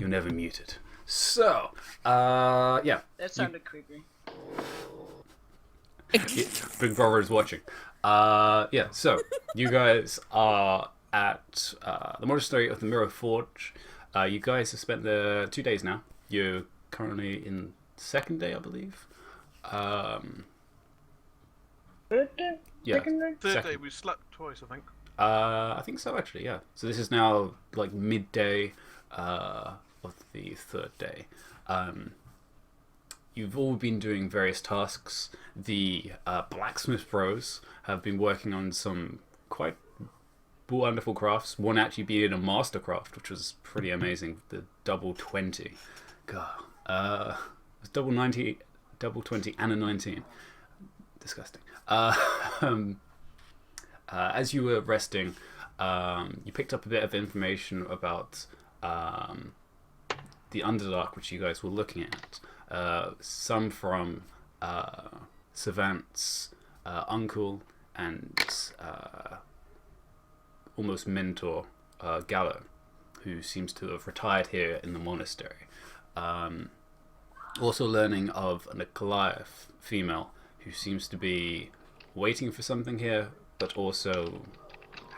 never muted. So, yeah. That sounded creepy. Big Brother is watching. Yeah, so you guys are at the Monastery of the Mirror Forge. You guys have spent there 2 days now. You're currently in second day, I believe. Third day? Yeah, Second day? Third day, we slept twice, I think. I think so, actually, yeah. So this is now like midday of the third day. You've all been doing various tasks. The blacksmith bros have been working on some quite wonderful crafts. One actually being a master craft, which was pretty amazing. The double 20. God. It was double 90, double 20, and a 19. Disgusting. As you were resting, you picked up a bit of information about the Underdark, which you guys were looking at. Some from Savant's uncle and almost mentor, Gallo, who seems to have retired here in the monastery. Also learning of a Goliath female who seems to be waiting for something here, but also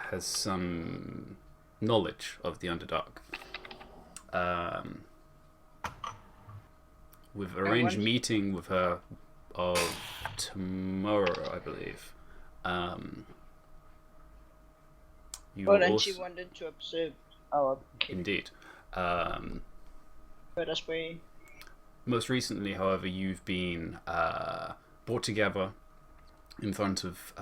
has some knowledge of the Underdark. We've arranged a meeting with her of tomorrow, I believe. And she wanted to observe our kid. Indeed. But us way. Most recently, however, you've been brought together in front of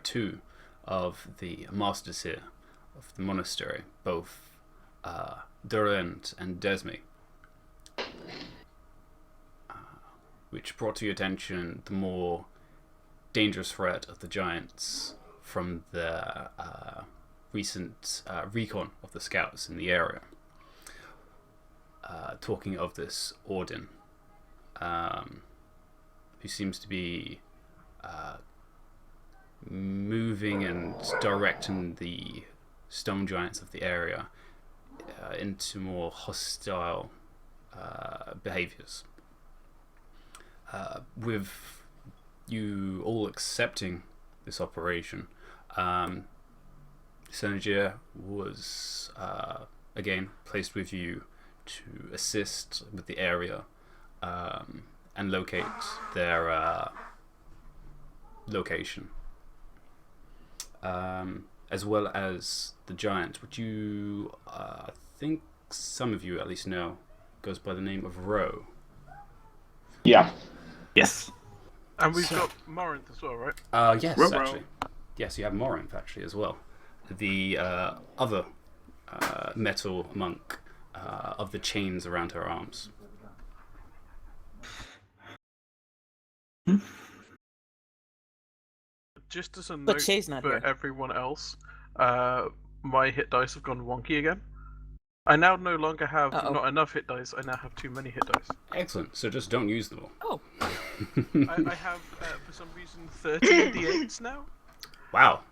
two of the masters here of the monastery, both Durant and Desmi, which brought to your attention the more dangerous threat of the giants from the recent recon of the scouts in the area. Talking of this Ordin, who seems to be moving and directing the stone giants of the area into more hostile behaviors. With you all accepting this operation, Synergia was again placed with you to assist with the area and locate their location, as well as the giant, which you I think some of you at least know goes by the name of Ro. Yeah. Yes. And we've got Morinth as well, right? Yes, Ruh-roh. actually. Yes, you have Morinth actually as well. The other metal monk of the chains around her arms. Just as a But note she's not for here. everyone else, my hit dice have gone wonky again. I now no longer have not enough hit dice, I now have too many hit dice. Excellent. So just don't use them all. Oh. I have, for some reason, 13 d8s now. Wow.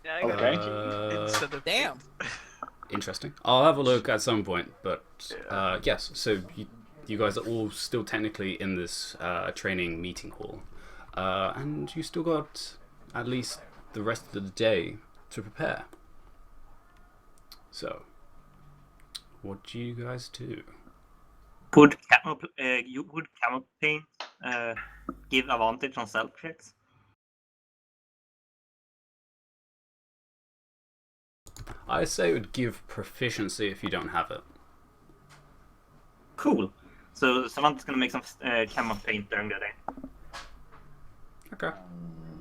Yeah, I got Okay. Instead of Damn. 8. Interesting. I'll have a look at some point, but yes. So you guys are all still technically in this training meeting hall, and you still got at least the rest of the day to prepare. So, what do you guys do? Would camo paint give advantage on stealth checks? I say it would give proficiency if you don't have it. Cool. So Samantha's gonna make some camo paint during the day. Okay.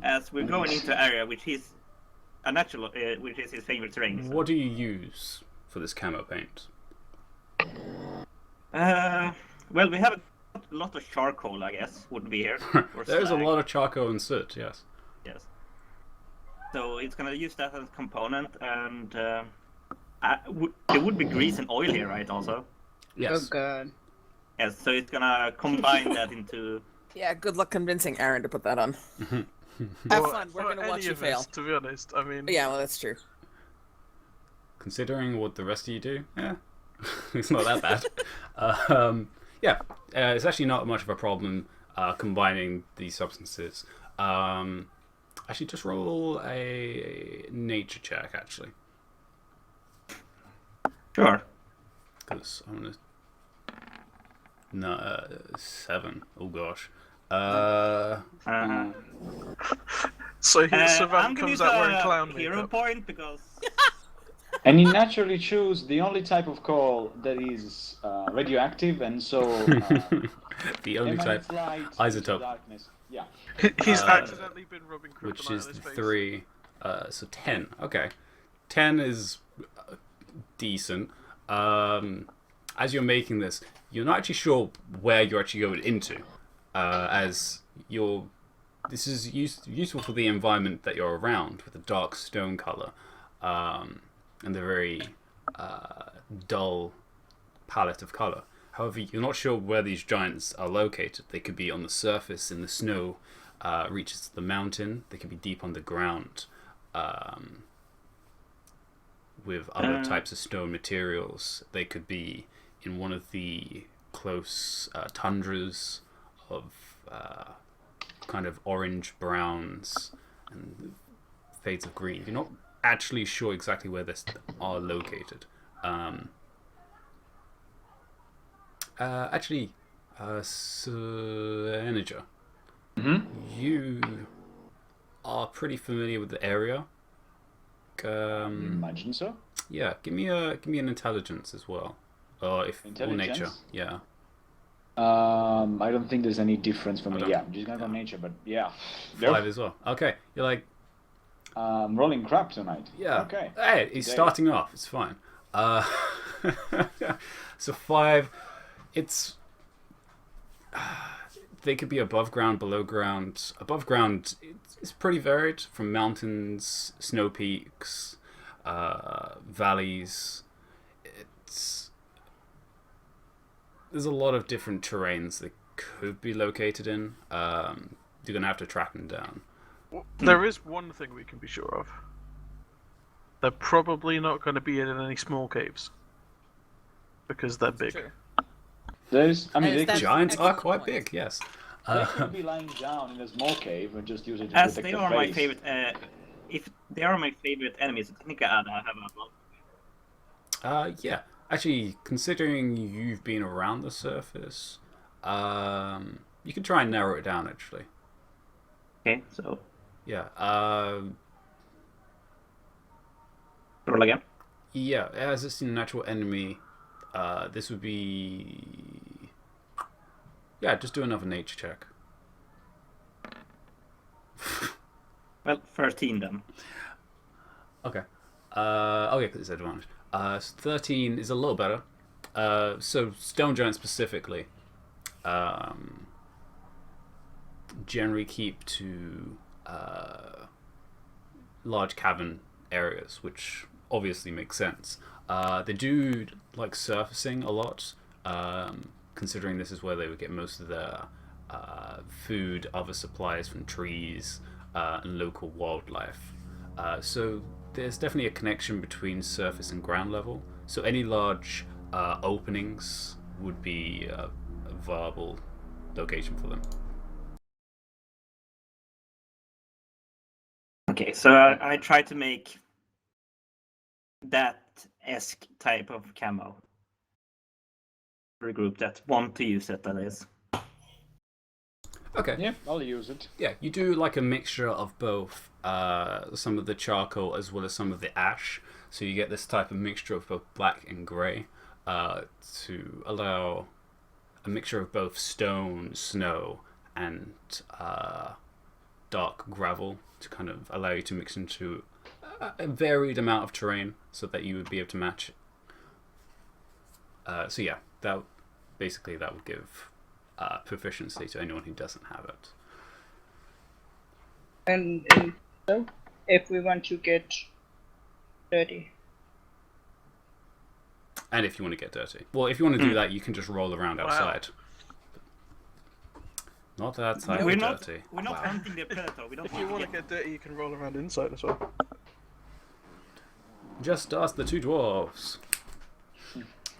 As we're going into an area which is a natural, which is his favorite terrain. So. What do you use for this camo paint? Well, we have a lot of charcoal, I guess, would be here. Or There's a slag. lot of charcoal and soot, yes. Yes. So it's gonna use that as a component, and there would be grease and oil here, right? Also. Yes. Oh god. Yes. So it's gonna combine that into. Yeah, good luck convincing Aaron to put that on. Have fun. We're gonna watch you fail. To be honest, I mean. Yeah, well, that's true. Considering what the rest of you do, yeah. It's not that bad. Yeah, it's actually not much of a problem combining these substances. Actually, just roll a nature check, actually. Sure. Because I'm gonna... No, 7. Oh gosh. So I'm Savant gonna use comes out wearing a clown hero makeup. point because And you naturally choose the only type of coal that is radioactive, and so The only type. emanates light into Isotope. darkness. Yeah. He's accidentally been rubbing kryptonite Which on is his face. 3. So 10. Okay. 10 is decent. As you're making this, you're not actually sure where you're actually going into, as you're... This is useful for the environment that you're around, with the dark stone color, and the very dull palette of color. However, you're not sure where these giants are located. They could be on the surface in the snow, reaches to the mountain. They could be deep underground, with other types of stone materials. They could be in one of the close tundras of kind of orange browns and fades of green. You're not actually sure exactly where they are located. Actually, Energer, you are pretty familiar with the area. Imagine so. Yeah, give me an intelligence as well, or nature. Yeah. I don't think there's any difference for me. Yeah, I'm just gonna go nature, but yeah. 5 as well. Okay, you're like, rolling crap tonight. yeah. Okay. Hey, he's starting off. It's fine. So 5, it's they could be above ground, below ground. Above ground, it's pretty varied, from mountains, snow peaks, valleys. There's a lot of different terrains they could be located in. You're gonna have to track them down. Well, there is one thing we can be sure of. They're probably not going to be in any small caves. Because they're big. True. Giants are excellent quite point. big, yes. They could be lying down in a small cave and just use it to as protect they the are face. my favorite. If they are my favorite enemies, I think I have a well. Yeah. Actually, considering you've been around the surface, you can try and narrow it down, actually. Okay, so Yeah. roll again. Yeah, as it's a natural enemy, this would be... Yeah, just do another nature check. Well, 13 then. Okay. Okay, because it's advantage. 13 is a little better. So stone giants specifically generally keep to large cavern areas, which obviously makes sense. They do like surfacing a lot, considering this is where they would get most of their food, other supplies from trees, and local wildlife. So there's definitely a connection between surface and ground level. So any large openings would be a viable location for them. Okay, so I try to make that esque type of camo for a group that want to use it, that is. Okay. Yeah, I'll use it. Yeah, you do like a mixture of both, some of the charcoal as well as some of the ash. So you get this type of mixture of both black and grey, to allow a mixture of both stone, snow, and dark gravel to kind of allow you to mix into a varied amount of terrain so that you would be able to match it. So yeah, that would give proficiency to anyone who doesn't have it. And so, if we want to get dirty. And if you want to get dirty. Well, if you want to do that, you can just roll around outside. Not that type of dirty. We're not hunting the predator. We don't If you want to get dirty, you can roll around inside as well. Just ask the two dwarves.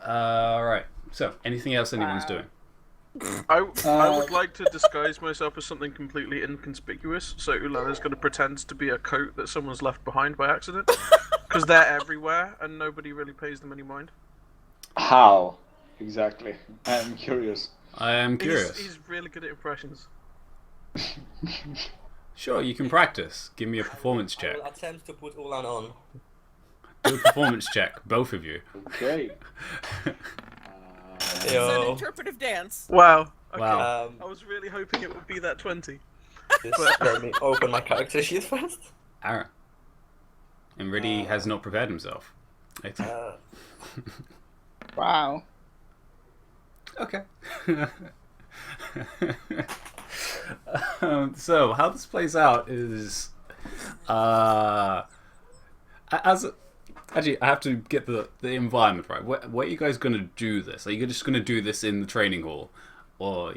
Alright, so anything else anyone's doing? I would like to disguise myself as something completely inconspicuous, so Ulana's going to pretend to be a coat that someone's left behind by accident. Because they're everywhere, and nobody really pays them any mind. How? Exactly. I'm curious. I am curious. He's really good at impressions. Sure, you can practice. Give me a performance check. I will attempt to put Ulan on. Do a performance check, both of you. Okay. It's an interpretive dance. Wow. Okay. Wow. I was really hoping it would be that 20. Just let me open my character sheet first. Aaron. And Riddy has not prepared himself. Excellent. Wow. Okay. So how this plays out is, actually, I have to get the environment right. What are you guys gonna do this? Are you just gonna do this in the training hall, or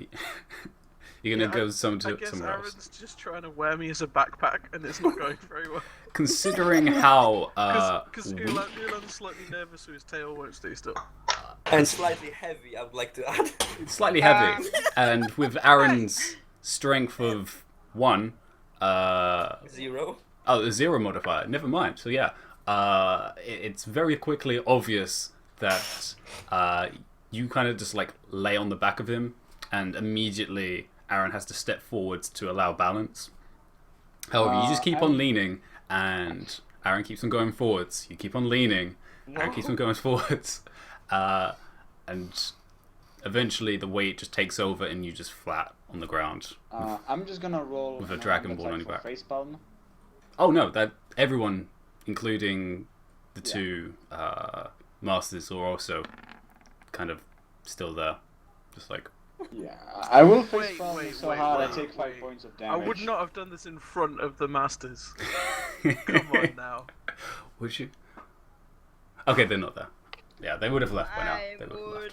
you're gonna go somewhere else? Aaron's just trying to wear me as a backpack, and it's not going very well. Considering how, Because Ulan's slightly nervous, so his tail won't stay still. And slightly heavy, I would like to add. it's slightly heavy, and with Aaron's strength of 1, 0. Oh, the 0 modifier. Never mind. So yeah, it's very quickly obvious that you kind of just like lay on the back of him, and immediately Aaron has to step forwards to allow balance. However, you just keep on leaning, and Aaron keeps on going forwards. You keep on leaning, Aaron keeps on going forwards, and eventually the weight just takes over, and you just flat on the ground. I'm just gonna roll with a Dragon Ball on your back. Facepalm. Oh no, that everyone, including the two masters, are also kind of still there, just like. Yeah, I will facepalm so hard I take 5 points of damage. I would not have done this in front of the masters. Come on now. Would you? Okay, they're not there. Yeah, they would have left by now. I They would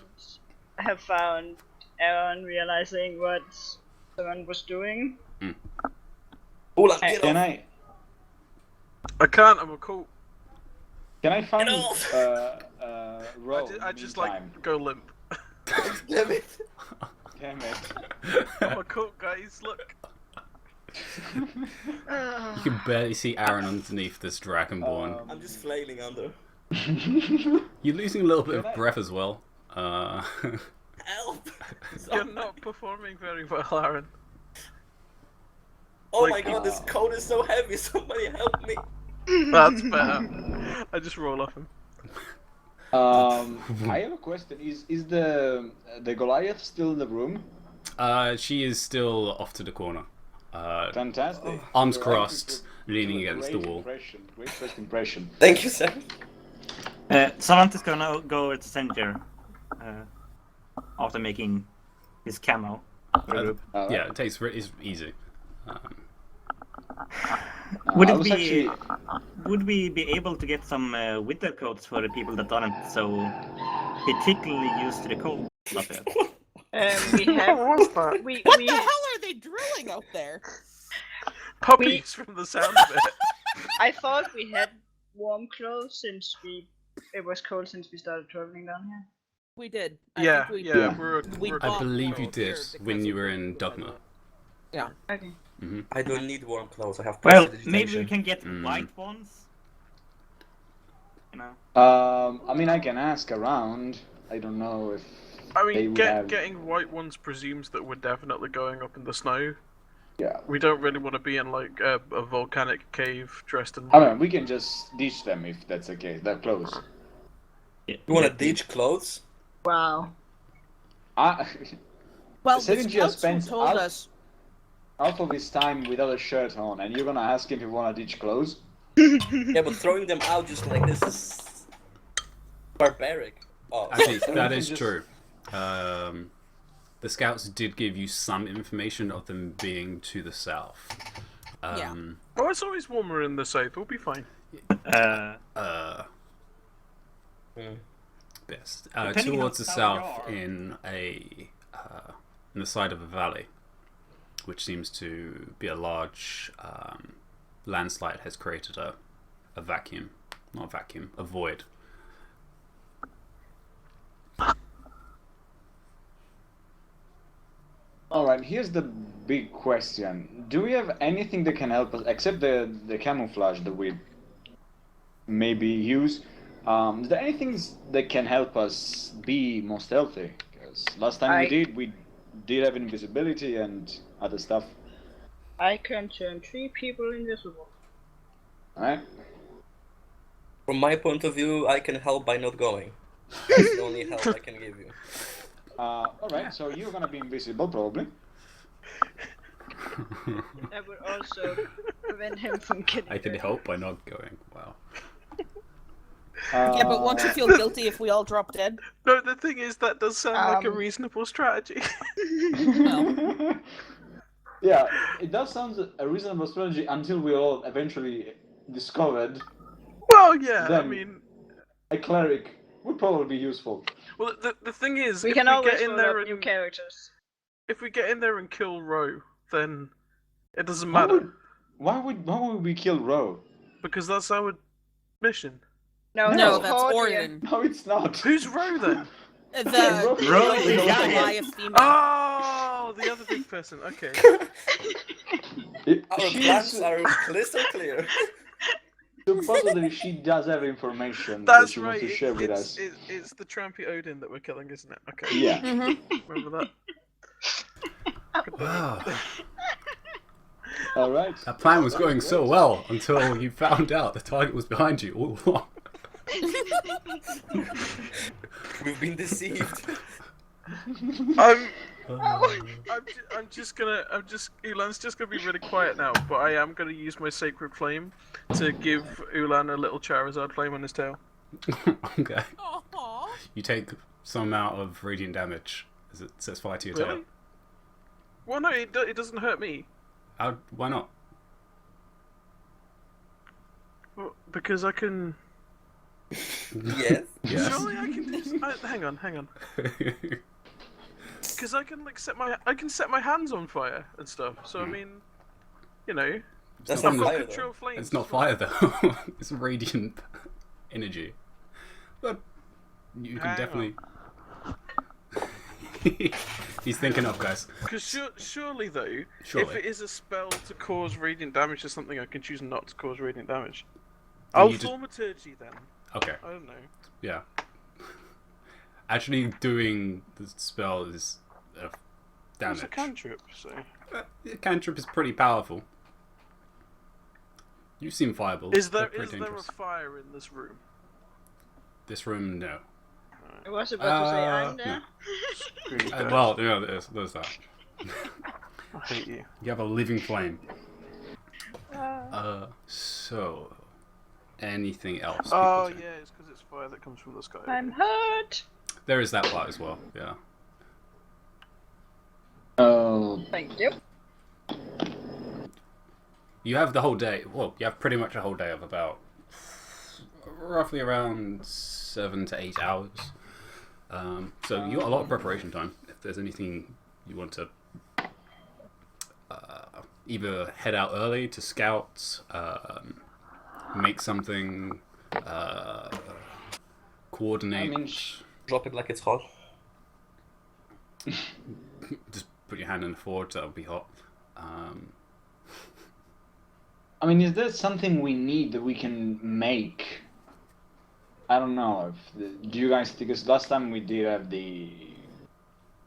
have found Aaron realizing what someone was doing. Ulan, get Can off. I can't, I'm a cool. Can I find off. roll? I just like go limp. Damn it. Damn it. I'm a cool, guys, look. You can barely see Aaron underneath this Dragonborn. I'm just flailing under. You're losing a little bit of breath as well. Help! You're not performing very well, Aaron. Oh my god, this code is so heavy, somebody help me! That's better. I just roll off him. I have a question. Is the Goliath still in the room? She is still off to the corner. Fantastic. Arms You're crossed, actually leaning against the wall. Great first impression. Thank you, sir. Savanta's gonna go at the center after making his camo. Yeah, it takes. It's easy. Would I it was be? actually- Would we be able to get some winter coats for the people that aren't so particularly used to the cold up there? We have. We, What we, the hell are they drilling out there? Puppies from the sound of it. I thought we had warm clothes since it was cold since we started traveling down here. We did. Yeah, think yeah, we I bought believe you clothes did here when because you of were the in weather. Dogma. Yeah. Okay. I don't need warm clothes, I have Well, prestidigitation. maybe we can get white ones. You know. I mean, I can ask around. I don't know if I they mean, would have. getting white ones presumes that we're definitely going up in the snow. Yeah. We don't really want to be in like a volcanic cave dressed in I white. mean, we can just ditch them if that's the case. They're close. You wanna ditch clothes? Wow. Well, the Setting scouts spends told half- us. half of his time without a shirt on, and you're gonna ask him if he wanna ditch clothes? Yeah, but throwing them out just like this is barbaric. Oh, Actually, So that we is can true. The scouts did give you some information of them being to the south. Yeah. Oh, it's always warmer in the south. We'll be fine. Best Depending on towards the how south you are. in the side of a valley, which seems to be a large landslide has created a vacuum, not a vacuum, a void. Alright, here's the big question. Do we have anything that can help us, except the camouflage that we maybe use? Is there anything that can help us be more stealthy? Because last time we did have invisibility and other stuff. I can turn 3 people invisible. Alright? From my point of view, I can help by not going. That's the only help I can give you. Alright, so you're gonna be invisible, probably. That would also prevent him from getting I can hurt. help by not going. Wow. Yeah, but won't you feel guilty if we all drop dead? No, the thing is, that does sound like a reasonable strategy. Yeah, it does sound a reasonable strategy until we all eventually discovered Well, yeah, I Then- mean... a cleric would probably be useful. Well, the thing is, We if can we always get in roll there up new and... characters. If we get in there and kill Ro, then it doesn't Why matter. why would we kill Ro? Because that's our mission. No, No, that's that's Orion. Orion. No, it's not. Who's Ro then? The Rogue Goliath female. Oh, the other big person. Okay. Our She plans is- are crystal clear. Supposedly she does have information that That's she right. wants to share with us. It's the Trampy Odin that we're killing, isn't it? Okay. Yeah. Remember that. Wow. Alright. That plan was going so well until you found out the target was behind you all along. We've been deceived. Ulan's just gonna be really quiet now, but I am gonna use my Sacred Flame to give Ulan a little Charizard flame on his tail. Okay. Aww. You take some amount of radiant damage as it sets fire to your tail. Really? Well, no, it doesn't hurt me. Why not? Well, because I can... Yes. Yes. Surely I can do... hang on. Because I can, like, set my hands on fire and stuff, so I mean... You know... That's not not I've got fire control though. flames. It's not as well. fire though. It's radiant energy. But you can Hang definitely. He's thinking up, guys. Because surely, though, Surely. if it is a spell to cause radiant damage to something, I can choose not to cause radiant damage. Then I'll you just- Thaumaturgy then. Okay. I don't know. Yeah. Actually, doing the spell is It's damage. a cantrip, so... The cantrip is pretty powerful. You've seen fireballs. Is They're there pretty a dangerous. fire in this room? This room, no. I was about to say I'm no. there. Screw you Well, no, there's that. I hate you. You have a living flame. So, anything else? people Oh, say? yeah, it's because it's fire that comes from the sky. I'm hurt. There is that part as well. Yeah. Oh, Thank you. You have the whole day. Well, you have pretty much a whole day of about roughly around 7 to 8 hours. So you got a lot of preparation time. If there's anything you want to either head out early to scout, make something, coordinate, I mean, Drop it like it's hot. just put your hand in the forge. That'll be hot. I mean, is there something we need that we can make? I don't know. Do you guys? Because last time we did have the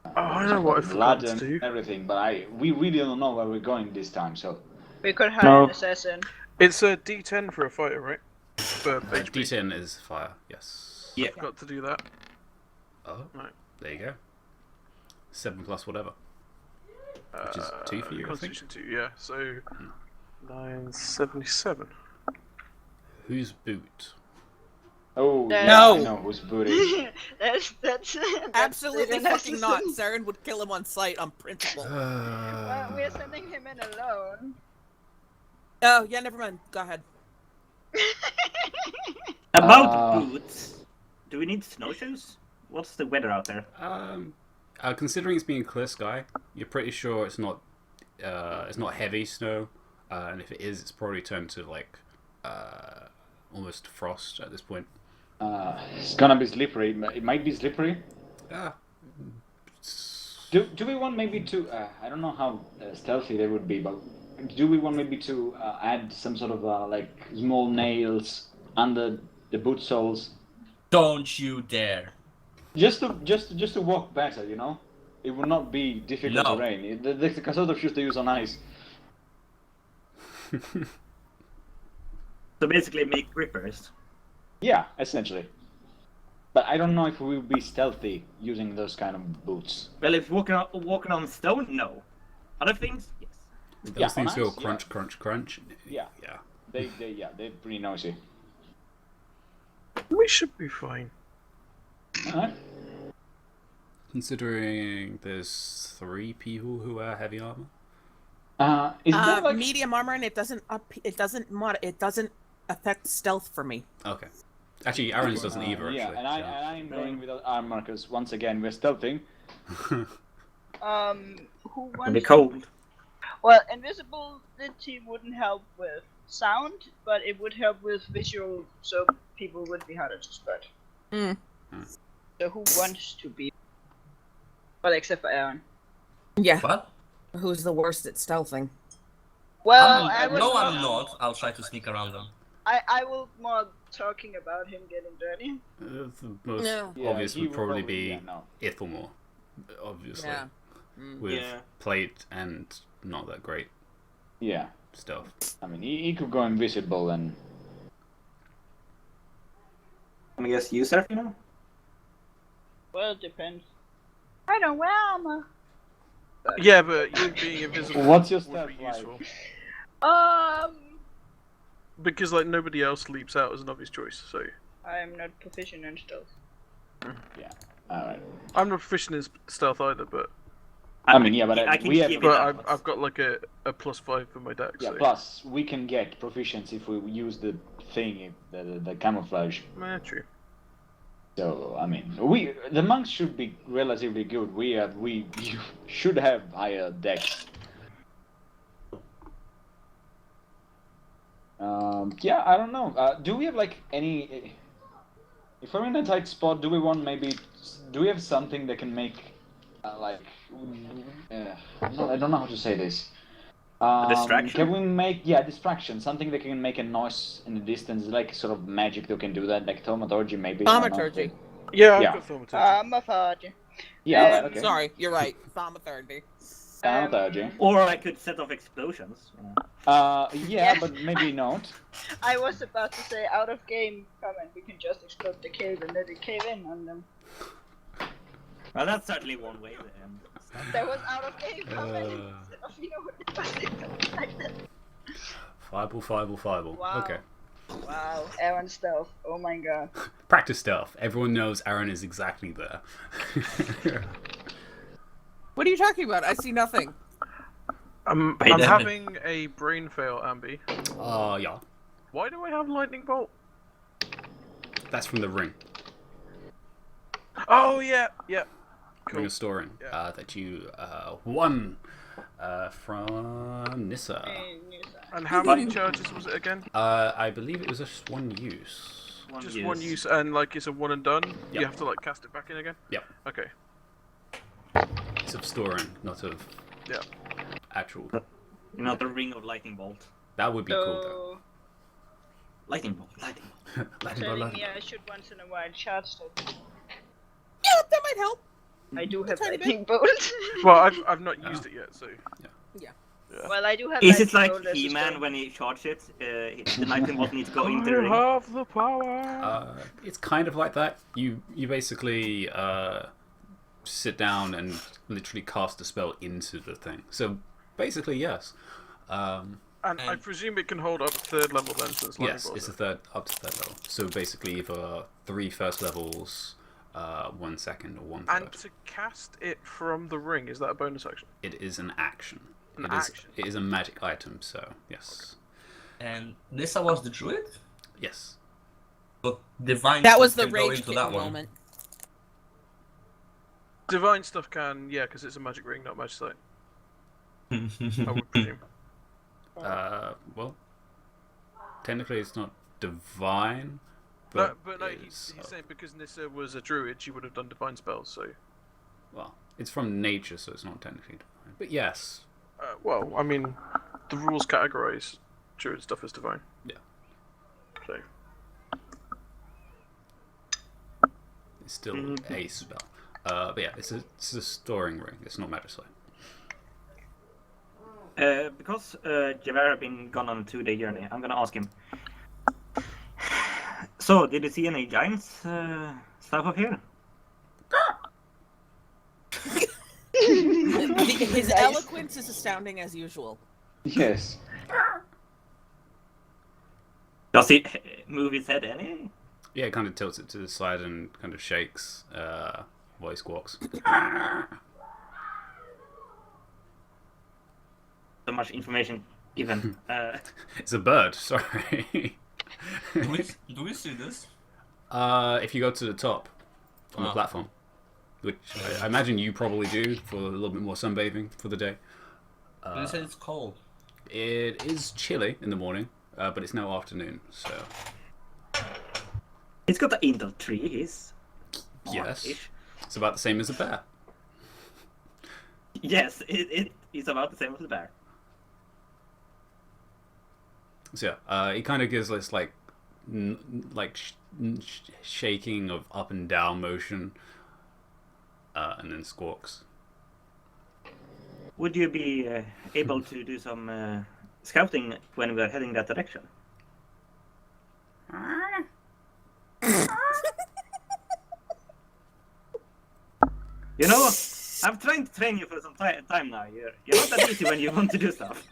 Oh, I know what I forgot blood to and do. everything, but we really don't know where we're going this time. So We could hire No. an assassin. It's a D10 for a fighter, right? For HP. D10 is fire. Yes. Yeah. I've got to do that. Oh. Right. There you go. 7 plus whatever. Which is 2 for you, I think. Constitution 2, yeah. So, 977. Whose boot? oh No. yeah, I know who's booty. that's Absolutely an fucking not. assassin. Saren would kill him on sight on principle. Well, we're sending him in alone. Oh, yeah, never mind. Go ahead. About boots, do we need snowshoes? What's the weather out there? Considering it's being a clear sky, you're pretty sure it's not heavy snow, and if it is, it's probably turned to like almost frost at this point. It's gonna be slippery. It might be slippery. Do we want maybe to? I don't know how stealthy they would be, but do we want maybe to add some sort of like small nails under the boot soles, Don't you dare. just to walk better? You know, it would not be difficult No. terrain. The sort of shoes they use on ice. So basically make grippers. Yeah, essentially. But I don't know if we will be stealthy using those kind of boots. Well, if walking on stone, no. Other things, yes. Those Yeah, things on go ice, yeah. crunch, crunch, crunch. Yeah. Yeah. They're pretty noisy. We should be fine. Alright. Considering there's 3 people who wear heavy armor. Is there like medium armor, and it doesn't affect stealth for me. Okay. Actually, Aaron's doesn't either. Yeah, Actually. and I'm going with armor because once again we're stealthing. Who It'll wants? be cold. Well, invisibility wouldn't help with sound, but it would help with visual, so people would be harder to spot. Mm. So who wants to be? Well, except for Aaron. Yeah. What? Who's the worst at stealthing? Well, I was No, more- I'm not. I'll try to sneak around them. I will more talking about him getting dirty. The most No. Yeah, obvious he would will probably probably- be yeah, no. Ithelmore, obviously, Yeah. Mm. with Yeah. plate and not that great Yeah, stuff. I mean he could go invisible and I guess you, Serafino? Well, it depends. I don't wear armor. Yeah, but you being invisible What's your would stealth be like? useful. Because Because nobody else leaps out as an obvious choice. So I'm not proficient in stealth. alright. I'm not proficient in stealth either, but I mean, yeah, but I can we have- give it but up. I've got like a +5 for my dex. Yeah, So. plus we can get proficiency if we use the thing, the camouflage. True. So I mean, the monks should be relatively good. We should have higher dex. Yeah, I don't know. Do we have like any? If we're in a tight spot, do we want maybe? Do we have something that can make, like? I don't know how to say this. distraction? Can we make distraction? Something that can make a noise in the distance, like sort of magic that can do that, like thaumaturgy maybe. I don't know. Thaumaturgy. Yeah, I've Yeah. got thaumaturgy. I'm a fudge. Yeah, okay. Sorry, you're right. Thaumaturgy. Thaumaturgy. Or I could set off explosions. Yeah, but maybe not. I was about to say out of game comment. We can just explode the cave and let it cave in on them. Well, that's certainly one way to end. That was out of game comment. You know what it was like that. Fireball. Wow. Okay. Wow, Aaron stealth. Oh my god. Practice stealth. Everyone knows Aaron is exactly there. What are you talking about? I see nothing. I'm Wait, having a brain fail, Ambi. Yeah. Why do I have lightning bolt? That's from the ring. Oh yeah. Ring Cool. of Storing. Yeah. That you won from Nissa. And how many charges was it again? I believe it was just one use. Just one use, and like it's a one and done. You Yep. have to like cast it back in again. Yep. Okay. It's of storing, not of Yeah. actual. You know, the ring of lightning bolt. That would be cool though. So, Lightning bolt. Lightning telling bolt, me I should once in a while charge that. Yeah, that might help. I do have tiny bit. lightning bolt. Well, I've not used it yet, so. Well, I do have. Is it lightning like bolt as a He-Man stone. when he charges it? The lightning bolt needs to go into the I ring. have the power. It's kind of like that. You basically sit down and literally cast a spell into the thing. So basically, yes. And I presume it can hold up to 3rd level then, since lightning Yes, bolt. it's up to third level. So basically, either 3 first levels, 1 second, or 1 third. And to cast it from the ring, is that a bonus action? It is an action. An It is- action. It is a magic item. So yes, And Nissa was the druid? yes. But divine That stuff was the can go rage into kit that one. moment. Divine stuff can, yeah, because it's a magic ring, not magic sight. I would presume. Well, technically it's not divine, but, he's saying because Nissa was a druid, she would have done divine spells. So, well, it's from nature, so it's not technically divine. But yes, well, I mean, the rules categorize druid stuff as divine. Yeah. So, it's still a spell. But yeah, it's a storing ring. It's not Magicite. Because Javert have been gone on a 2-day journey, I'm gonna ask him. So, did you see any giants stuff up here? His eloquence is astounding as usual. Yes. Does he move his head any? Yeah, it kind of tilts it to the side and kind of shakes while he squawks. So much information given. It's a bird, sorry. Do we see this? If you go to the top on the platform, which I imagine you probably do for a little bit more sunbathing for the day. You said it's cold. It is chilly in the morning, but it's now afternoon, so... He's got the indel tree, he's... Yes. Ish. It's about the same as a bear. Yes, it is about the same as the bear. So yeah, he kind of gives this like shaking of up and down motion, and then squawks. Would you be able to do some scouting when we are heading that direction? You know, I'm trying to train you for some time now. You're not that easy when you want to do stuff.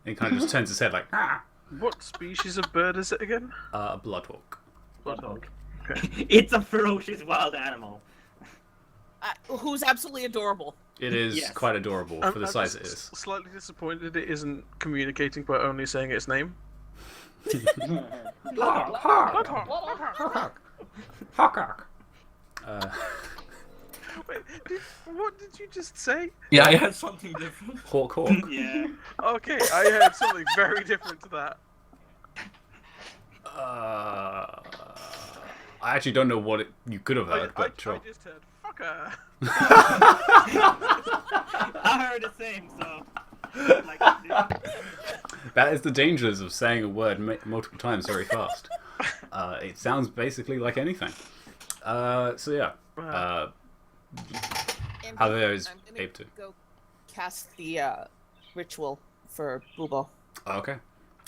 He kind of just turns his head like, ah! what species of bird is it again? Bloodhawk. Bloodhawk. Okay. It's a ferocious wild animal. Who's absolutely adorable. It is Yes. quite adorable for the I'm size just it is. Slightly disappointed it isn't communicating by only saying its name. Hawk. Wait, what did you just say? Yeah, I had something different. Hawk. Yeah. Okay, I heard something very different to that. I actually don't know what you could have heard, I but sure. just heard fucker. I heard the same, so... Like, That is the dangers of saying a word multiple times very fast. It sounds basically like anything. So yeah. And How there is I'm gonna able to. go cast the ritual for Bubo. Okay.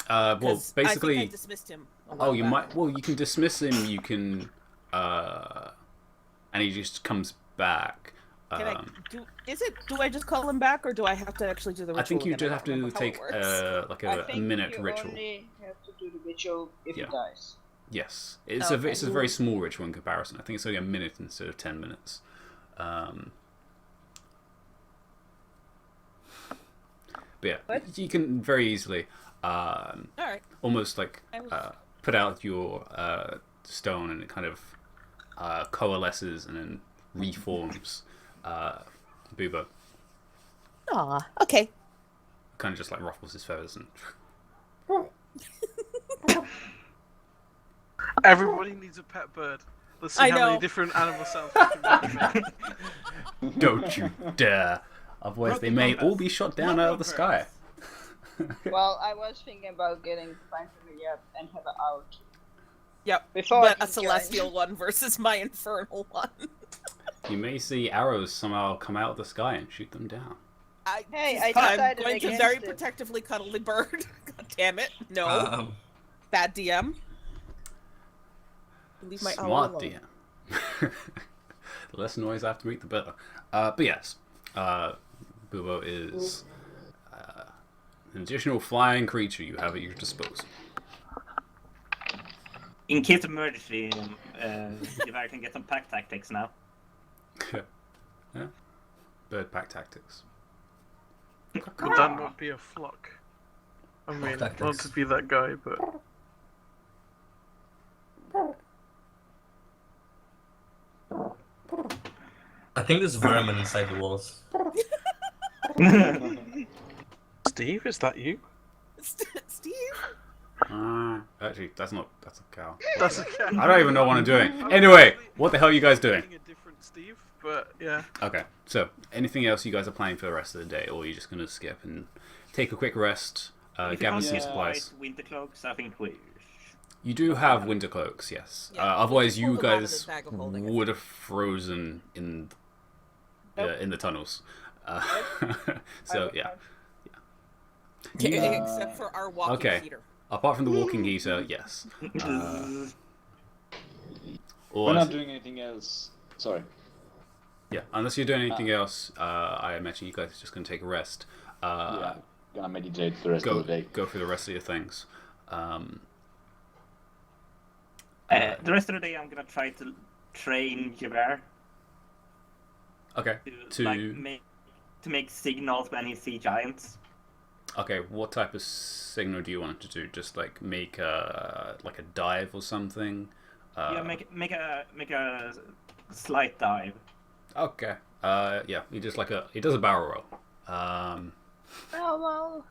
Well, 'Cause basically. I think I dismissed him. a Oh, while you back. might. Well, you can dismiss him. You can. And he just comes back. Can I do? Do I just call him back, or do I have to actually do the ritual? I think you again? just I have don't to remember how take it works. like I a think minute you ritual. only have to do the ritual if Yeah. he dies. Yes, it's Okay. it's a very small ritual in comparison. I think it's only a minute instead of 10 minutes. But yeah, What? you can very easily, All right. almost like I was- put out your stone, and it kind of coalesces and then reforms Bubo. Aw. Okay. Kind of just like ruffles his feathers and. Everybody needs a pet bird. Let's see I how many know. different animal sounds we can make. Don't you dare! Otherwise, they may all be shot down out of the sky. Well, I was thinking about getting Fine Familiar up and have it out. Yep. Before But I a can join. celestial one versus my infernal one. You may see arrows somehow come out of the sky and shoot them down. Hey, I I'm decided going to against very it. protectively cuddle the bird. God damn it. No. Bad DM. Leave my owl Smart alone. DM. The less noise I have to make, the better. But yes, Bubo is an additional flying creature you have at your disposal. in case of emergency, Javert can get some pack tactics now. Yeah. Bird pack tactics. Could that not be a flock? I mean, Tactics. not to be that guy, but I think there's vermin inside the walls. Steve, is that you? Steve? Actually, that's a cow. That's okay. I don't even know what I'm doing. Anyway, what the hell are you guys doing? A different Steve, but yeah. Okay, so anything else you guys are planning for the rest of the day, or are you just gonna skip and take a quick rest, If gather you some can't supplies? buy winter cloaks, I think we. You do have winter cloaks, yes. Yeah, Otherwise, pull you them out of guys the bag of holding. would have frozen in the tunnels. So yeah. Except for our walking Okay. heater. Apart from the walking heater, yes. We're not doing anything else. Sorry. Yeah, unless you're doing anything else, I imagine you guys are just going to take a rest. Yeah, gonna meditate the rest of the day. Go through the rest of your things. The rest of the day, I'm gonna try to train Javert Okay. to make signals when he sees giants. Okay, what type of signal do you want it to do? Just like make a dive or something? Yeah, make a slight dive. Okay. Yeah, he does a barrel roll. Oh well.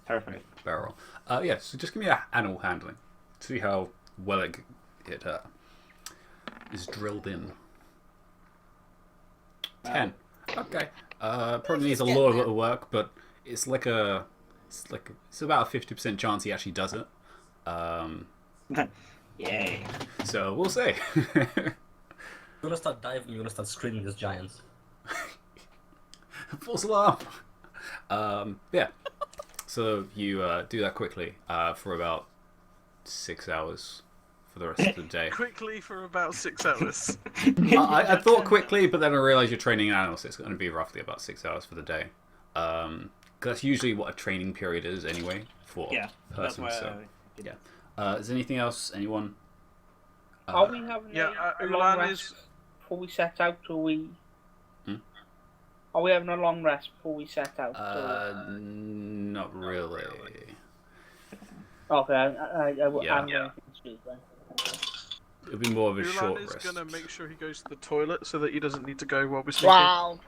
Perfect. Barrel. Yeah. So just give me a animal handling. See how well it is drilled in. 10. Okay. Probably needs a lot of work, but it's about a 50% chance he actually does it. Yay. So we'll see. You're gonna start diving, you're gonna start screaming as giants. False alarm. Yeah. So you do that quickly for about 6 hours for the rest of the day. Quickly for about 6 hours. I thought quickly, but then I realized you're training an animal, so it's going to be roughly about 6 hours for the day. Because that's usually what a training period is anyway for a person. That's why So yeah. Is there anything else? Anyone? Are we having a long Ulan rest before we set out, or we? Hmm? Are we having a long rest before we set out? Not really. Okay, I'm Yeah. going to speak then. It'll be more of a Ulan short is rest. gonna make sure he goes to the toilet so that he doesn't need to go while we're sleeping. Wow.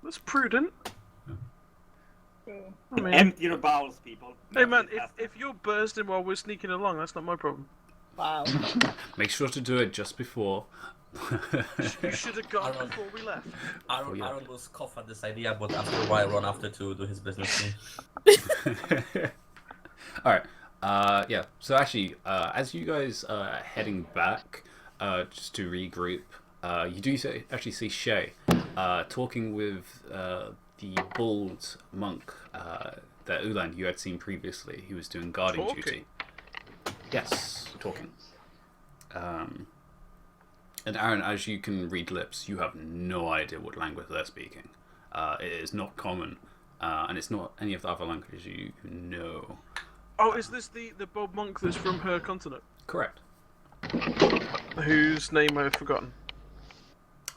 That's prudent. I mean, Empty your bowels, people. hey man, if you're bursting while we're sneaking along, that's not my problem. Wow. Make sure to do it just before. You should have gone before we left. Aaron, yeah. Aaron will scoff at this idea, but after a while run after to do his business too. Alright. Yeah. So actually, as you guys are heading back, just to regroup, you do actually see Shay talking with the bald monk that Ulan you had seen previously. He was doing guarding duty. Yes, talking. And Aaron, as you can read lips, you have no idea what language they're speaking. It is not common, and it's not any of the other languages you know. Oh, is this the Bob Monk that's from her continent? Correct. Whose name I've forgotten.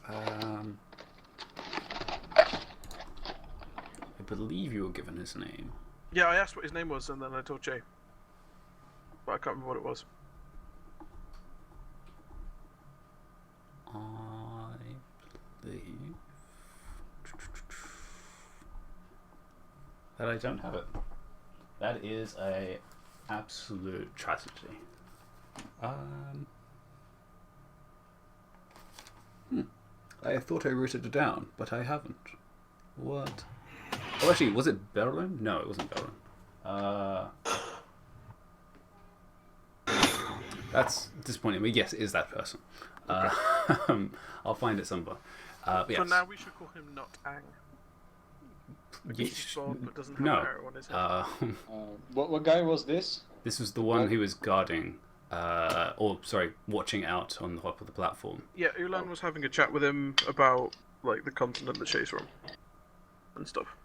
I believe you were given his name. Yeah, I asked what his name was and then I told Jay. But I can't remember what it was. I believe that I don't have it. That is a absolute tragedy. I thought I wrote it down, but I haven't. What? Oh, actually, was it Berlin? No, it wasn't Berlin. That's disappointing, but yes, it is that person. I'll find it somewhere. Yes. For now, we should call him not Ang. Because he's bald but doesn't have hair on his head. What guy was this? This was the one who was guarding, watching out on the top of the platform. Yeah, Ulan was having a chat with him about like the continent that Shay's from and stuff.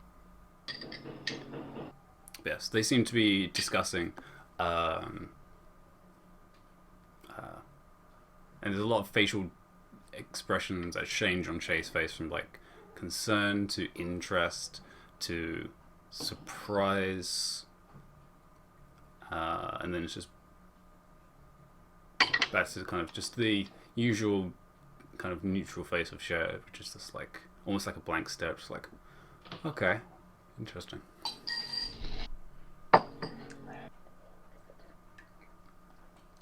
Yes, they seem to be discussing, and there's a lot of facial expressions that change on Shay's face from like concern to interest to surprise, and then it's just that's kind of just the usual kind of neutral face of Shay, which is just like almost like a blank stare, just like okay, interesting.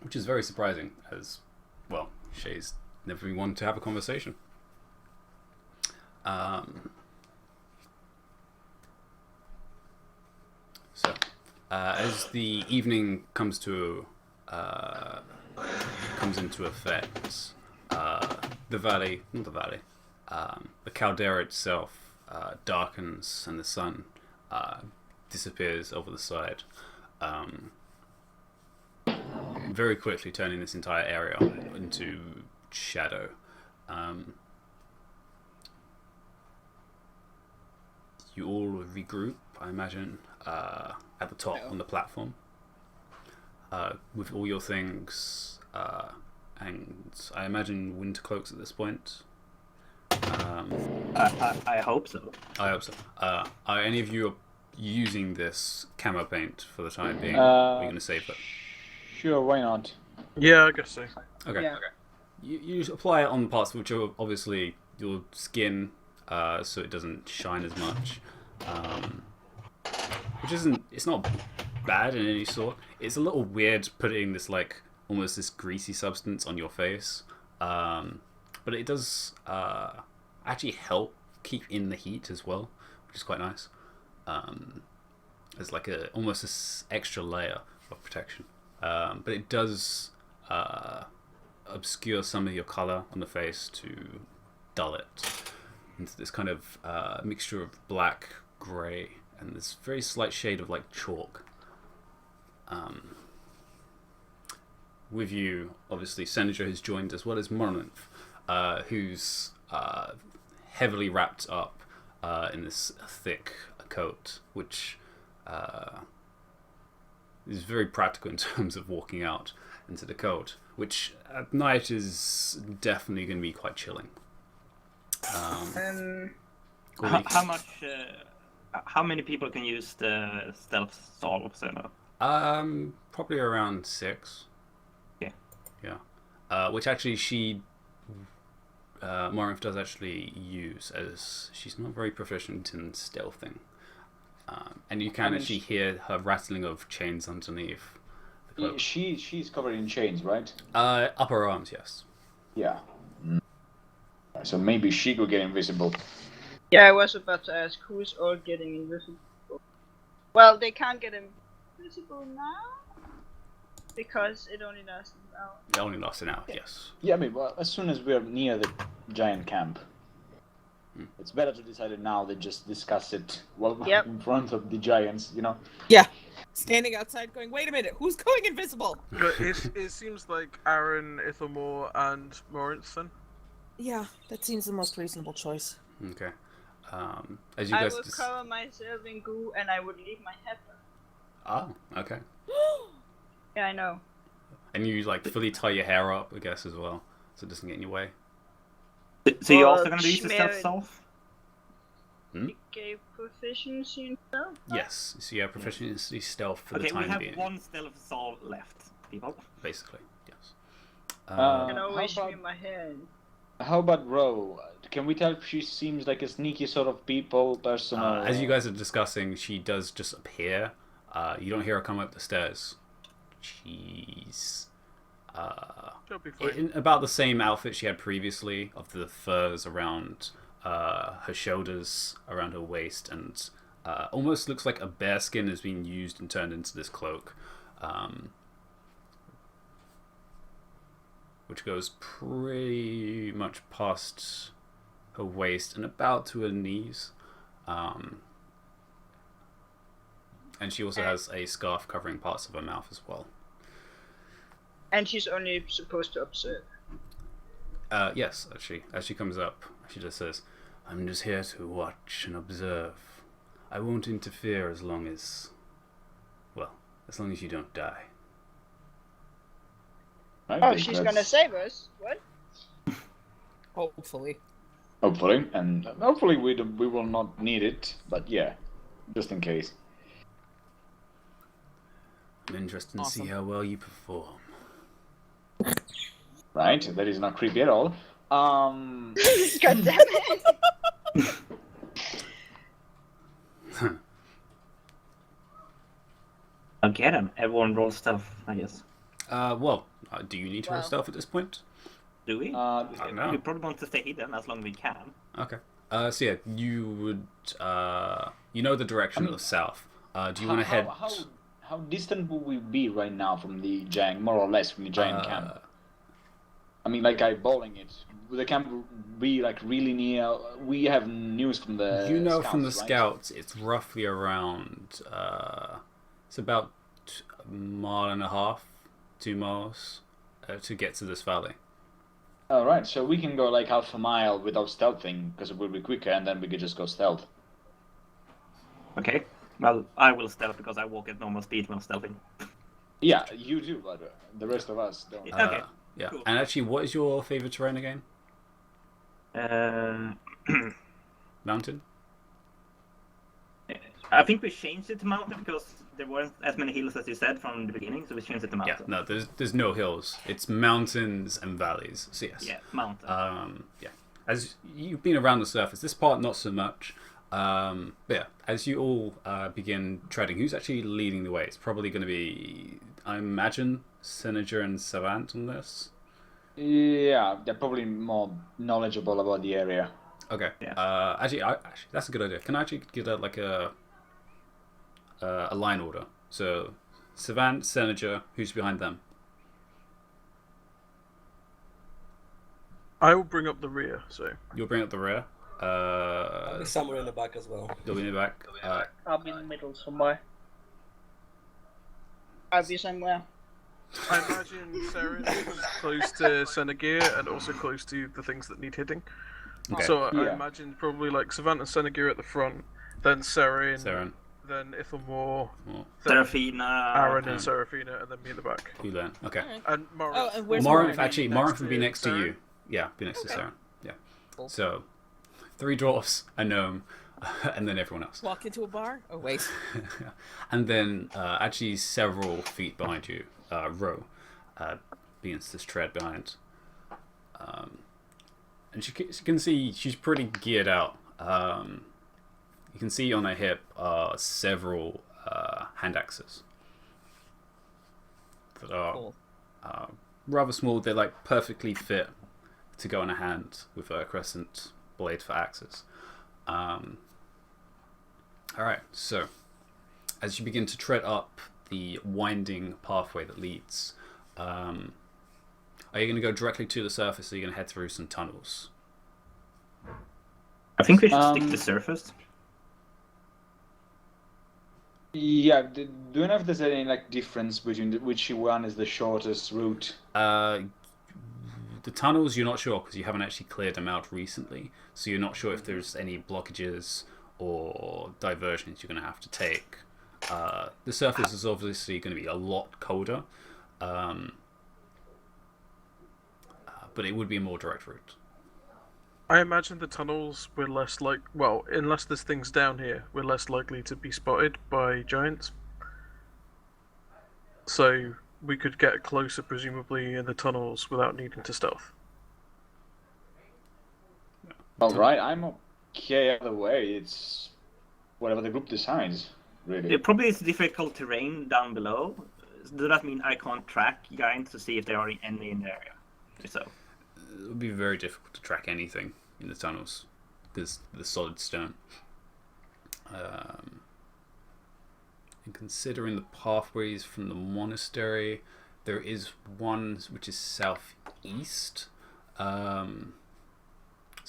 which is very surprising, as well, Shay's never been one to have a conversation. So, as the evening comes into effect, the caldera itself darkens, and the sun disappears over the side, very quickly turning this entire area into shadow. You all regroup, I imagine, at the top on the platform, with all your things, and I imagine winter cloaks at this point. I hope so. I hope so. Are any of you using this camo paint for the time being? Are you going to save it? Sure, why not? Yeah, I guess so. Okay. Yeah. You apply it on parts which are obviously your skin, so it doesn't shine as much. Which it's not bad in any sort. It's a little weird putting this almost this greasy substance on your face, but it does actually help keep in the heat as well, which is quite nice. There's almost this extra layer of protection, but it does obscure some of your color on the face to dull it into this kind of mixture of black, grey, and this very slight shade of chalk. With you, obviously, Senator has joined, as well as Morinth, who's heavily wrapped up in this thick coat, which is very practical in terms of walking out into the cold, which at night is definitely going to be quite chilling. How many people can use the stealth solve? Probably around 6. Yeah. Which actually Morinth does actually use, as she's not very proficient in stealthing. And you can actually hear her rattling of chains underneath the cloak. She's covered in chains, right? Upper arms, yes. Yeah. So maybe she could get invisible. Yeah, I was about to ask who is all getting invisible. Well, they can't get invisible now because it only lasts an hour. It only lasts an hour, yes. Yeah, well, as soon as we're near the giant camp, it's better to decide it now than just discuss it in front of the giants, Yeah. Standing outside going, wait a minute, who's going invisible? But it seems like Aaron, Ithelmore, and Morinth. Yeah, that seems the most reasonable choice. Okay. As you guys I would cover myself in goo and I would leave my head on. Oh, okay. Yeah, I know. And you fully tie your hair up, I guess, as well, so it doesn't get in your way. So you're also going to use the stealth solve? You gave proficiency in stealth? Yes. So you have proficiency stealth for the time being. Okay, we have one stealth solve left, people. Basically, yes. I can always stream my hair in. How about Ro? Can we tell if she seems like a sneaky sort of person? As you guys are discussing, she does just appear. You don't hear her come up the stairs. She's in about the same outfit she had previously, of the furs around her shoulders, around her waist, and almost looks like a bear skin has been used and turned into this cloak. Which goes pretty much past her waist and about to her knees. And she also has a scarf covering parts of her mouth as well. And she's only supposed to observe. Yes, actually. As she comes up, she just says, "I'm just here to watch and observe. I won't interfere as long as you don't die." She's gonna save us? What? Hopefully. And hopefully we will not need it, but yeah, just in case. I'm interested to see how well you perform. Right, that is not creepy at all. God damn it! I'll get him. Everyone rolls stealth, I guess. Do you need to roll stealth at this point? Do we? I don't know. We probably want to stay hidden as long as we can. Okay. So yeah, you would. You know the direction of the south. Do you want to head? How distant would we be right now from the giant, more or less, from the giant camp? I mean, like eyeballing it. Would the camp be like really near? We have news from the. You know, scouts, from the right? scouts, it's roughly around. It's about a mile and a half, 2 miles, to get to this valley. All right, so we can go like half a mile without stealthing because it will be quicker, and then we could just go stealth. Okay. Well, I will stealth because I walk at normal speed when stealthing. Yeah, you do, but the rest of us don't. Okay. Yeah. Cool. And actually, what is your favorite terrain again? Mountain. I think we changed it to mountain because there weren't as many hills as you said from the beginning, so we changed it to mountain. Yeah. No, there's no hills. It's mountains and valleys. So yes. Yeah, mountain. Yeah. As you've been around the surface, this part not so much. But yeah, as you all begin treading, who's actually leading the way? It's probably going to be, I imagine, Senator and Savant on this. Yeah, they're probably more knowledgeable about the area. Okay. Yeah. Actually, that's a good idea. Can I actually get a line order? So, Savant, Senator, who's behind them? I will bring up the rear. So You'll bring up the rear. I'll be somewhere in the back as well. You'll be in the back. I'll be in the middle somewhere. I'll be somewhere. I imagine Saren is close to Senegir and also close to the things that need hitting. Okay. So I Yeah. imagine probably like Savant and Senegir at the front, then Saren, Saren. then Ithamore, Oh, then Serafina. Aaron and Serafina, and then me in the back. you learn. Okay. And Morris. Oh, and where's Morinth, Morinth? actually, Next Morinth would be to next to Saren? you. Yeah, be next to Okay. Saren. Yeah. Cool. So, 3 dwarfs, a gnome, and then everyone else. Walk into a bar? Oh, wait. And then, actually, several feet behind you, Ro, begins to tread behind. And you can see she's pretty geared out. You can see on her hip several hand axes that are Cool. rather small. They're like perfectly fit to go in a hand with a crescent blade for axes. Alright, so as you begin to tread up the winding pathway that leads, are you going to go directly to the surface or are you going to head through some tunnels? I think we should stick to the surface. Yeah, do you know if there's any like difference between which one is the shortest route? The tunnels, you're not sure because you haven't actually cleared them out recently, so you're not sure if there's any blockages or diversions you're going to have to take. The surface is obviously going to be a lot colder, but it would be a more direct route. I imagine the tunnels were less like, well, unless there's things down here, we're less likely to be spotted by giants. So we could get closer, presumably, in the tunnels without needing to stealth. All right, I'm okay either way. It's whatever the group decides, really. It probably is difficult terrain down below. Does that mean I can't track giants to see if there are any in the area? So. It would be very difficult to track anything in the tunnels because the solid stone. And considering the pathways from the monastery, there is one which is southeast. So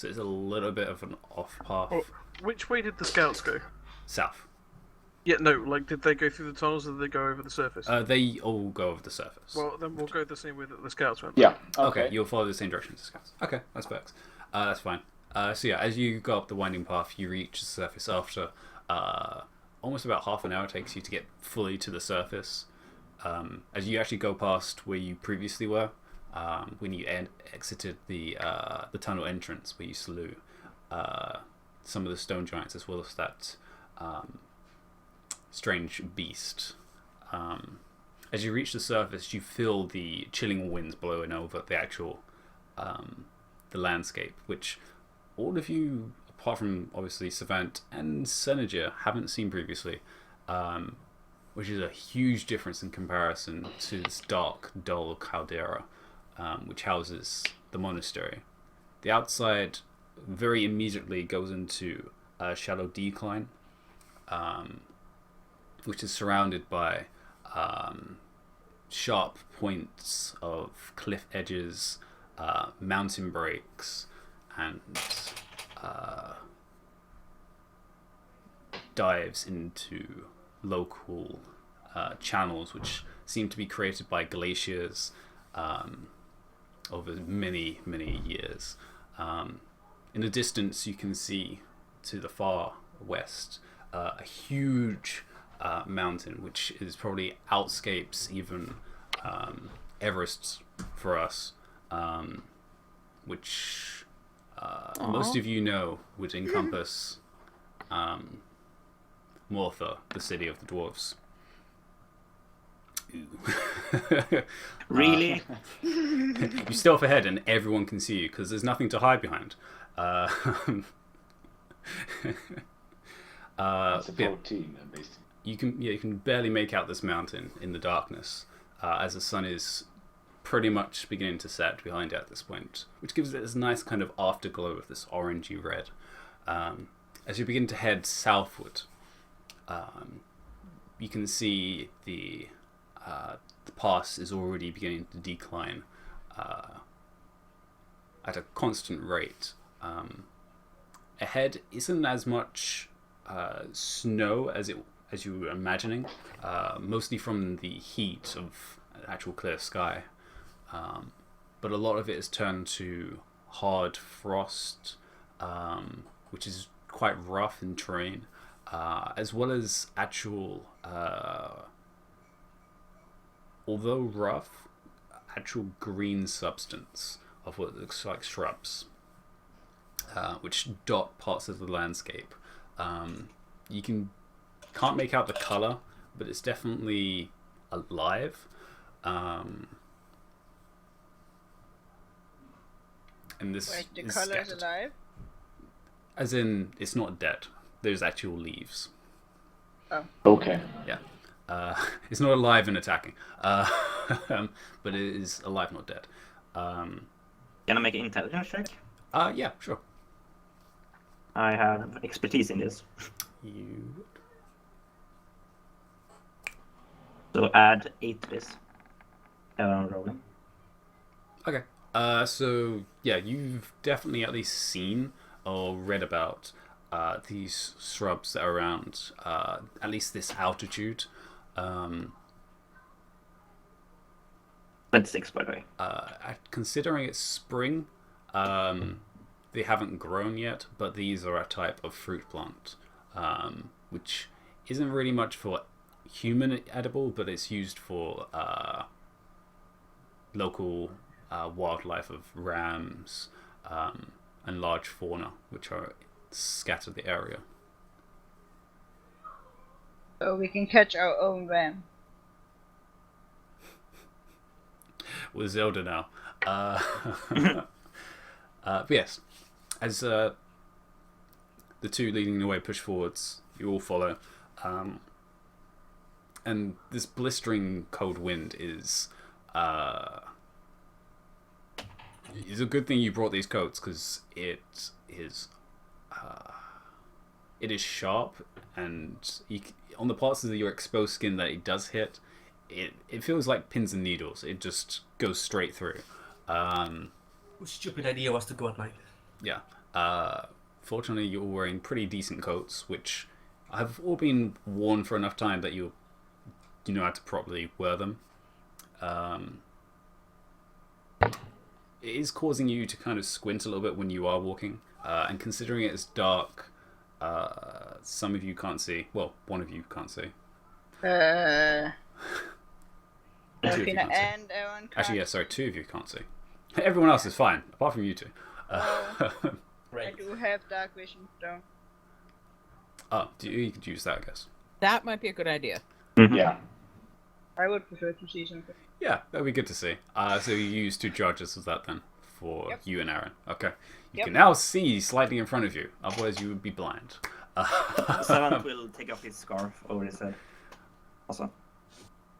it's a little bit of an off path. Oh, which way did the scouts go? South. Yeah, no, like, did they go through the tunnels or did they go over the surface? They all go over the surface. Well, then we'll go the same way that the scouts went. Yeah. Okay, you'll follow the same direction as the scouts. Okay, that's works. That's fine. So yeah, as you go up the winding path, you reach the surface after almost about half an hour it takes you to get fully to the surface. As you actually go past where you previously were, when you exited the tunnel entrance where you slew some of the stone giants as well as that strange beast. As you reach the surface, you feel the chilling winds blowing over the actual the landscape, which all of you, apart from obviously Savant and Senager, haven't seen previously. which is a huge difference in comparison to this dark, dull caldera, which houses the monastery. The outside very immediately goes into a shallow decline, which is surrounded by sharp points of cliff edges, mountain breaks, and dives into local channels which seem to be created by glaciers over many, many years. In the distance, you can see to the far west a huge mountain, which is probably outscapes even Everest for us, which most of you know would encompass Mortha, the city of the dwarves. Really? You stealth ahead and everyone can see you because there's nothing to hide behind. It's a 14, basically. You can barely make out this mountain in the darkness, as the sun is pretty much beginning to set behind it at this point, which gives it this nice kind of afterglow of this orangey red. As you begin to head southward, you can see the pass is already beginning to decline at a constant rate. Ahead isn't as much snow as you were imagining, mostly from the heat of an actual clear sky. But a lot of it is turned to hard frost, which is quite rough in terrain, as well as actual, although rough, actual green substance of what looks like shrubs, which dot parts of the landscape. You can't make out the color, but it's definitely alive. And this Wait, the is color is scattered. alive? As in, it's not dead. There's actual leaves. Oh. Okay. Yeah. It's not alive and attacking. But it is alive, not dead. Can I make an intelligence check? Yeah, sure. I have expertise in this. You... So add 8 to this. I'm rolling. Okay. So, yeah, you've definitely at least seen or read about these shrubs that are around at least this altitude. 26, by the way. Considering it's spring, they haven't grown yet, but these are a type of fruit plant, which isn't really much for human edible, but it's used for local wildlife of rams and large fauna, which are scattered the area. So we can catch our own ram. With Zelda now. But yes, as the two leading the way push forwards, you all follow. And this blistering cold wind is a good thing you brought these coats, because it is sharp, and on the parts of your exposed skin that it does hit, it feels like pins and needles. It just goes straight through. Whose stupid idea was to go at night? Yeah. Fortunately, you're all wearing pretty decent coats, which have all been worn for enough time that you know how to properly wear them. It is causing you to kind of squint a little bit when you are walking, and considering it's dark, some of you can't see. Well, one of you can't see. Two of you Delphina can't see. and Aaron can't. Actually, yeah, sorry, two of you can't see. Everyone else is fine, apart from you two. I Right. do have dark vision, though. You could use that, I guess. That might be a good idea. Yeah. I would prefer to see something. Yeah, that'd be good to see. So you use 2 charges of that then for Yep. you and Aaron. Okay. You Yep. can now see slightly in front of you. Otherwise, you would be blind. Savant will take off his scarf over his head. Also.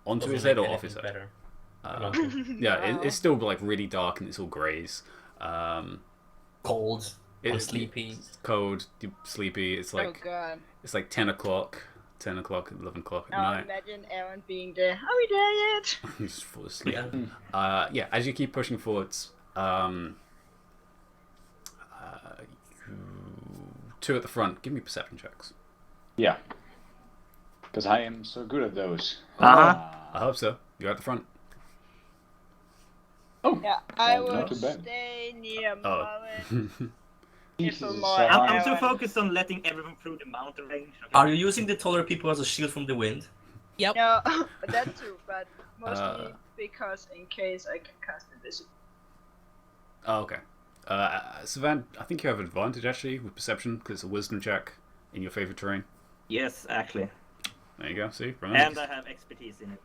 Onto Doesn't his head make or off his anything head? better. Yeah, it's still like really dark and it's all greys. Cold. I'm It's sleepy. It's cold. You're sleepy. It's Oh like god. it's like 10 o'clock, 11 o'clock at Oh, night. imagine Aaron being there. Are we there yet? You just fall asleep. Yeah. Yeah, as you keep pushing forwards, two at the front. Give me perception checks. Yeah. Because I am so good at those. Uh-huh. I hope so. You're at the front. Oh. Yeah, I Well, not will too bad. stay near Oh. Mullen. Jesus, more I'm too Aaron. focused on letting everyone through the mountain range. Are you using the taller people as a shield from the wind? Yep. No, that too, but mostly Uh. because in case I can cast invisible. Oh, okay. Savan, I think you have advantage actually with perception because it's a wisdom check in your favorite terrain. Yes, actually. There you go. See, right. And I have expertise in it.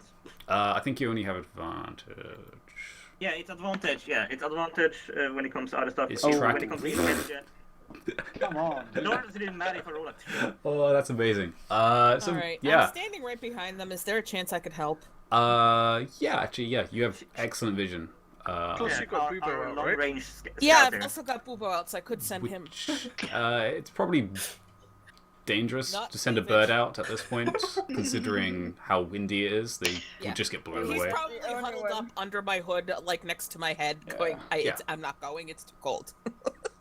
I think you only have advantage. Yeah, it's advantage. Yeah, it's advantage when it comes to other stuff. It's When tracking. it comes to intelligence. Come on. The Lord didn't matter if I roll a 2. Oh, that's amazing. So Alright, I'm yeah, standing right behind them. Is there a chance I could help? yeah, actually, yeah, you have excellent vision. Plus you got Bubo our out, long right? range Yeah, scout I've here. also got Bubo out, so I could send him. It's probably dangerous Not to send a savage. bird out at this point, considering how windy it is. They Yeah. would just get blown He's away. probably The only huddled one. up under my hood, like next to my head, Yeah. going, Yeah. I'm not going, it's too cold.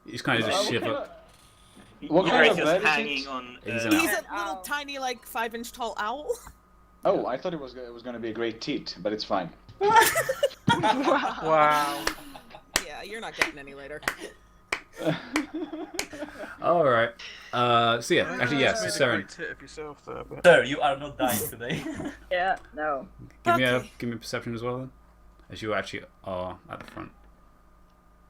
He's kind of just What shiver. kind of- You What kind guys of just bird is hanging it? on. He's an He's owl. a little Ow. tiny, like 5-inch tall owl. Oh, I thought it was going to be a great teat, but it's fine. Wow. Yeah, you're not getting any later. All right. So yeah, actually, yes, Made a Saren, great tit of yourself there, but... Sir, you are not dying today. Yeah, no. give me Okay. a perception as well then, as you actually are at the front.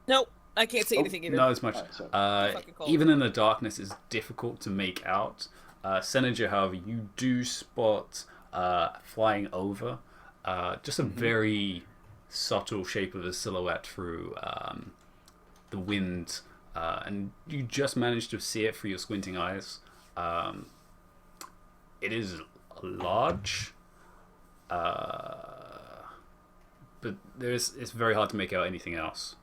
Nope, I can't see anything either. Not as much. Alright, so- Fucking cold. Even in the darkness, it's difficult to make out. Senator, however, you do spot flying over just a very subtle shape of a silhouette through the wind, and you just manage to see it through your squinting eyes. It is large, but it's very hard to make out anything else.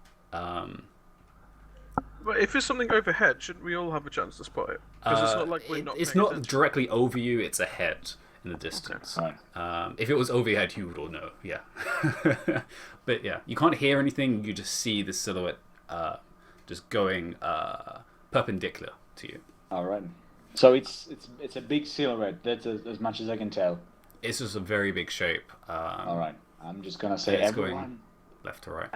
But if it's something overhead, shouldn't we all have a chance to spot it? Because it's not like we're not It's paying not attention. directly over you, it's ahead in the distance. Right. If it was overhead, you would all know, yeah. But yeah, you can't hear anything, you just see the silhouette just going perpendicular to you. All right. So it's a big silhouette. That's as much as I can tell. It's just a very big shape. All right. I'm just gonna say it's going- everyone. Left to right.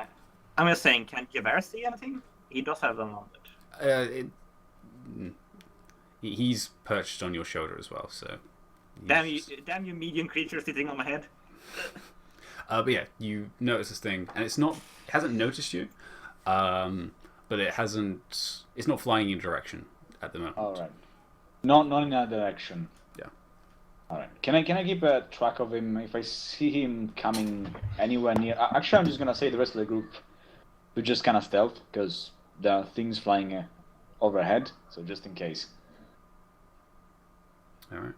I'm just saying, can Javert see anything? He does have advantage. He's perched on your shoulder as well, so. Damn you, medium creature sitting on my head. But yeah, you notice this thing, and it hasn't noticed you, but it's not flying in your direction at the moment. All right. Not in that direction. Yeah. All right. Can I keep a track of him if I see him coming anywhere near? Actually, I'm just gonna say the rest of the group to just kind of stealth because there are things flying overhead. So just in case. All right.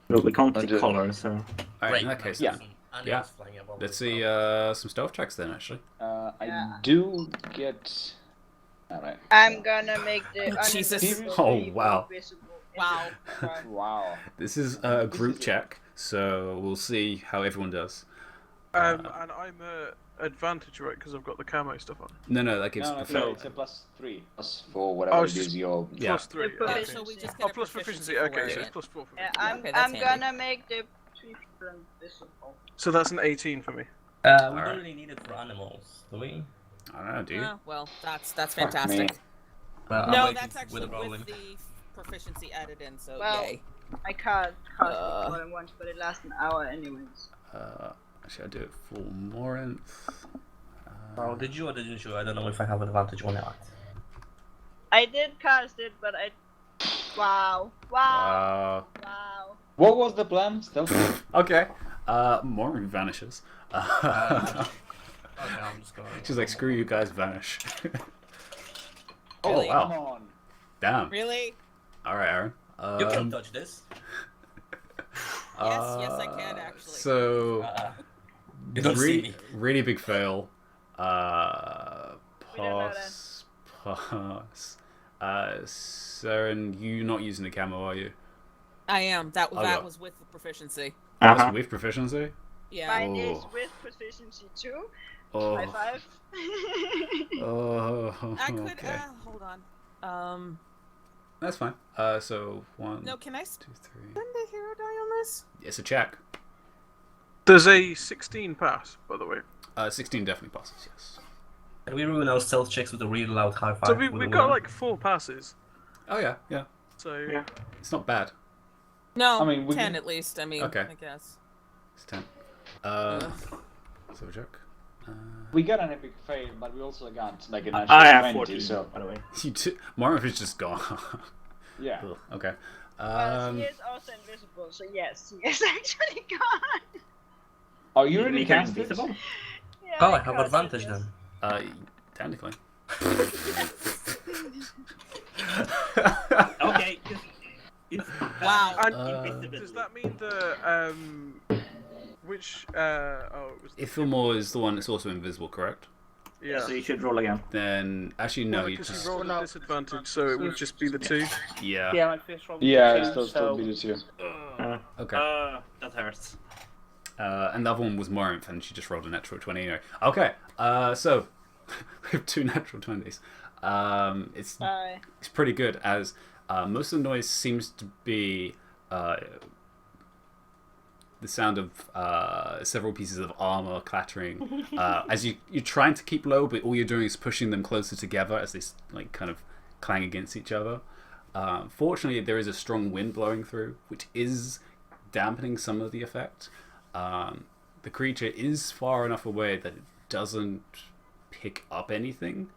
Well, we can't I see do- color, so. All right, in that case, Yeah. Yeah. let's see some stealth checks then, actually. I Yeah. do get. All right. I'm gonna make the Oh, Jesus. uninvisible Oh, people wow. visible in Wow. the front. Wow. This is a group is- check, so we'll see how everyone does. And I'm advantage, right? Because I've got the camo stuff on. No, that gives No, prefer- it's a +3. Plus for whatever Oh, it it's is just- your. Yeah. Plus 3. Yeah, okay. so we just Oh, get a plus proficiency proficiency. for Okay, wearing so it. it's plus 4 for me. Yeah, Yeah. I'm Okay, that's handy. gonna make the 3 people invisible. So that's an 18 for me. We Alright. don't really need it for animals, do we? I don't know, do you? Well, that's Fuck fantastic. me. Well, I'm No, waiting that's actually with the rolling. with the proficiency added in, so Well, yay. I can't cast it more than once, but it lasts an hour anyways. Actually, I'll do it for Morinth. Oh, did you or didn't you? I don't know if I have advantage or not. I did cast it, but I. Wow! Wow! Uh, Wow! What was the plan? Stealth. okay. Morinth vanishes. Okay, I'm just going. She's like, screw you guys, vanish. Oh, Really? Come wow. on. Damn. Really? Alright, Aaron. You can touch this. Yes, I can actually. So, You don't see me. really big fail. We don't know that. Pass. Saren, you not using the camo, are you? I am. That yeah. was with the proficiency. That's with proficiency? Yeah. Mine Oh. is with proficiency too. Oh. High five. Oh. I could. Okay. Hold on. That's fine. So 1. No, can I 2, 3. spend a hero die on this? It's a check. Does a 16 pass, by the way? 16 definitely passes. Yes. Can we ruin our stealth checks with a really loud high five? So with we've a got winner? like 4 passes. Oh yeah, yeah. So Yeah. It's not bad. No, I mean, we 10 can- at least. I mean, Okay. I guess. It's 10. So a check. We got an epic fail, but we also got like a I natural have 20, 14, so by the way. You two, Marv is just gone. yeah. Ugh, okay. Well, he is also invisible, so yes, he is actually gone. Oh, you You already make her cast it? invisible? Yeah, Oh, I cast have it, advantage yes. then. Technically. Okay. Wow. And Invisibility. does that mean that which it was Ithamore is the one that's also invisible, correct? yeah. So you should roll again. Then actually no, you Because just he rolled a disadvantage, so it would just be the 2. yeah. Yeah, my first roll was Yeah, two, it's still so... be the 2. Okay. That hurts. And the other one was Morinth, and she just rolled a natural 20 anyway. Okay. So we have 2 natural 20s. It's Bye. it's pretty good as most of the noise seems to be the sound of several pieces of armor clattering as you're trying to keep low, but all you're doing is pushing them closer together as they like kind of clang against each other. Fortunately, there is a strong wind blowing through, which is dampening some of the effect. The creature is far enough away that it doesn't pick up anything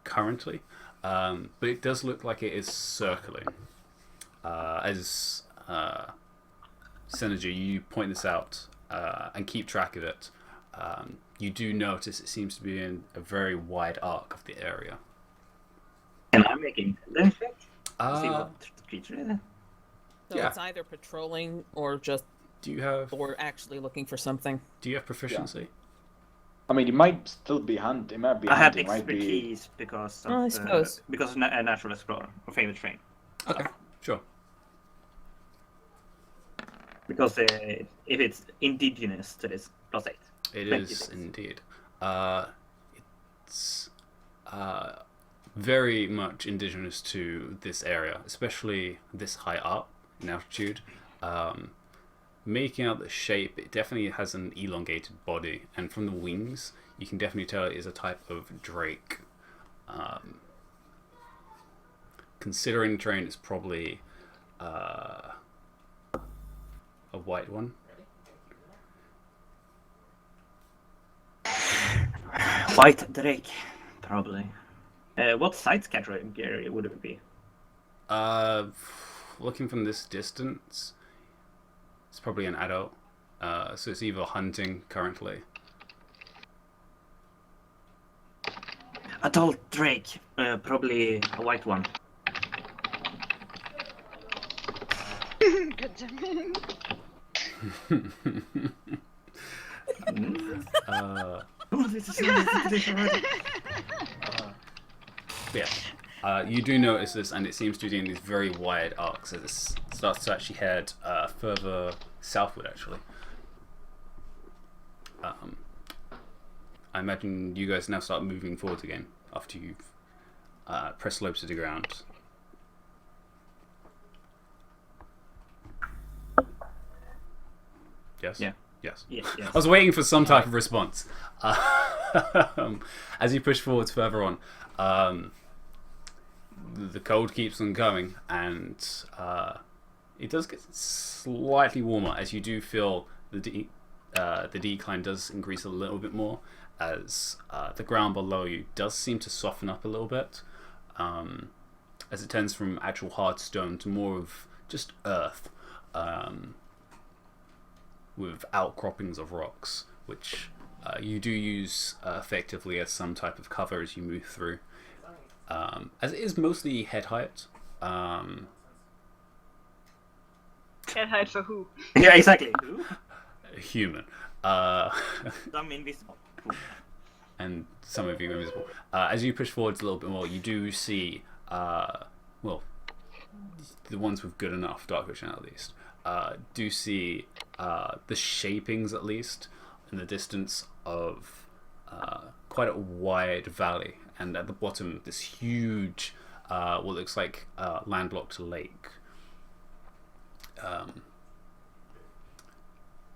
currently, but it does look like it is circling. As Synergy, you point this out and keep track of it. You do notice it seems to be in a very wide arc of the area. And I'm making then check. See Uh, what the creature is. So Yeah. it's either patrolling or just do you have actually looking for something. proficiency? I mean, it might still be hunting. It might be I have hunting. Might be. expertise because of I suppose. because of a natural explorer or favorite train. Okay, sure. Because if it's indigenous to this +8. It 20 is days. indeed. It's very much indigenous to this area, especially this high up in altitude. Making out the shape, it definitely has an elongated body, and from the wings, you can definitely tell it is a type of drake. Considering terrain, it's probably a white one. White Drake, probably. What size category would it be? Looking from this distance, it's probably an adult. So it's either hunting currently. Adult Drake, probably a white one. Good to me. Oh, this is already. Yeah. You do notice this, and it seems to be in these very wide arcs as it starts to actually head further southward, actually. I imagine you guys now start moving forward again after you've pressed slopes to the ground. Yes? Yeah. Yes. Yes. I was waiting for some type of response. As you push forwards further on, the cold keeps on going, and it does get slightly warmer as you do feel the decline does increase a little bit more as the ground below you does seem to soften up a little bit as it turns from actual hard stone to more of just earth with outcroppings of rocks, which you do use effectively as some type of cover as you move through. As it is mostly head height. Can't hide for who? Yeah, exactly. Who? Human. I'm invisible. And some of you invisible. As you push forwards a little bit more, you do see, well, the ones with good enough dark vision at least, do see the shapings at least in the distance of quite a wide valley, and at the bottom this huge, what looks like landlocked lake.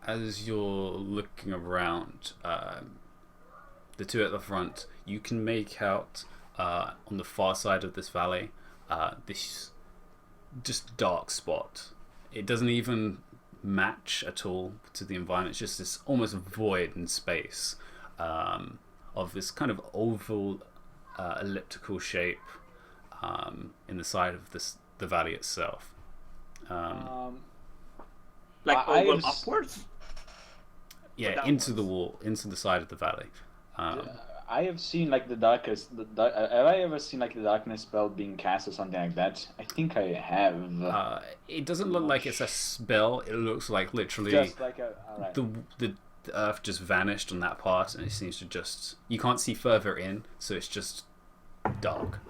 As you're looking around, the two at the front, you can make out on the far side of this valley this just dark spot. It doesn't even match at all to the environment. It's just this almost void in space of this kind of oval elliptical shape in the side of the valley itself. Like oval upwards? Yeah, into the wall, into the side of the valley. I have seen like the darkest. Have I ever seen like the darkness spell being cast or something like that? I think I have. It doesn't look like it's a spell. It looks like literally Just like a. Alright. the earth just vanished on that part, and it seems to just, you can't see further in, so it's just dark.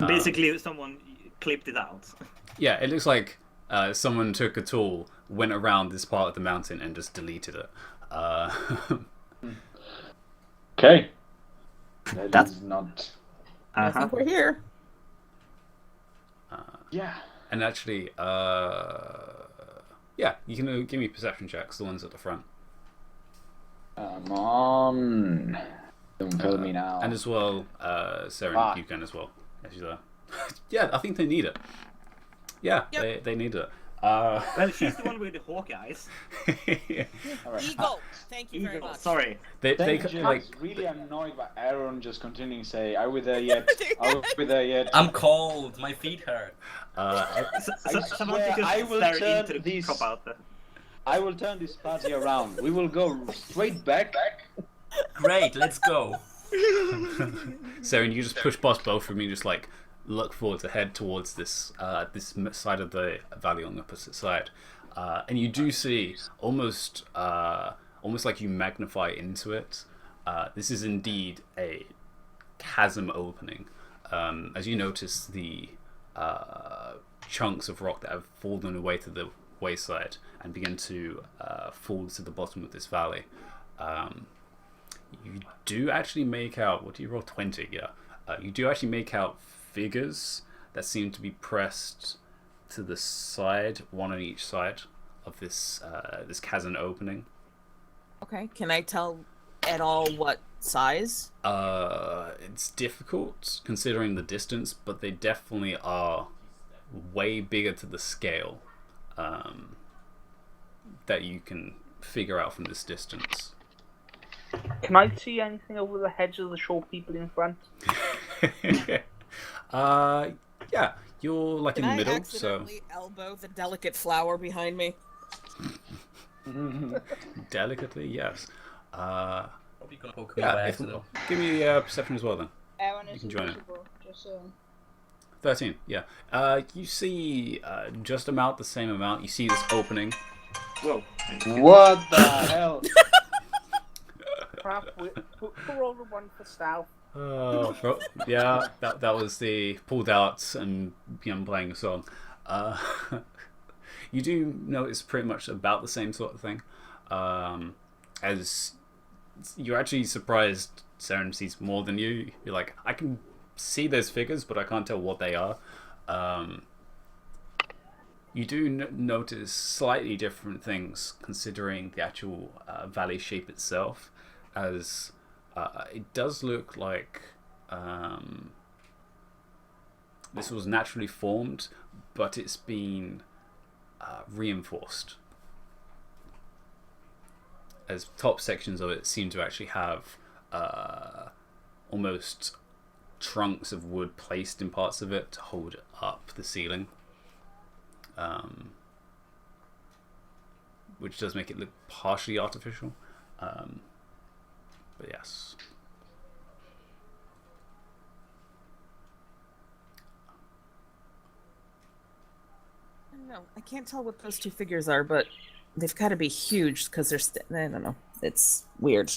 Basically, someone clipped it out. Yeah, it looks like someone took a tool, went around this part of the mountain, and just deleted it. Okay. That's is not. I think we're here. Yeah. And actually, yeah, you can give me perception checks, the ones at the front. Come on. Don't kill me now. And as well, Sarah, you can as well. Yeah, I think they need it. Yeah, Yep. they need it. Well, she's the one with the hawk eyes. Right. Eagle. Thank you very Eagle, much. sorry. they like really annoyed by Aaron just continuing to say, "Are we there yet? Are we there yet?" I'm cold. My feet hurt. Someone swear, just I will stare turn into the these- crop out there. I will turn this party around. We will go straight back. Great, let's go. Sarah, you just push past both of me, just like look forward to head towards this side of the valley on the opposite side, and you do see almost like you magnify into it. This is indeed a chasm opening. As you notice the chunks of rock that have fallen away to the wayside and begin to fall to the bottom of this valley. You do actually make out, what do you roll? 20, yeah. You do actually make out figures that seem to be pressed to the side, one on each side of this this chasm opening. Okay. Can I tell at all what size? It's difficult considering the distance, but they definitely are way bigger to the scale that you can figure out from this distance. Can I see anything over the heads of the short people in front? Yeah, you're like Can in the I middle, accidentally elbow the delicate flower behind me? so delicately, yes. Hope you can poke me Yeah, by accident. give me perception as well then. Aaron You is can join it. invisible, just saying. 13, yeah. You see just about the same amount. You see this opening. Whoa. What the hell? Crap, who rolled a one for stealth? Yeah, that was the pulled out and began playing a song. You do notice pretty much about the same sort of thing. As you're actually surprised Saren sees more than you. You're like, I can see those figures, but I can't tell what they are. You do notice slightly different things considering the actual valley shape itself, as it does look like this was naturally formed, but it's been reinforced, as top sections of it seem to actually have almost trunks of wood placed in parts of it to hold up the ceiling, which does make it look partially artificial, but yes. know. I can't tell what those two figures are, but they've got to be huge because they're. I don't know. It's weird.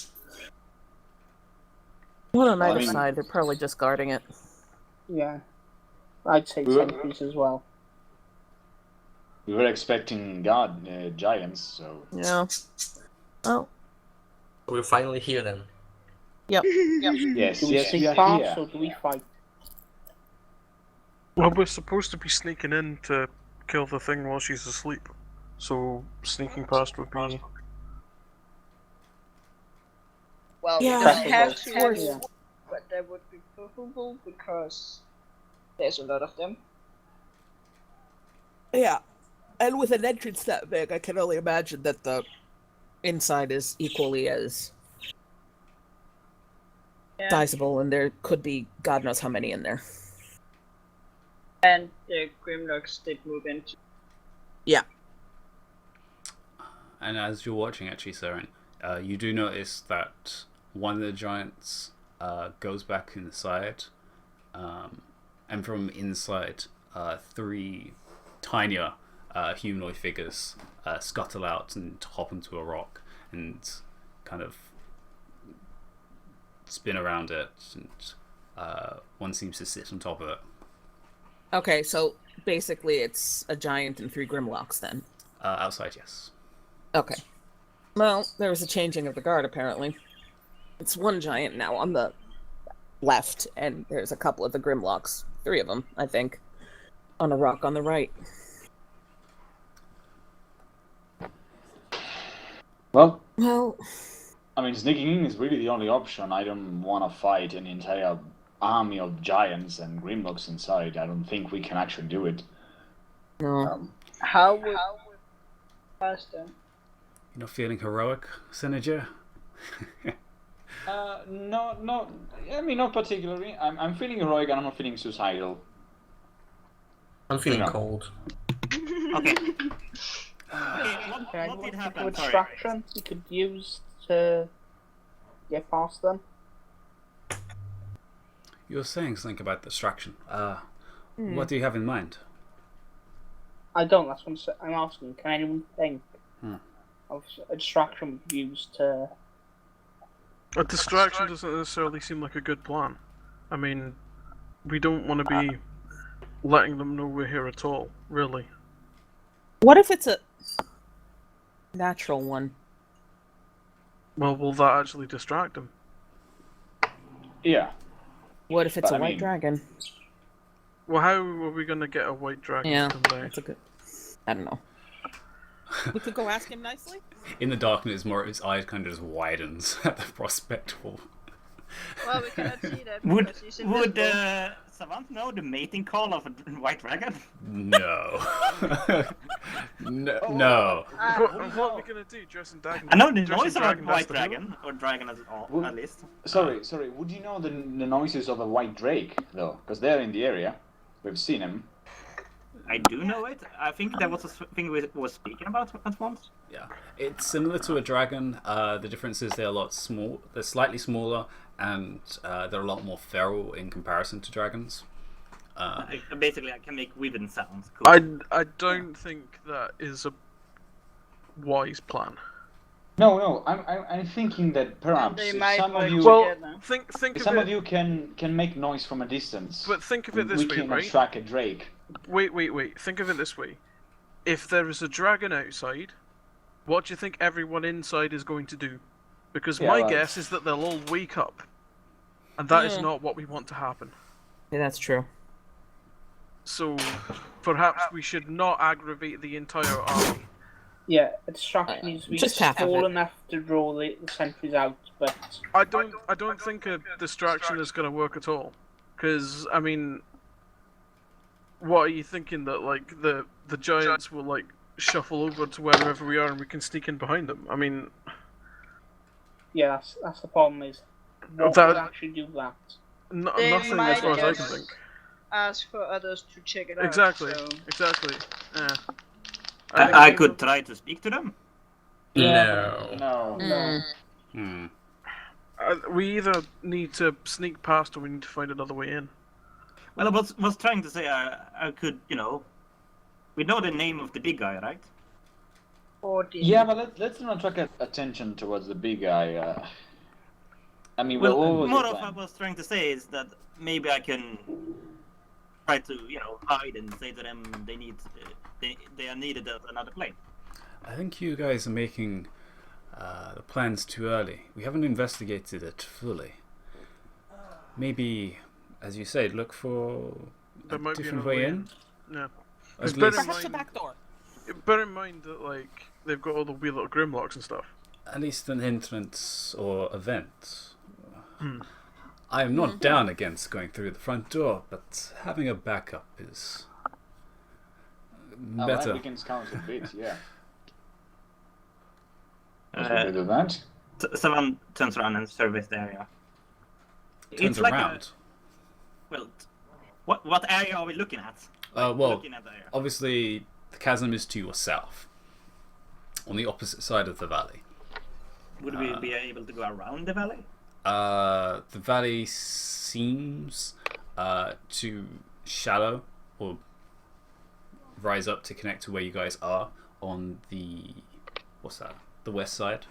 One on either side. They're probably just guarding it. Yeah. I'd say sentries as well. We were expecting giants, so... Yeah. Oh. We're finally here then. Yep. Yes, Do we yes, we sneak are past here. or do we fight? Well, we're supposed to be sneaking in to kill the thing while she's asleep. So sneaking past would be... Well, Yeah. we don't have Of to, course. Yeah. but that would be preferable because there's a lot of them. Yeah. And with an entrance that big, I can only imagine that the inside is equally as sizable, and there could be God knows how many in there. And the Grimlocks did move into. Yeah. And as you're watching, actually, Saren, you do notice that one of the giants goes back inside, and from inside, three tinier humanoid figures scuttle out and hop onto a rock and kind of spin around it, and one seems to sit on top of it. Okay, so basically it's a giant and 3 Grimlocks then. Outside, yes. Okay. Well, there was a changing of the guard apparently. It's one giant now on the left, and there's a couple of the Grimlocks, 3 of them, I think, on a rock on the right. Well, I mean, sneaking in is really the only option. I don't want to fight an entire army of giants and Grimlocks inside. I don't think we can actually do it. No. How would pass them? You're not feeling heroic, Senator? No. I mean, not particularly. I'm feeling heroic, and I'm not feeling suicidal. I'm feeling cold. Okay. Okay, What did what happen? Sorry. distraction we could use to get past them? You were saying something about distraction. What do you have in mind? I don't, that's what I'm asking. Can anyone think of a distraction we could use to... A distraction doesn't necessarily seem like a good plan. I mean, we don't want to be letting them know we're here at all, really. What if it's a natural one? Well, will that actually distract them? Yeah. What if it's But a I white mean- dragon? Well, how are we going to get a white dragon Yeah, to come down? that's a good... I don't know. We could go ask him nicely? In the darkness, his eyes kind of just widens at the prospect of... Well, we cannot see that Would because he's invisible. Savant know the mating call of a white dragon? No. No. What are we going to do? Dress in dragon? I know the dress in noise of a dragon white dust dragon, or dragon at least. Sorry. Would you know the noises of a white drake, though? Because they're in the area. We've seen them. I do know it. I think that was a thing we were speaking about at once. Yeah, it's similar to a dragon. The difference is they're a lot small. They're slightly smaller, and they're a lot more feral in comparison to dragons. Basically, I can make woven sounds. Cool. I don't think that is a wise plan. No. I'm thinking that perhaps They might some of work you, together. Think of some it. of you can make noise from a distance. But think of it this we way, can right? attract a drake. Wait. Think of it this way. If there is a dragon outside, what do you think everyone inside is going to do? Because my guess is that they'll all wake up. And that is not what we want to happen. Yeah, that's true. So, perhaps we should not aggravate the entire army. Yeah, a distraction needs to be just half of small it. enough to draw the sentries out, but... I don't think a distraction is going to work at all. Because, I mean... What are you thinking, that, like, the giants will, like, shuffle over to wherever we are and we can sneak in behind them? I mean... Yeah, that's the problem is... What That- would actually do that? They nothing might as far as I can just think. ask for others to check it out. Exactly. So... Exactly. Yeah. I could try to speak to them. No. We either need to sneak past or we need to find another way in. Well, I was trying to say I could, We know the name of the big guy, right? Or did Yeah, but let's not attract attention towards the big guy. I mean, Well, what was more your of plan? what I was trying to say is that maybe I can try to, hide and say to them they need, they are needed at another plane. I think you guys are making the plans too early. We haven't investigated it fully. Maybe, as you said, look for a There might be different another way in. No. At Because bear in least, Perhaps a mind, back door. bear in mind that like they've got all the wee little grimlocks and stuff. at least an entrance or event. Hmm. I am not down against going through the front door, but having a backup is Alright, better. we can scout a bit, yeah. Uh, We can do that. Someone turns around and surveys the area. Turns it's like around. What area are we looking at? Well, Looking at the area. obviously the chasm is to your south, on the opposite side of the valley. Would we be able to go around the valley? The valley seems too shallow or rise up to connect to where you guys are on the the west side.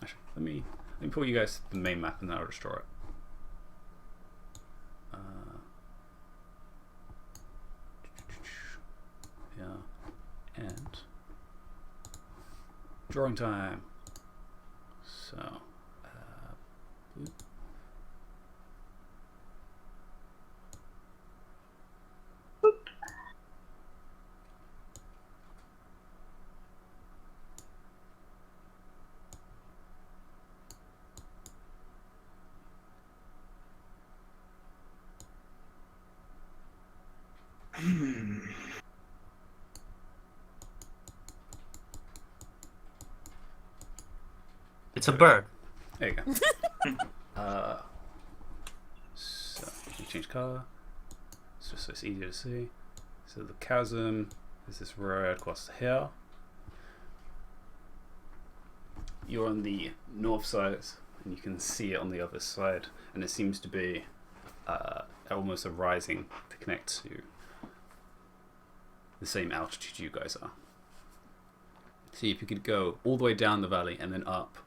Actually, let me pull you guys the main map and then I'll just draw it. Yeah, and drawing time. So, boop. It's a bird. There you go. So you change color. It's just so it's easier to see. So the chasm is this road across the hill. You're on the north side, and you can see it on the other side, and it seems to be almost a rising to connect to the same altitude you guys are. See if you could go all the way down the valley and then up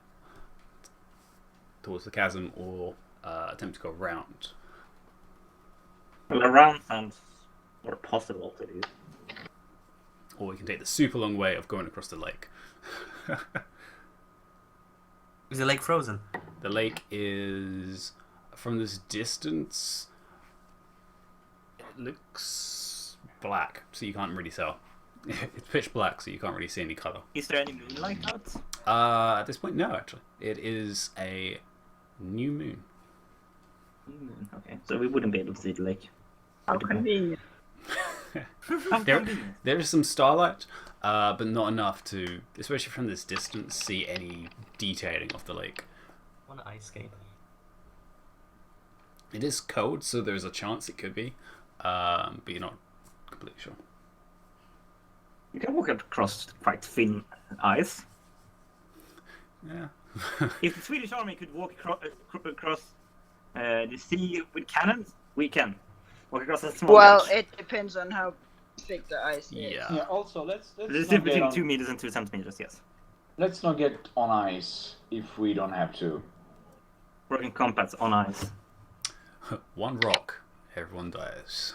towards the chasm, or attempt to go around. Well, around sounds more possible to do. Or we can take the super long way of going across the lake. Is the lake frozen? The lake is, from this distance, it looks black, so you can't really tell. It's pitch black, so you can't really see any color. Is there any moonlight out? At this point, no, actually. It is a new moon. Okay, so we wouldn't be able to see the lake. How convenient. There is some starlight, but not enough to, especially from this distance, see any detailing of the lake. One ice skate. It is cold, so there's a chance it could be, but you're not completely sure. You can walk across quite thin ice. Yeah. If the Swedish army could walk across the sea with cannons, we can walk across a small Well, bridge. it depends on how thick the ice is. Yeah. Yeah, also, let's There's not get between on, 2 meters and 2 centimeters, yes. let's not get on ice if we don't have to. Broken compass on ice. One rock, everyone dies.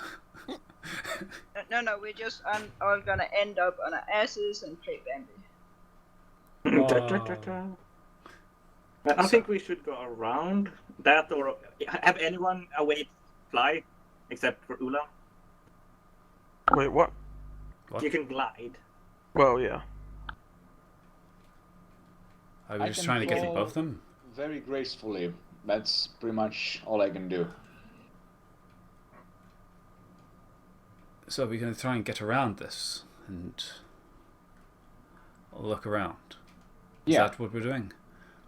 No, we're just all gonna end up on our asses and play Bambi. I think we should go around that, or have anyone away fly except for Ula? Wait, what? What? You can glide. Well, yeah. Are we I just can trying to get go above them? Very gracefully. That's pretty much all I can do. So we're going to try and get around this and look around. Is Yeah. that what we're doing?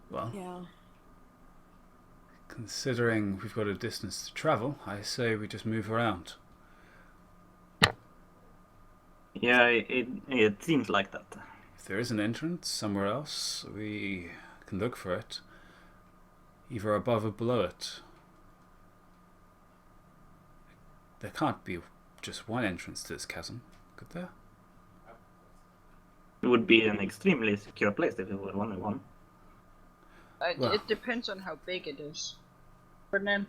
Well, Yeah. considering we've got a distance to travel, I say we just move around. Yeah, it seems like that. If there is an entrance somewhere else, we can look for it, either above or below it. There can't be just one entrance to this chasm, could there? It would be an extremely secure place if it were only one. Well. It depends on how big it is. But then,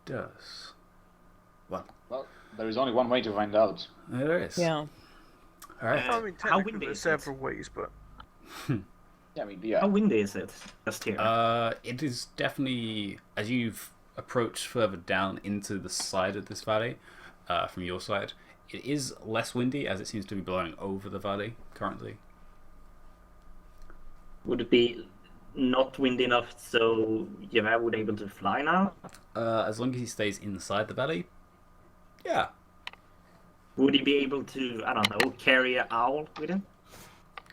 Does. Well, there is only one way to find out. There is. Yeah. All right. I mean, How technically windy there's is it? several ways, but Yeah, I mean, yeah. How windy is it? Just here. It is definitely, as you've approached further down into the side of this valley, from your side, it is less windy as it seems to be blowing over the valley currently. Would it be not windy enough so Yavær would be able to fly now? As long as he stays inside the valley, yeah. Would he be able to, I don't know, carry an owl with him?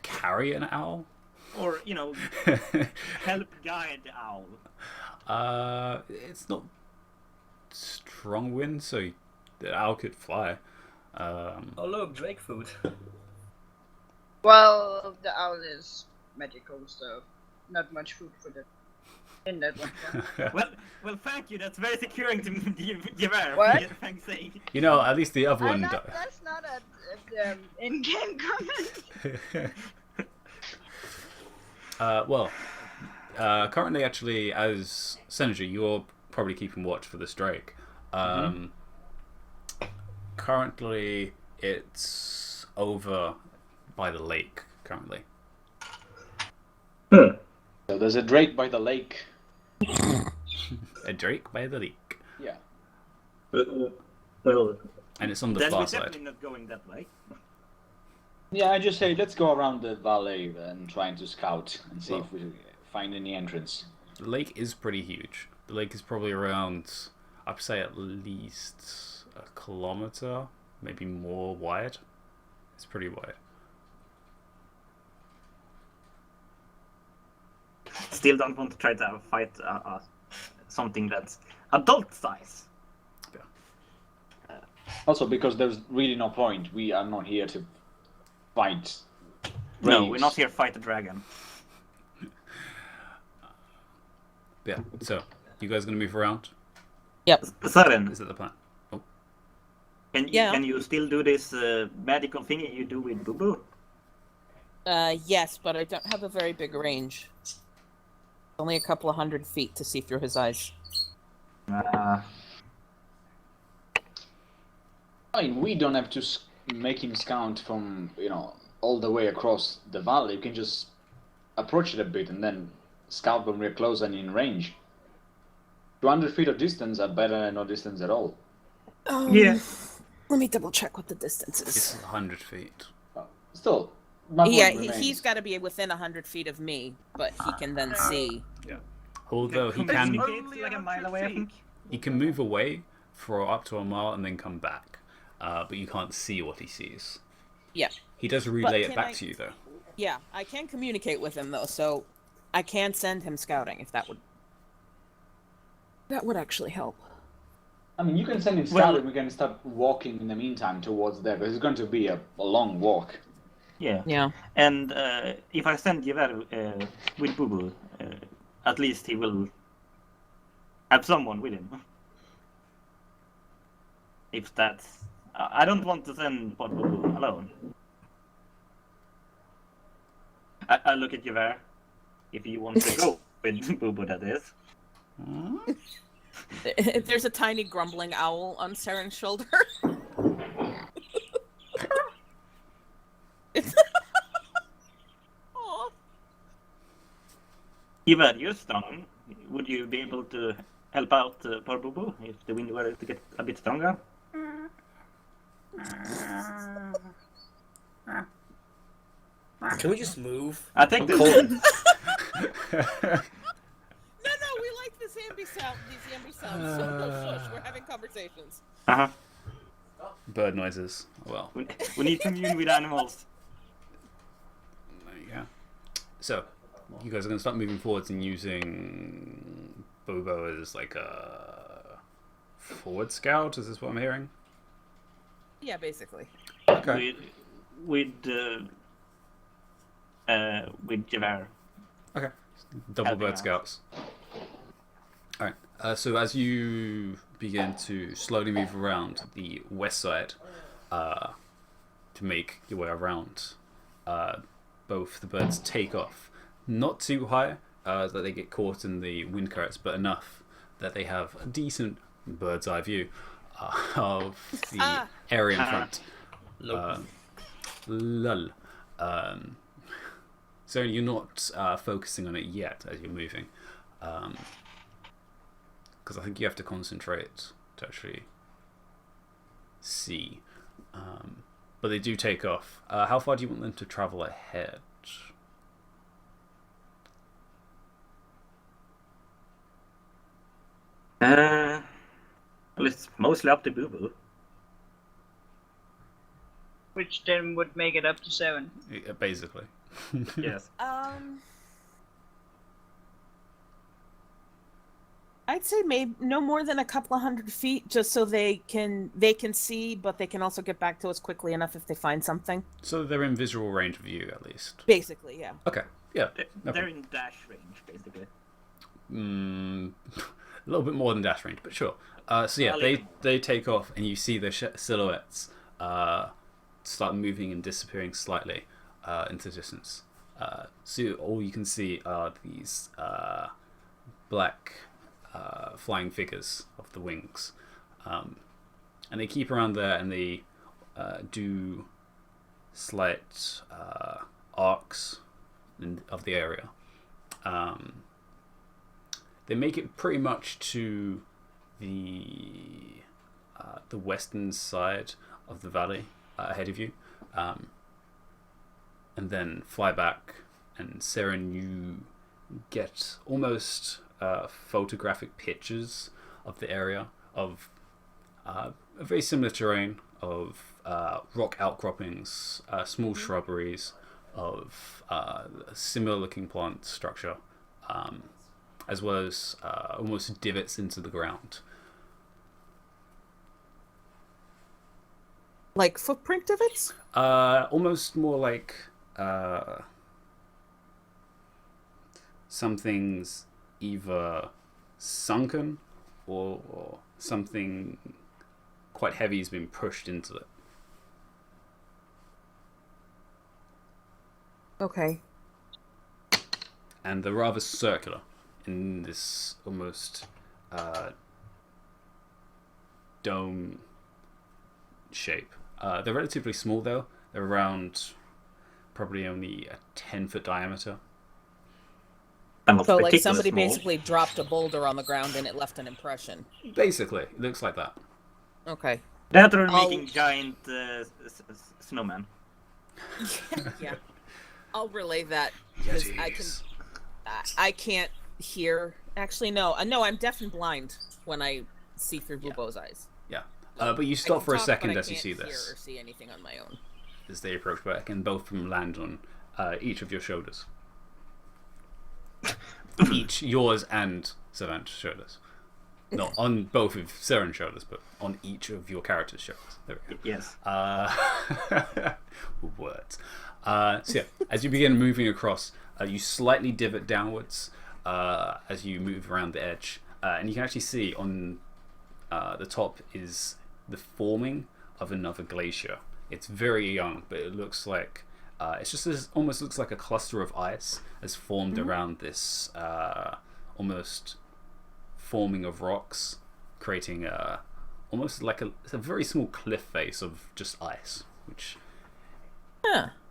Carry an owl? Or, help guide the owl? It's not strong wind, so the owl could fly. Oh look, Drake food. well, the owl is magical, so not much food for the in that one. Well, thank you. That's very securing to Yavær. What? Thanks, saying. At least the other one. That's not a in-game comment. Currently, actually, as Senator, you're probably keeping watch for this Drake. Currently, it's over by the lake. Currently, So there's a drake by the lake. a Drake by the lake, Yeah. Well, and it's on the then far we're side. definitely not going that way. Yeah, I just say let's go around the valley and trying to scout and see if we find any entrance. The lake is pretty huge. The lake is probably around, I'd say, at least a kilometer, maybe more wide. It's pretty wide. Still don't want to try to fight something that's adult size. Also, because there's really no point. We are not here to fight. No, raves. we're not here to fight a dragon. Yeah. So, you guys gonna move around? Yep. Sudden, Is that the plan? can you still do this magical thing you do with Boo Boo? Yes, but I don't have a very big range. Only a couple of 100 feet to see through his eyes. I mean, we don't have to make him scout from, all the way across the valley. You can just approach it a bit and then scout when we're close and in range. 200 feet of distance are better than no distance at all. Yeah. Let me double check what the distance It's is. 100 feet. Still, my point Yeah, remains. he's got to be within 100 feet of me, but he can then see. Although he Communicate can, Only like a 100 mile away, I feet. think. he can move away for up to a mile and then come back. But you can't see what he sees. Yeah. He does relay it can back I- to you, though. Yeah, I can communicate with him though, so I can send him scouting if that would actually help. I mean, you can send him scout and we can start walking in the meantime towards there, because it's going to be a long walk. Yeah. Yeah. And if I send Yavær with Boo Boo, at least he will have someone with him. If that's... I don't want to send Boo Boo alone. I look at Yavær. If you want to go with Boo Boo, that is. There's a tiny grumbling owl on Saren's shoulder. Aw. Yavær, you're strong. Would you be able to help out poor Boo Boo if the wind were to get a bit stronger? Can we just move? I think the No, we like this ambi sound. These ambi sounds. Shush, we're having conversations. Uh-huh. Bird noises. Well, We need to commune with animals. there you go. So, you guys are going to start moving forwards and using Bobo as like a forward scout? Is this what I'm hearing? Yeah, basically. Okay. With Yavær. Okay. Double Helping bird out. scouts. Alright. So as you begin to slowly move around the west side, to make your way around, both the birds take off. Not too high that they get caught in the wind currents, but enough that they have a decent bird's eye view of the area in front. Lull. So you're not focusing on it yet as you're moving. Because I think you have to concentrate to actually see. But they do take off. How far do you want them to travel ahead? Well, it's mostly up to Boo Boo. Which then would make it up to 7. Yeah, basically. Yes. I'd say maybe no more than a couple of 100 feet, just so they can see, but they can also get back to us quickly enough if they find something. So they're in visual range of you, at least. Basically, yeah. Okay. Yeah. They're in dash range, basically. A little bit more than dash range, but sure. So yeah, they take off, and you see their silhouettes start moving and disappearing slightly into the distance. So all you can see are these black flying figures of the wings, and they keep around there, and they do slight arcs of the area. They make it pretty much to the western side of the valley ahead of you, and then fly back. And Saren, you get almost photographic pictures of the area of a very similar terrain of rock outcroppings, small shrubberies, of similar looking plant structure, as well as almost divots into the ground. Like footprint divots? Almost more like something's either sunken or something quite heavy has been pushed into it. Okay. And they're rather circular in this almost dome shape. They're relatively small though. They're around probably only a 10-foot diameter. So like somebody basically dropped a boulder on the ground and it left an impression. Basically, it looks like that. Okay. That are making giant snowman. Yeah. I'll relay that because I can't hear. Actually, no. No, I'm deaf and blind when I see through Bubo's eyes. Yeah. But you stop for a second as you see this. I this. can't hear or see anything on my own. As they approach back, and both of them land on each of your shoulders. Each, yours and Savant's shoulders. Not on both of Saren's shoulders, but on each of your character's shoulders. There we go. Yes. Words. So yeah, as you begin moving across, you slightly divot downwards as you move around the edge. And you can actually see on the top is the forming of another glacier. It's very young, but it looks like it's just almost looks like a cluster of ice has formed around this almost forming of rocks, creating almost like it's a very small cliff face of just ice, which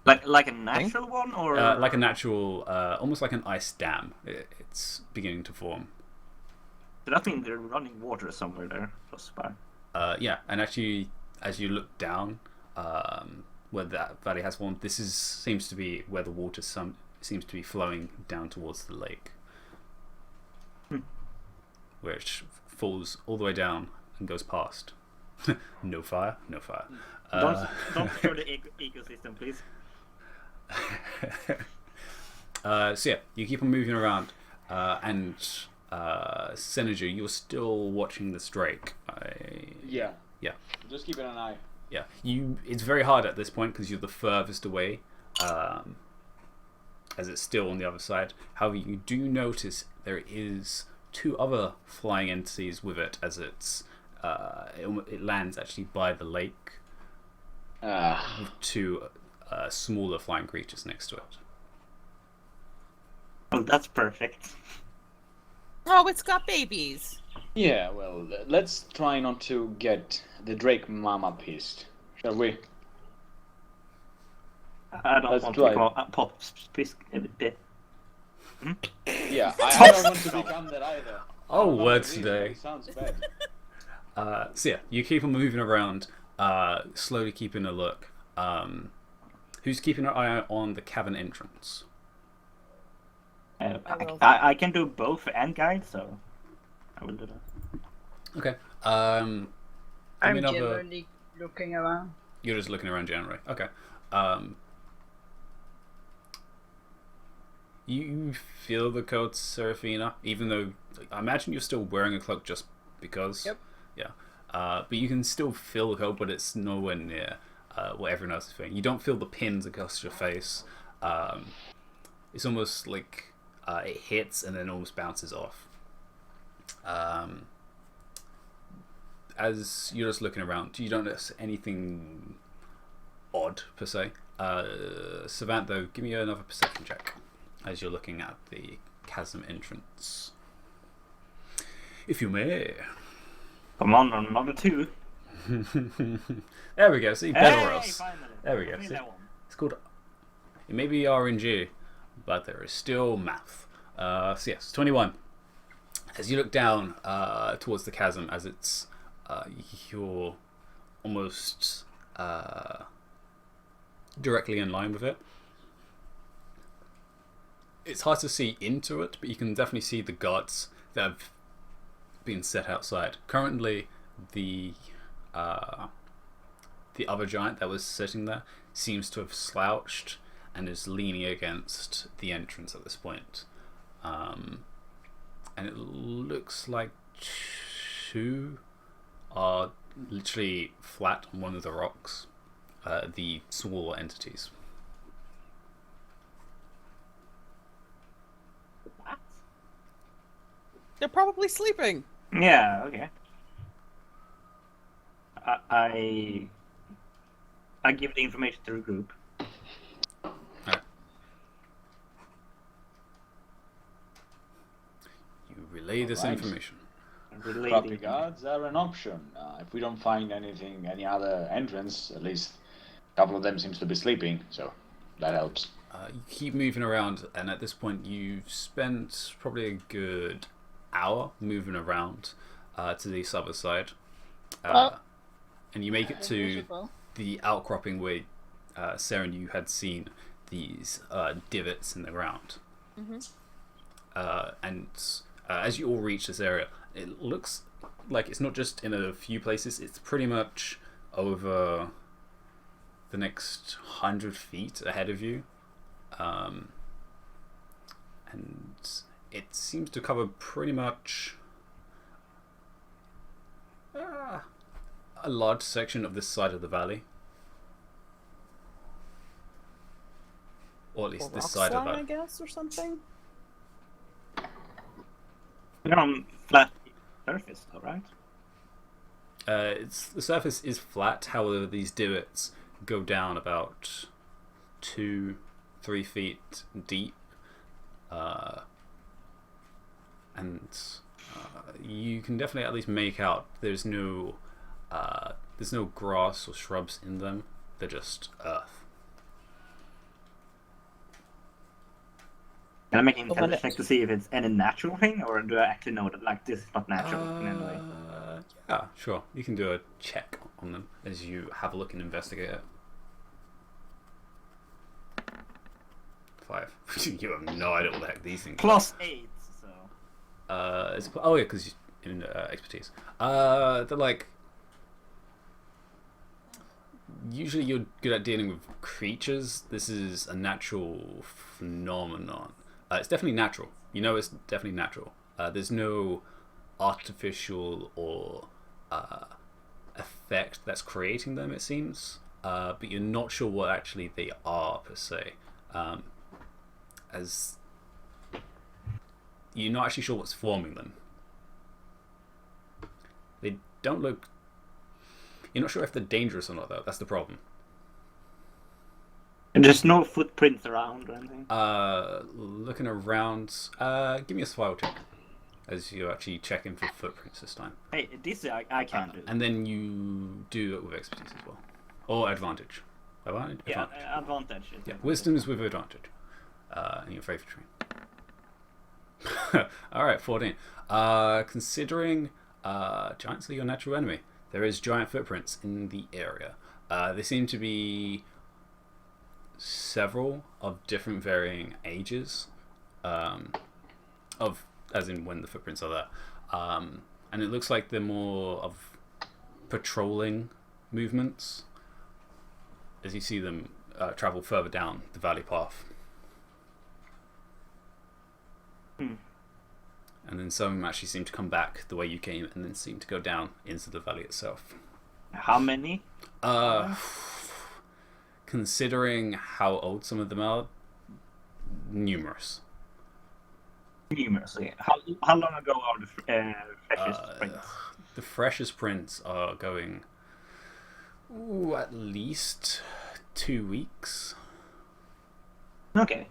like a natural one, or like a natural, almost like an ice dam. It's beginning to form. So that means there's running water somewhere there close by. Yeah, and actually, as you look down, where that valley has formed, this seems to be where the water seems to be flowing down towards the lake, which falls all the way down and goes past. No fire, no fire. Don't destroy the ecosystem, please. So yeah, you keep on moving around, and Senator, you're still watching this drake. Yeah. Yeah. Just keeping an eye. Yeah. It's very hard at this point because you're the furthest away, as it's still on the other side. However, you do notice there is two other flying entities with it as it lands actually by the lake with two smaller flying creatures next to it. Oh, that's perfect. Oh, it's got babies. Yeah, well, let's try not to get the Drake Mama pissed, shall we? I don't Let's want try. to become a pop piece a bit. Yeah, I don't want to become that either. Oh, No, words really, today. it sounds bad. So yeah, you keep on moving around, slowly keeping a look. Who's keeping an eye on the cavern entrance? I can do both and guide, so I will do that. Okay. I'm give me another... generally looking around. You're just looking around generally. Okay. You feel the coat, Serafina, even though I imagine you're still wearing a cloak just because. Yep. Yeah. But you can still feel the coat, but it's nowhere near what everyone else is feeling. You don't feel the pins across your face. It's almost like it hits and then almost bounces off. As you're just looking around, you don't notice anything odd per se. Savant, though, give me another perception check as you're looking at the chasm entrance, if you may. Come on, another 2. There we go. See, better else. Finally. There we go. See? See? It's called. It may be RNG, but there is still math. So yes, 21. As you look down towards the chasm, as it's you're almost directly in line with it. It's hard to see into it, but you can definitely see the guards that have been set outside. Currently, the other giant that was sitting there seems to have slouched and is leaning against the entrance at this point. And it looks like 2 are literally flat on one of the rocks, the smaller entities. What? They're probably sleeping. Yeah, okay. I give the information to the group. You relay this Alright. information. Copy guards are an option. If we don't find any other entrance, at least a couple of them seems to be sleeping, so that helps. You keep moving around, and at this point you've spent probably a good hour moving around to this other side. And you make it to the outcropping where Sarah and you had seen these divots in the ground. And as you all reach this area, it looks like it's not just in a few places, it's pretty much over the next 100 feet ahead of you. And it seems to cover pretty much a large section of this side of the valley. Or at least this side of the I valley. guess, or something. You're on flat surface, though, right? The surface is flat, however these divots go down about 2-3 feet deep, and you can definitely at least make out there's no grass or shrubs in them. They're just earth. Can I make an intelligence check to see if it's any natural thing, or do I actually know that like this is not natural in any way? Yeah, sure. You can do a check on them as you have a look and investigate it. 5. You have no idea what the heck these things +8, so. oh yeah, because in expertise. They're like. Usually you're good at dealing with creatures. This is a natural phenomenon. It's definitely natural. You know it's definitely natural. There's no artificial or effect that's creating them, it seems. But you're not sure what actually they are, per se. As you're not actually sure what's forming them. They don't look... You're not sure if they're dangerous or not, though. That's the problem. And there's no footprints around or anything? Looking around... give me a survival check. As you're actually checking for footprints this time. Hey, this I can do. And then you do it with expertise as well. Or advantage. Advantage? Yeah, advantage. Yeah, wisdom is with advantage. In your favorite tree. Alright, 14. Considering giants are your natural enemy, there is giant footprints in the area. They seem to be several of different varying ages. As in when the footprints are there. And it looks like they're more of patrolling movements as you see them travel further down the valley path. And then some of them actually seem to come back the way you came and then seem to go down into the valley itself. How many? Considering how old some of them are, numerous. Numerously. How long ago are the freshest prints? The freshest prints are going at least 2 weeks. Okay.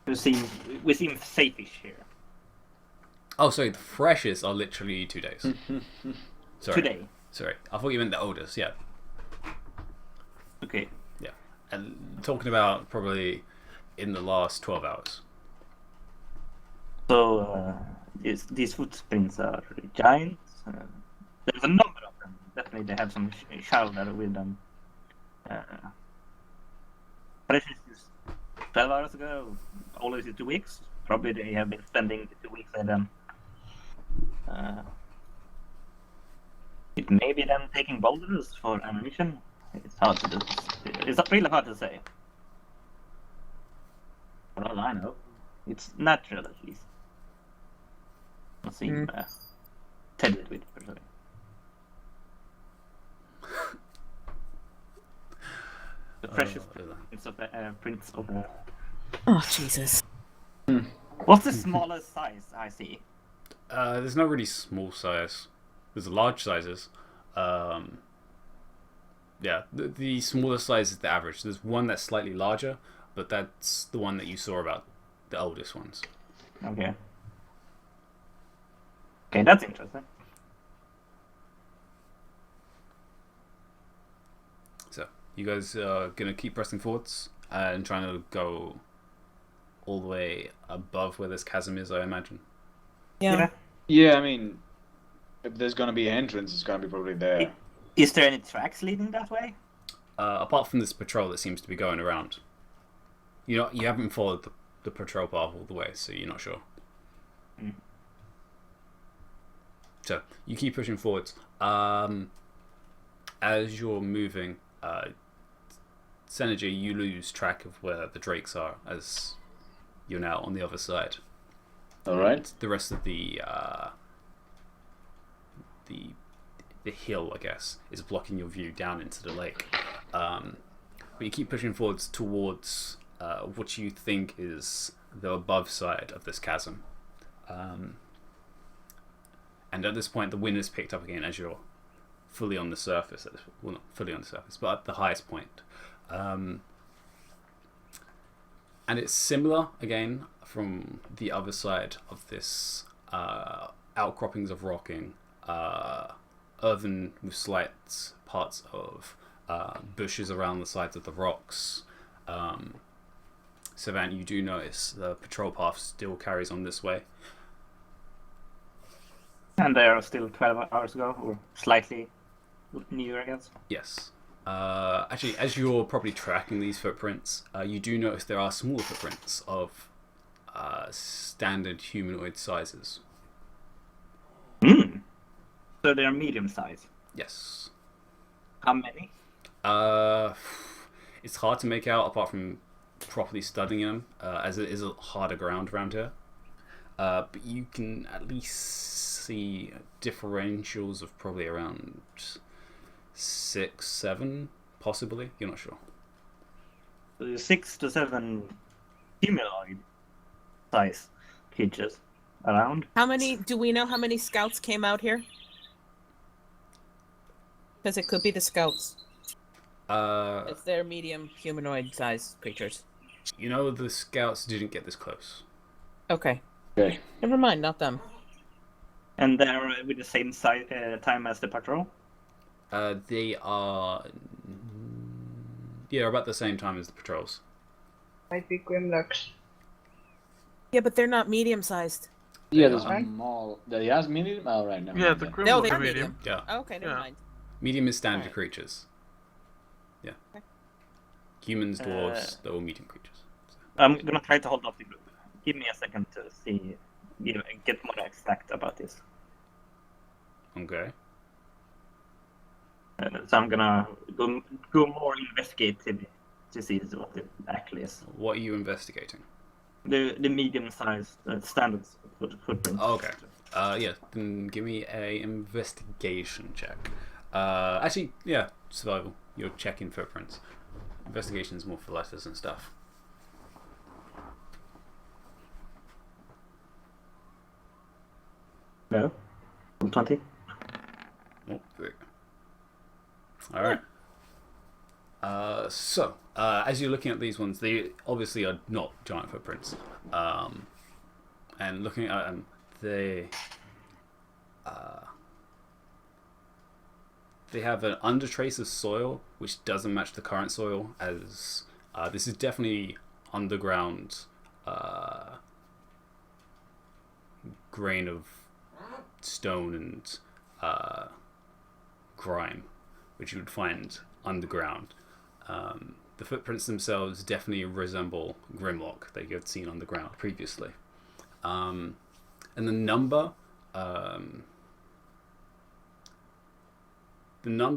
We seem safe-ish here. Oh, sorry, the freshest are literally 2 days. Sorry. Today. Sorry, I thought you meant the oldest, yeah. Okay. Yeah. And talking about probably in the last 12 hours. So, these footprints are giants. There's a number of them. Definitely they have some shoulder with them. Precious is 12 hours ago. Always 2 weeks. Probably they have been spending the 2 weeks there then. It may be them taking boulders for ammunition. It's hard to do. It's really hard to say. For all I know, it's natural at least. Not seem tended with personally. The freshest prints of Oh, Jesus. What's the smallest size I see? There's no really small size. There's large sizes. Yeah, the smallest size is the average. There's one that's slightly larger, but that's the one that you saw about the oldest ones. Okay. Okay, that's interesting. So, you guys are going to keep pressing forwards and trying to go all the way above where this chasm is, I imagine. Yeah. Yeah, I mean, if there's gonna be an entrance, it's gonna be probably there. Is there any tracks leading that way? Apart from this patrol that seems to be going around. You haven't followed the patrol path all the way, so you're not sure. So, you keep pushing forwards. As you're moving, Synergy, you lose track of where the drakes are as you're now on the other side. Alright. The rest of the hill, I guess, is blocking your view down into the lake. But you keep pushing forwards towards what you think is the above side of this chasm. And at this point, the wind has picked up again as you're fully on the surface. Well, not fully on the surface, but at the highest point. And it's similar, again, from the other side of this outcroppings of rocking, earthen with slight parts of bushes around the sides of the rocks. Savant, you do notice the patrol path still carries on this way. And they are still 12 hours ago, or slightly newer, I guess. Yes. Actually, as you're probably tracking these footprints, you do notice there are smaller footprints of standard humanoid sizes. So they are medium size. Yes. How many? It's hard to make out apart from properly studying them, as it is a harder ground around here. But you can at least see differentials of probably around 6, 7, possibly. You're not sure. 6 to 7 humanoid size. creatures around. Do we know how many scouts came out here? Because it could be the scouts. If they're medium humanoid-sized creatures. You know, the scouts didn't get this close. Okay. Okay. Never mind, not them. And they're with the same time as the patrol? They are... Yeah, about the same time as the patrols. Might be Grimlocks. Yeah, but they're not medium-sized. Yeah, there's Right? small. The has medium. Oh, right. Never Yeah, mind the then. No, Grimlock they are are medium. medium. Yeah. Oh, okay, never Yeah. mind. Medium is standard Alright. creatures. Yeah. Okay. Humans, dwarves, they're all medium creatures. I'm gonna try to hold off the group. Give me a second to see, get more exact about this. Okay. So I'm gonna go more investigative to see what it actually is. What are you investigating? The medium-sized standard footprint. Okay. Yeah, then give me a investigation check. Actually, yeah, survival. You're checking footprints. Investigation is more for letters and stuff. No. 20. Oh, there we go. Alright. So, as you're looking at these ones, they obviously are not giant footprints. And looking at them, they have an undertrace of soil, which doesn't match the current soil, as this is definitely underground grain of stone and grime, which you would find underground. The footprints themselves definitely resemble Grimlock that you had seen on the ground previously. And the number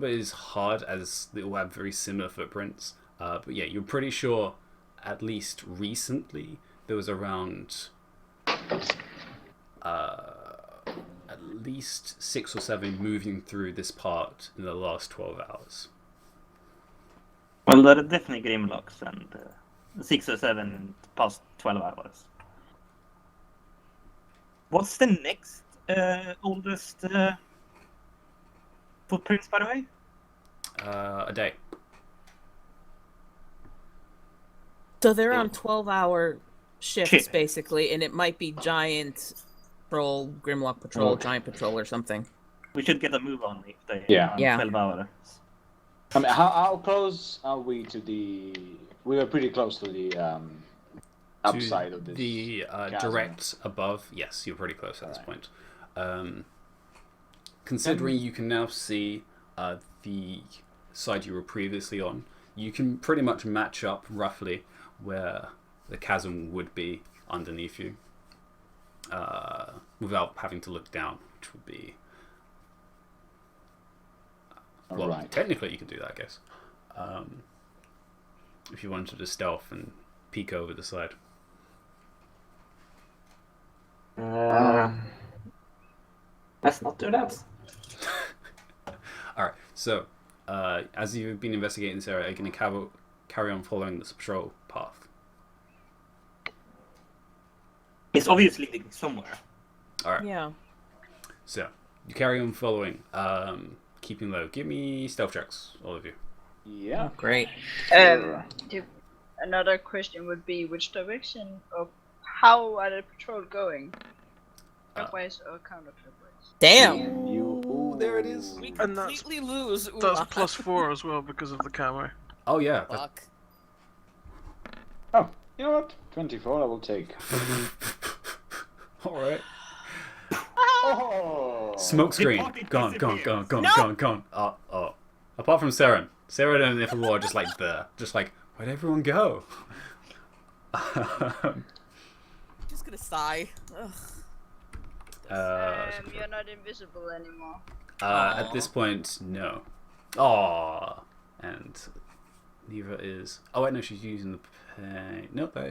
is hard, as they all have very similar footprints. But yeah, you're pretty sure at least recently there was around at least 6 or 7 moving through this part in the last 12 hours. Well, there are definitely Grimlocks and 6 or 7 in the past 12 hours. What's the next oldest footprints, by the way? A day. So they're on 12-hour shifts, Shit. basically, and it might be giant patrol, Grimlock patrol, Okay. giant patrol, or something. We should get a move on if they Yeah. are Yeah. 12 hours. I mean, how close are we to the? We were pretty close to the upside of this. The chasm. direct above, yes, you're pretty close at this point. Considering you can now see the side you were previously on, you can pretty much match up roughly where the chasm would be underneath you, without having to look down, which would be... Well, Alright. technically you can do that, I guess. If you wanted to stealth and peek over the side. Let's not do that. Alright, so as you've been investigating this area, you're going to carry on following this patrol path. It's obviously leading somewhere. Alright, Yeah. so you carry on following, keeping low. Give me stealth checks, all of you. Yeah. Great. Another question would be which direction of how are the patrol going? Clockwise or counterclockwise? Damn. Ooh, there it is. We And that's- completely lose. That's Ula. +4 as well because of the camo. Oh yeah, Fuck. Oh, you know what? 24 I will take. alright. Oh. Smoke screen. party Gone. No! Oh. Apart from Saren. Saren and Niflwar are just like there. Just like, where'd everyone go? Just gonna sigh. Ugh. You're not invisible anymore. At this point, no. Aww. And Neva is... Oh wait, no, she's using the pain. Nope, that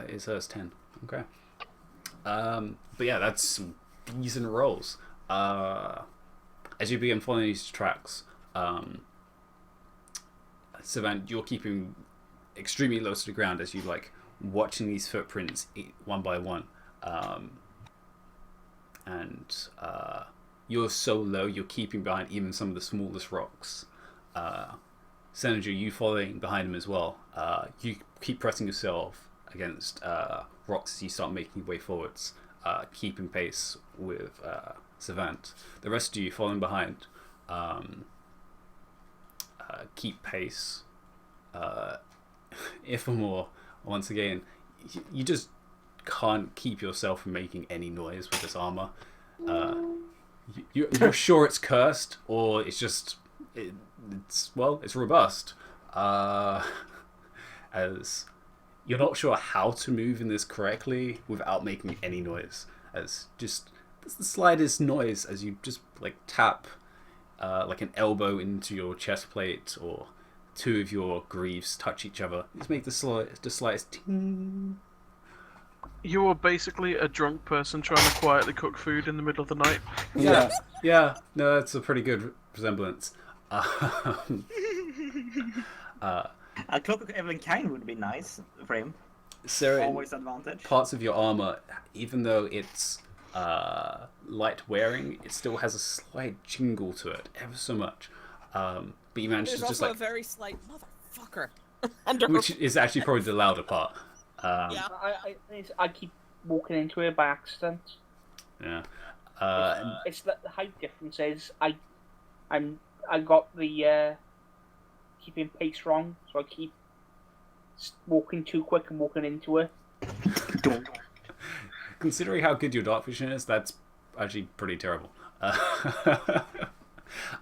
is hers 10. Okay. But yeah, that's some decent rolls. As you begin following these tracks, Savant, you're keeping extremely low to the ground as you like watching these footprints one by one, and you're so low, you're keeping behind even some of the smallest rocks. Senator, you following behind him as well. You keep pressing yourself against rocks as you start making your way forwards, keeping pace with Savant. The rest of you following behind, keep pace. If more, once again, you just can't keep yourself from making any noise with this armor. You're sure it's cursed, or it's just it's robust. As you're not sure how to move in this correctly without making any noise. As just the slightest noise as you just like tap like an elbow into your chest plate, or two of your greaves touch each other. Just make the slightest ting. You are basically a drunk person trying to quietly cook food in the middle of the night. Yeah. No, that's a pretty good resemblance. A cloak of every kind would be nice for him. So always advantage. Parts of your armor, even though it's light wearing, it still has a slight jingle to it, ever so much. But you managed There's to just also like a very slight motherfucker. which is actually probably the louder part. Yeah. I keep walking into it by accident. Yeah. It's the height difference is I got the keeping pace wrong, so I keep walking too quick and walking into it. Considering how good your dark vision is, that's actually pretty terrible.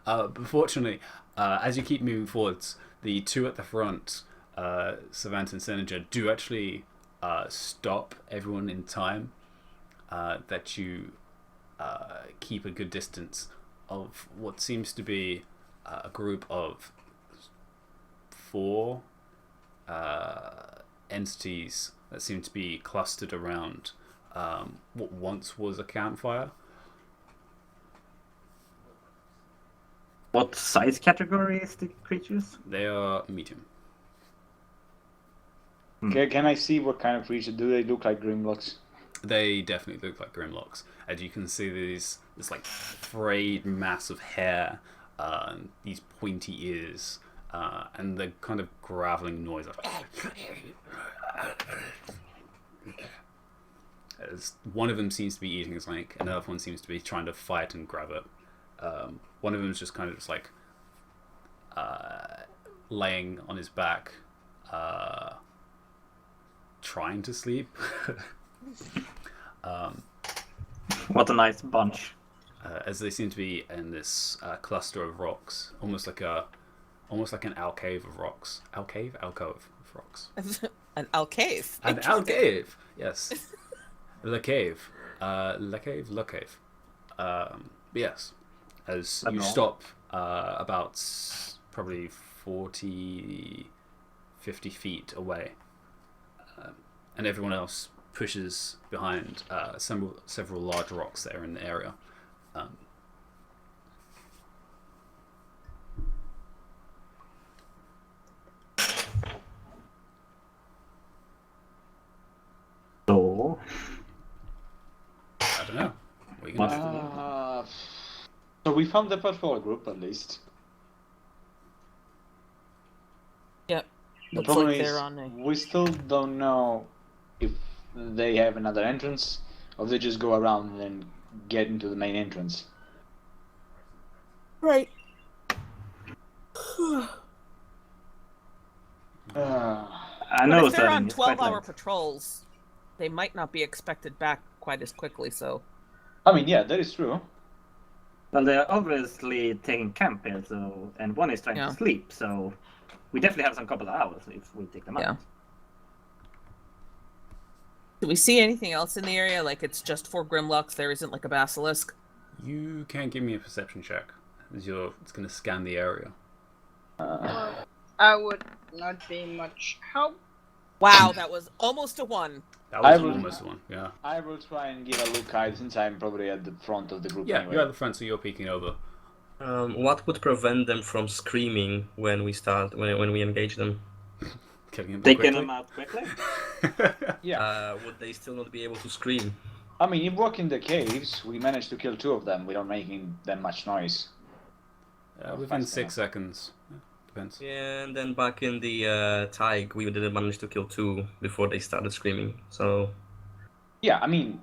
But fortunately, as you keep moving forwards, the two at the front, Savant and Senator, do actually stop everyone in time. That you keep a good distance of what seems to be a group of 4 entities that seem to be clustered around what once was a campfire. What size category is the creatures? They are medium. Can I see what kind of creature? Do they look like Grimlocks? They definitely look like Grimlocks. As you can see, this like frayed mass of hair, these pointy ears, and the kind of graveling noise. As one of them seems to be eating his leg, another one seems to be trying to fight and grab it. One of them is just kind of just like laying on his back, trying to sleep. What a nice bunch. As they seem to be in this cluster of rocks, almost like an alcove of rocks. Alcove of rocks. An alcove. An alcove. Yes. Le cave. Le cave. Yes. As you stop about probably 40, 50 feet away, and everyone else pushes behind several large rocks that are in the area. So I don't know. What are you gonna do? So we found the patrol group at least. Yep. The Looks problem like is they're on a... we still don't know if they have another entrance or they just go around and then get into the main entrance. Right. I know But if they're that on it's quite 12-hour late. patrols, they might not be expected back quite as quickly, so... I mean, yeah, that is true. Well, they're obviously taking camp here, so and one is trying Yeah. to sleep, so we definitely have some couple of hours if we take them out. Yeah. Do we see anything else in the area? Like it's just 4 Grimlocks, there isn't like a basilisk? You can give me a perception check. As it's going to scan the area. I would not be much help. Wow, that was almost a 1. That was I will- almost one. Yeah. I will try and give a look out since I'm probably at the front of the group Yeah. anyway. You're at the front, so you're peeking over. What would prevent them from screaming when we engage them? Killing him Taking quickly. them out quickly. Yeah. Would they still not be able to scream? I mean, you walk in the caves, we managed to kill 2 of them without making that much noise. Within Fast 6 enough. seconds. Yeah, depends. Yeah, and then back in the Tig, we didn't manage to kill 2 before they started screaming. So Yeah, I mean,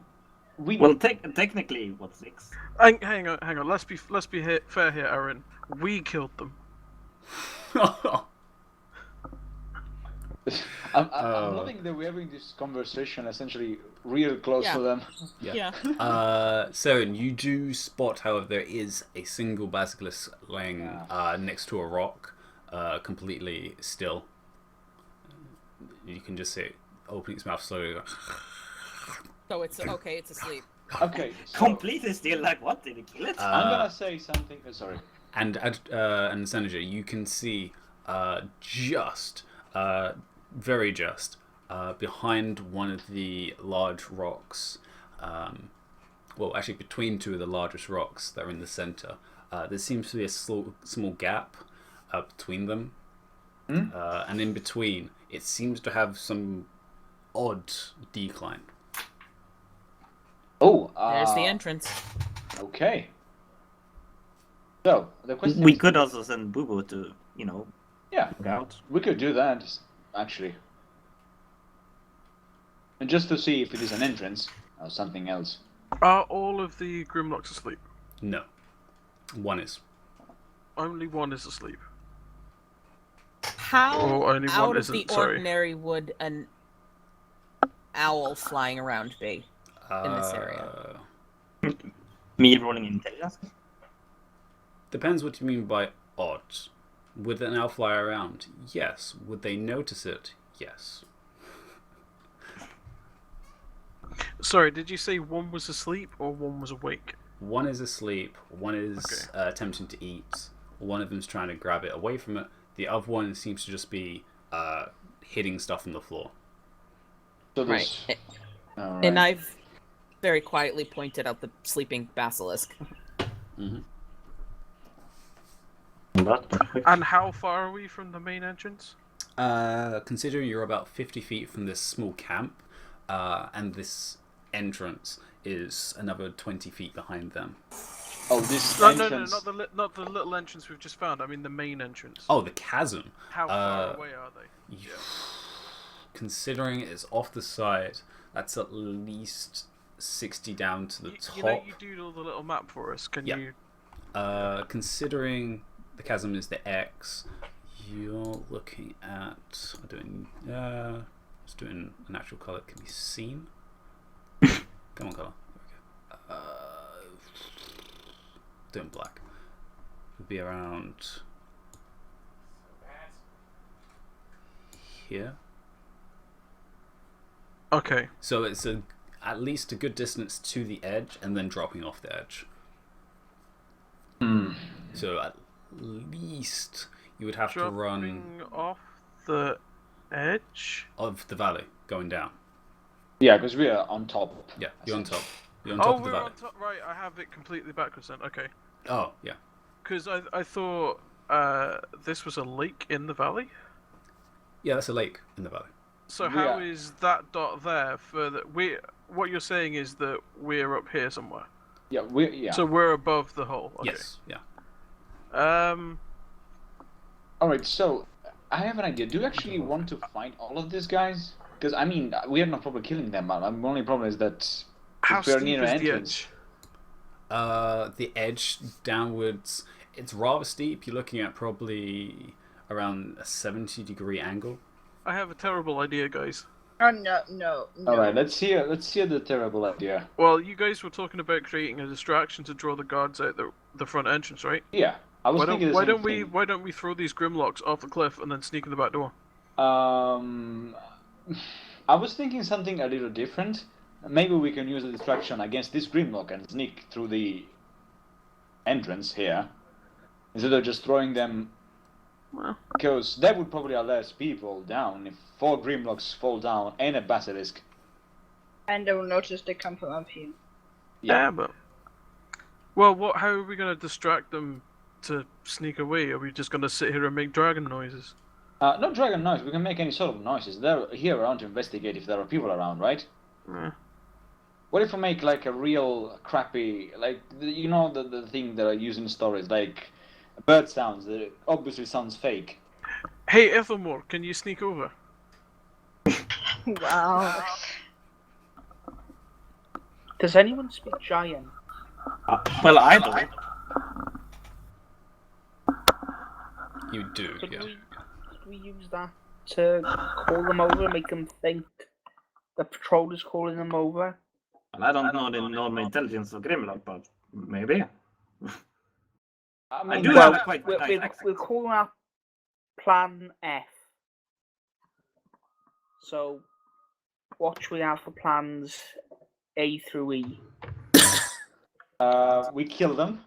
we. Well, technically, what, 6? Hang on. Let's be fair here, Aaron. We killed them. I'm loving that we're having this conversation essentially real close to them. Yeah. Seren, you do spot, however, there is a single basilisk laying next to a rock, completely still. You can just see it opening its mouth slowly. So it's okay. It's asleep. Okay. So, Completely still, like, what? Did he kill it? I'm gonna say something. Sorry. And Senator, you can see just, very just, behind one of the large rocks, well, actually between 2 of the largest rocks that are in the center, there seems to be a small gap between them. And in between, it seems to have some odd decline. Oh, There's the entrance. Okay. So the question We is, could also send Boo Boo to, yeah, look out. we could do that actually, and just to see if it is an entrance or something else. Are all of the Grimlocks asleep? No. One is. Only one is asleep. How Or only one out of isn't, the sorry. ordinary would an owl flying around be in this area? Me rolling intelligence? Depends what you mean by odd. Would an owl fly around? Yes. Would they notice it? Yes. Sorry, did you say one was asleep or one was awake? One is asleep, one is attempting to eat, one of them's trying to grab it away from it, the other one seems to just be hitting stuff on the floor. So Right. Alright. And I've very quietly pointed out the sleeping basilisk. Mm-hmm. And how far are we from the main entrance? Considering you're about 50 feet from this small camp, and this entrance is another 20 feet behind them. Oh, this No, entrance. not the little entrance we've just found. I mean the main entrance. Oh, the chasm. How far away are they? Considering it's off the side, that's at least 60 down to the top. You know, you doodle the little map for us. Can you? Considering the chasm is the X, you're looking at just doing an actual color that can be seen. Come on, color. Doing black. Would be around here. Okay. So it's at least a good distance to the edge and then dropping off the edge. So at least you would have to run Dropping off the edge of the valley going down. Yeah, because we are on top. Yeah, you're on top. You're on top of the we're valley. on top. Right, I have it completely backwards then. Okay. Oh, yeah. Because I thought this was a lake in the valley. Yeah, that's a lake in the valley. So how is that dot there further? What you're saying is that we're up here somewhere. Yeah, So we're above the hole. Okay. Yes, yeah. Alright, so I have an idea. Do you actually want to find all of these guys? Because I mean, we have no problem killing them. My only problem is that How if we're steep near is an the entrance. edge? The edge downwards, it's rather steep. You're looking at probably around a 70-degree angle. I have a terrible idea, guys. Oh no. Alright, let's hear the terrible idea. Well, you guys were talking about creating a distraction to draw the guards out the front entrance, right? Yeah, I was thinking the why same don't we throw these Grimlocks off the cliff and then sneak in the back door? I was thinking something a little different. Maybe we can use a distraction against this Grimlock and sneak through the entrance here, instead of just throwing them. Well, because that would probably allow people down if 4 Grimlocks fall down and a Basilisk. And they will notice they come from up here. yeah, but well, how are we gonna distract them to sneak away? Are we just gonna sit here and make dragon noises? Not dragon noise. We can make any sort of noises. They're here around to investigate if there are people around, right? Yeah. What if we make like a real crappy, like you know the thing that I use in stories, like bird sounds that obviously sounds fake. Hey, Ethelmore, can you sneak over? Wow. Does anyone speak giant? Well, I don't. You do, Could yeah. we use that to call them over and make them think the patrol is calling them over? Well, I don't know the normal intelligence of Grimlock, but maybe. I I mean, do Well, have quite nice accent. we'll call that Plan F. So, what should we have for plans A through E? we kill them.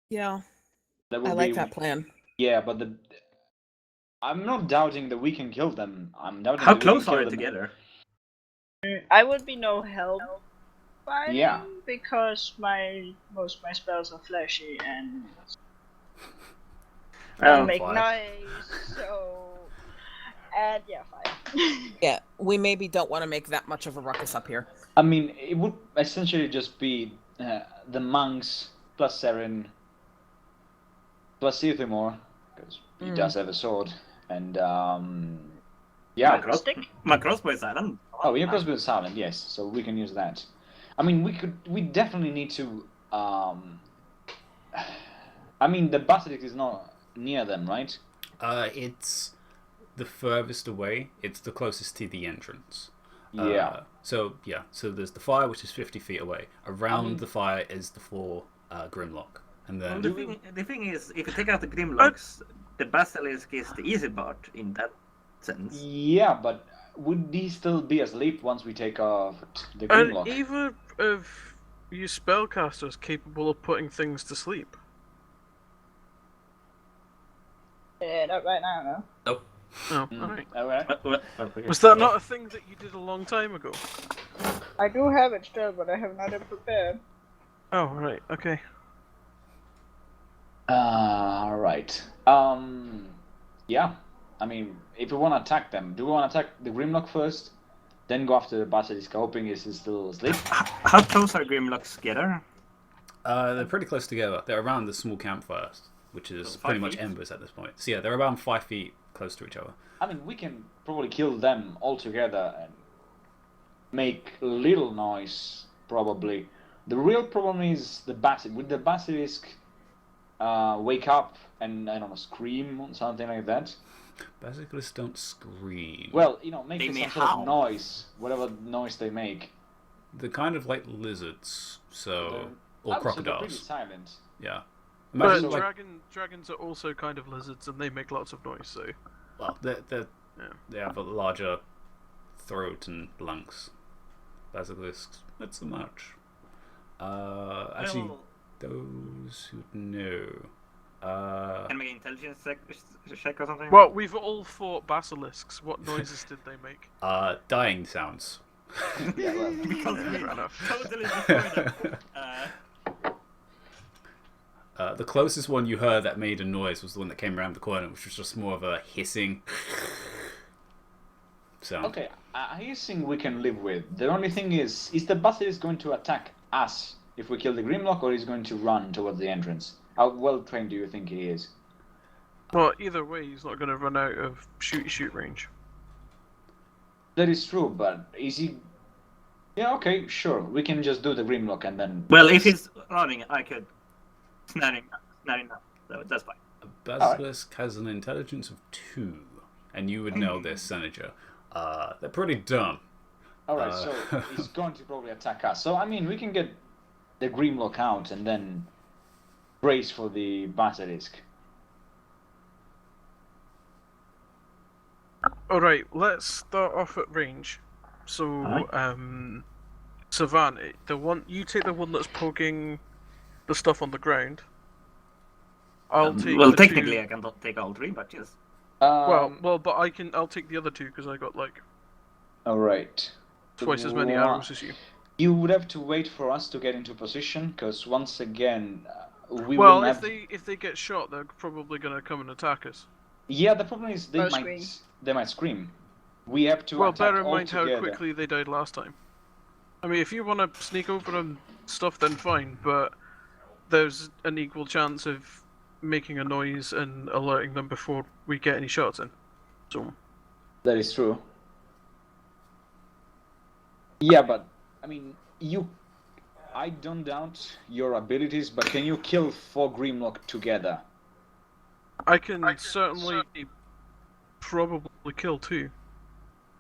Yeah, That I would like be, that plan. Yeah, but I'm not doubting that we can kill them. I'm doubting How that we can close are kill you them. together? I would be no help fighting Yeah. because most of my spells are flashy and Well, make fine. noise. So, and yeah, fine. Yeah, we maybe don't want to make that much of a ruckus up here. I mean, it would essentially just be the monks plus Seren plus Ithamore, because he does have a sword, and yeah. My crossbow is silent. Oh, your crossbow is silent, yes, so we can use that. I mean, we definitely need to. I mean, the basilisk is not near them, right? It's the furthest away. It's the closest to the entrance. Yeah. So there's the fire, which is 50 feet away. Around the fire is the 4 Grimlock, and then The thing is, if you take out the Grimlocks, the Basilisk is the easy part in that sense. Yeah, but would he still be asleep once we take off the And Grimlock? either of you spellcasters capable of putting things to sleep? Yeah, not right now, no. Nope. Oh, alright. Alright. Was that not a thing that you did a long time ago? I do have it still, but I have not it prepared. Oh, right, okay. Right. Yeah. I mean, if we want to attack them, do we want to attack the Grimlock first? Then go after the Basilisk, hoping he's still asleep? How close are Grimlocks together? they're pretty close together. They're around the small campfire, which is So 5 pretty much feet? embers at this point. So yeah, they're around 5 feet close to each other. I mean, we can probably kill them all together and make little noise, probably. The real problem is the Basilisk. Would the Basilisk wake up and, I don't know, scream or something like that? Basilisks don't scream. Well, make They some may sort howl. of noise, whatever noise they make. They're kind of like lizards, so or Obviously, they're pretty crocodiles. silent. Yeah. But Imagine like, dragons are also kind of lizards and they make lots of noise, so... well, they have a larger throat and lungs. Basilisks, not so much. Actually, Well, those who know. can I make an intelligence check or something? Well, we've all fought basilisks. What noises did they make? Dying sounds. Yeah, well, Because we Fair enough. totally destroyed them. The closest one you heard that made a noise was the one that came around the corner, which was just more of a hissing sound. okay, a hissing we can live with. The only thing is the Basilisk going to attack us if we kill the Grimlock, or is going to run towards the entrance? How well trained do you think he is? Well, either way, he's not going to run out of shoot range. That is true, but is he... Yeah, okay, sure. We can just do the Grimlock and then... Well, if he's running, I could snare him up. So that's fine. A basilisk has an intelligence of 2, and you would know this, Senator. They're pretty dumb. Alright, so he's going to probably attack us. So, I mean, we can get the Grimlock out and then brace for the Basilisk. Alright, let's start off at range. So, Savan, you take the one that's poking the stuff on the ground. I'll take Well, the technically, two... I can take all 3, but yes. But I'll take the other 2 because I got like Alright. twice as many arrows as you. You would have to wait for us to get into position, because once again, we Well, will have... if they get shot, they're probably going to come and attack us. Yeah, the problem is Or scream. they might scream. We have to Well, attack bear in all mind how together. quickly they died last time. I mean, if you want to sneak over and stuff, then fine, but there's an equal chance of making a noise and alerting them before we get any shots in. So That is true. Yeah, but I mean, I don't doubt your abilities, but can you kill 4 Grimlock together? I can certainly probably kill 2.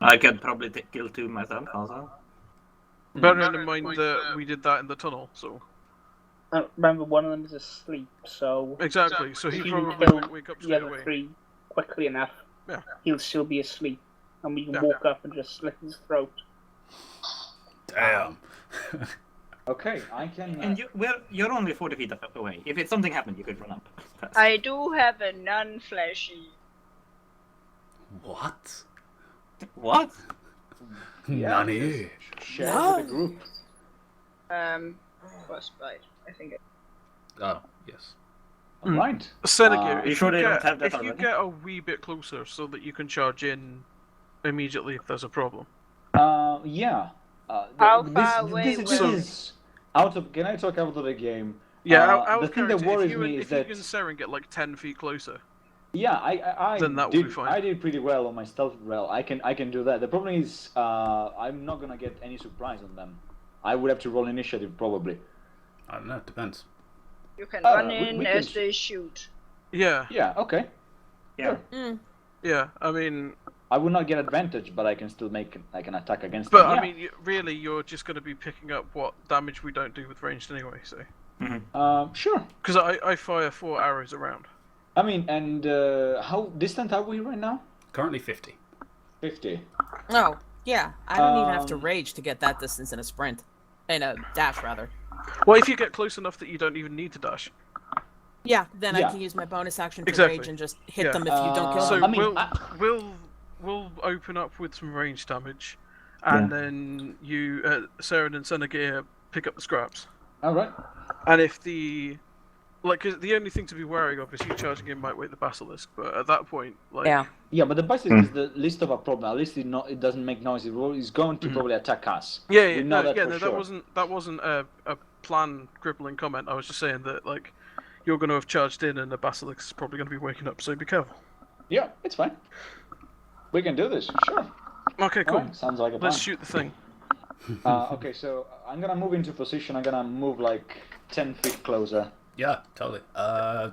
I could probably kill 2 myself also. Bearing in mind that we did that in the tunnel, so... Remember, one of them is asleep, so... Exactly, so he if you probably kill won't wake up the straight other away. 3 quickly enough, Yeah. he'll still be asleep. And we can Yeah. walk up and just slit his throat. Damn. Okay, I can. And you're only 40 feet away. If something happened, you could run up. fast. I do have a non-flashy. What? What? Nani? Share with the group. Frostbite. I think. Oh, yes. Right. Senegir, you sure they don't have that if you already? get a wee bit closer so that you can charge in immediately if there's a problem. Yeah. How this, far away this will- is out of. Can I talk out of the game? Yeah, The thing that worries me is that if you can Seren get like 10 feet closer. yeah, I Then that will be did fine. I did pretty well on my stealth roll. I can do that. The problem is I'm not gonna get any surprise on them. I would have to roll initiative probably. I don't know, it depends. You can Oh, run we in can as they shoot. Yeah, Yeah. Okay. Yeah. yeah. I mean, I would not get advantage, but I can still make like an attack against but them. I Yeah. mean, really, you're just going to be picking up what damage we don't do with ranged anyway. So, Sure. because I fire 4 arrows around. I mean, and how distant are we right now? Currently 50. 50. Oh, yeah. I don't even have to Um, rage to get that distance in a sprint. In a dash, rather. Well, if you get close enough that you don't even need to dash. Yeah, then I Yeah. can use my bonus action to Exactly. rage and just hit Yeah. them if you don't kill So them. I mean, we'll open up with some range damage, and then you, Seren and Senegir, pick up the scraps. All right. And if the 'cause the only thing to be wary of is you charging in might wake the basilisk, but at that point, like, Yeah. Yeah, but the basilisk is the least of a problem. At least it doesn't make noise. It's going to probably attack us. yeah, We know that for that sure. wasn't a plan crippling comment. I was just saying that like you're going to have charged in, and the basilisk is probably going to be waking up. So be careful. Yeah, it's fine. We can do this. Sure. Okay, cool. Alright, sounds like a plan. Let's shoot the thing. Okay, so I'm gonna move into position. I'm gonna move like 10 feet closer. Yeah, totally.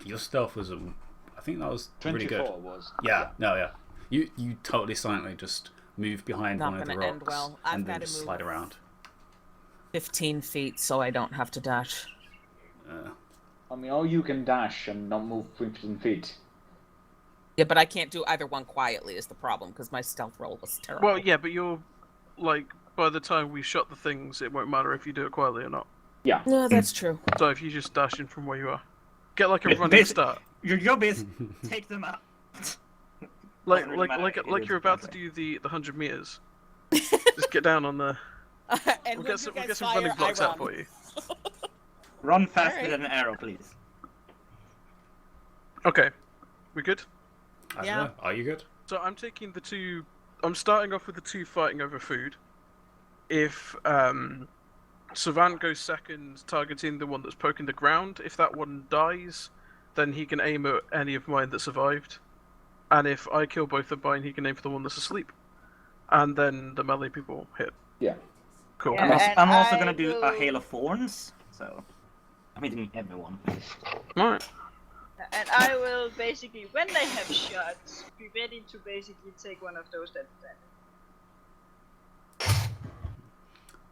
Your stealth was, I think that was 24 really good. was. Yeah, no, yeah. You totally silently just move behind Not one of the gonna end rocks well. I've and then gotta just move. slide around. 15 feet, so I don't have to dash. I mean, or you can dash and not move 15 feet. Yeah, but I can't do either one quietly is the problem, because my stealth roll was terrible. Well, yeah, but you're like by the time we shot the things, it won't matter if you do it quietly or not. Yeah. No, that's true. So if you just dash in from where you are, get like a running Basi- start, Your job is take them out. like Doesn't really matter if it is you're about to that do the 100 meters. Just get down on the. And We'll get some running blocks out for you. Run faster Alright. than an arrow, please. Okay, we good? I Yeah. don't know. Are you good? So I'm taking the two. I'm starting off with the two fighting over food. If Savant goes second, targeting the one that's poking the ground. If that one dies, then he can aim at any of mine that survived. And if I kill both of mine, he can aim for the one that's asleep. And then the melee people hit. Yeah. Cool. Yeah. I'm also I gonna do a will- hail of thorns. So I'm hitting everyone. Alright. And I will basically, when they have shots, be ready to basically take one of those that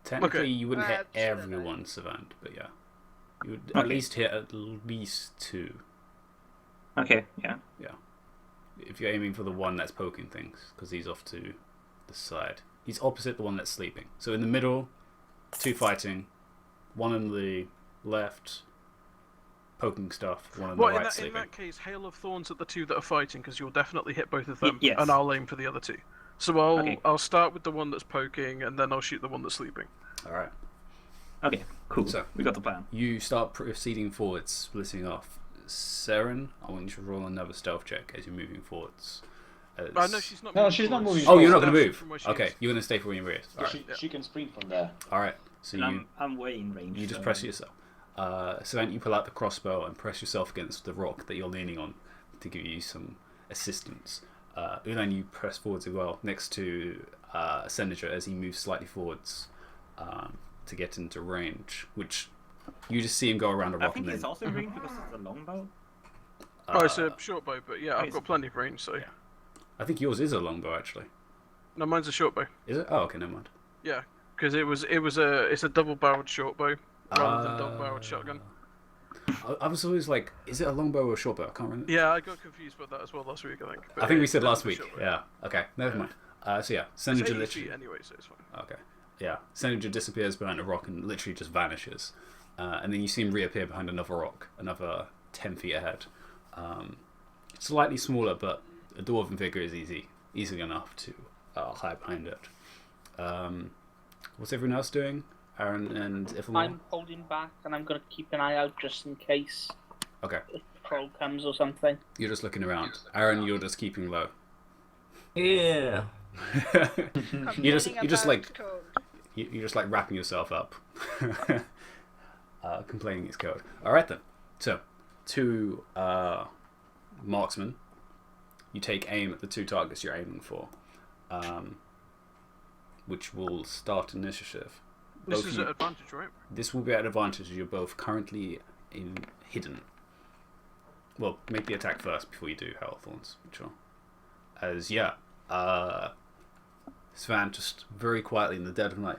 Technically, Okay. you wouldn't hit Perhaps, everyone, Savant, but yeah. You would at Okay. least hit at least 2. Okay, yeah. If you're aiming for the one that's poking things, because he's off to the side. He's opposite the one that's sleeping. So in the middle, 2 fighting, one on the left, poking stuff, one on Well, the in right that sleeping. case, hail of thorns at the two that are fighting, because you'll definitely hit both of them, yes. and I'll aim for the other two. So I'll Okay. I'll start with the one that's poking, and then I'll shoot the one that's sleeping. Alright. Okay, cool. So- We got the plan. You start proceeding forward, splitting off. Seren, I want you to roll another stealth check as you're moving forwards. No, she's not. No, she's not moving. Oh, you're not going to From where move. she Okay, is. you're going to stay for where you're. All right. She can sprint from there. All right. So And I'm way in range. you just so- press yourself. So then you pull out the crossbow and press yourself against the rock that you're leaning on to give you some assistance. Ulan, you press forwards as well next to Senator as he moves slightly forwards to get into range, which you just see him go around a I rock think and he's then. also in range because it's a longbow. Oh, it's a short bow, but yeah, I've Nice. got plenty of range, so. Yeah. I think yours is a longbow actually. No, mine's a short bow. Is it? Oh, okay, never mind. Yeah, because it's a double-barreled short bow rather than double-barreled shotgun. I was always like, is it a longbow or a short bow? I can't remember. Yeah, I got confused about that as well last week, I think. I think we it's said last a week. short bow. Yeah. Okay. Never mind. So yeah, It's Senator 80 literally. feet anyway, so it's fine. Okay. Yeah. Senator disappears behind a rock and literally just vanishes, and then you see him reappear behind another rock, another 10 feet ahead. Slightly smaller, but a dwarven figure is easy enough to hide behind it. What's everyone else doing? Aaron and Ifilmore? I'm holding back, and I'm gonna keep an eye out just in case Okay. if the troll comes or something. You're just looking around. Aaron, you're just keeping low. Yeah. you're just Complaining like about code. you're just like wrapping yourself up. Complaining is code. All right then. So, two marksmen. You take aim at the two targets you're aiming for, which will start initiative. This Both is you- an advantage, right? This will be at advantage as you're both currently hidden. Well, make the attack first before you do Hellthorns, sure. As Svan just very quietly in the dead of night.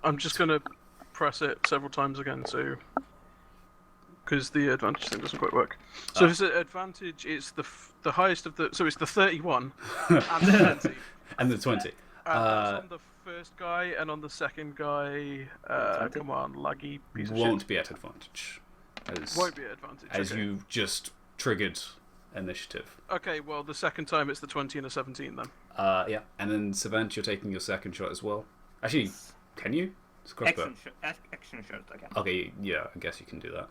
I'm just gonna press it several times again, so because the advantage thing doesn't quite work. So if it's an advantage, it's the highest of the. So it's the 31 and the 20. And the 20. That's on the first guy, and on the second guy, come on, laggy piece of Won't shit. be at advantage. Won't be an advantage. As okay. you just triggered initiative. Okay, well, the second time it's the 20 and a 17 then. Yeah, and then Savant, you're taking your second shot as well. Actually, can you? It's crossbow. Action shot again. Okay, yeah, I guess you can do that.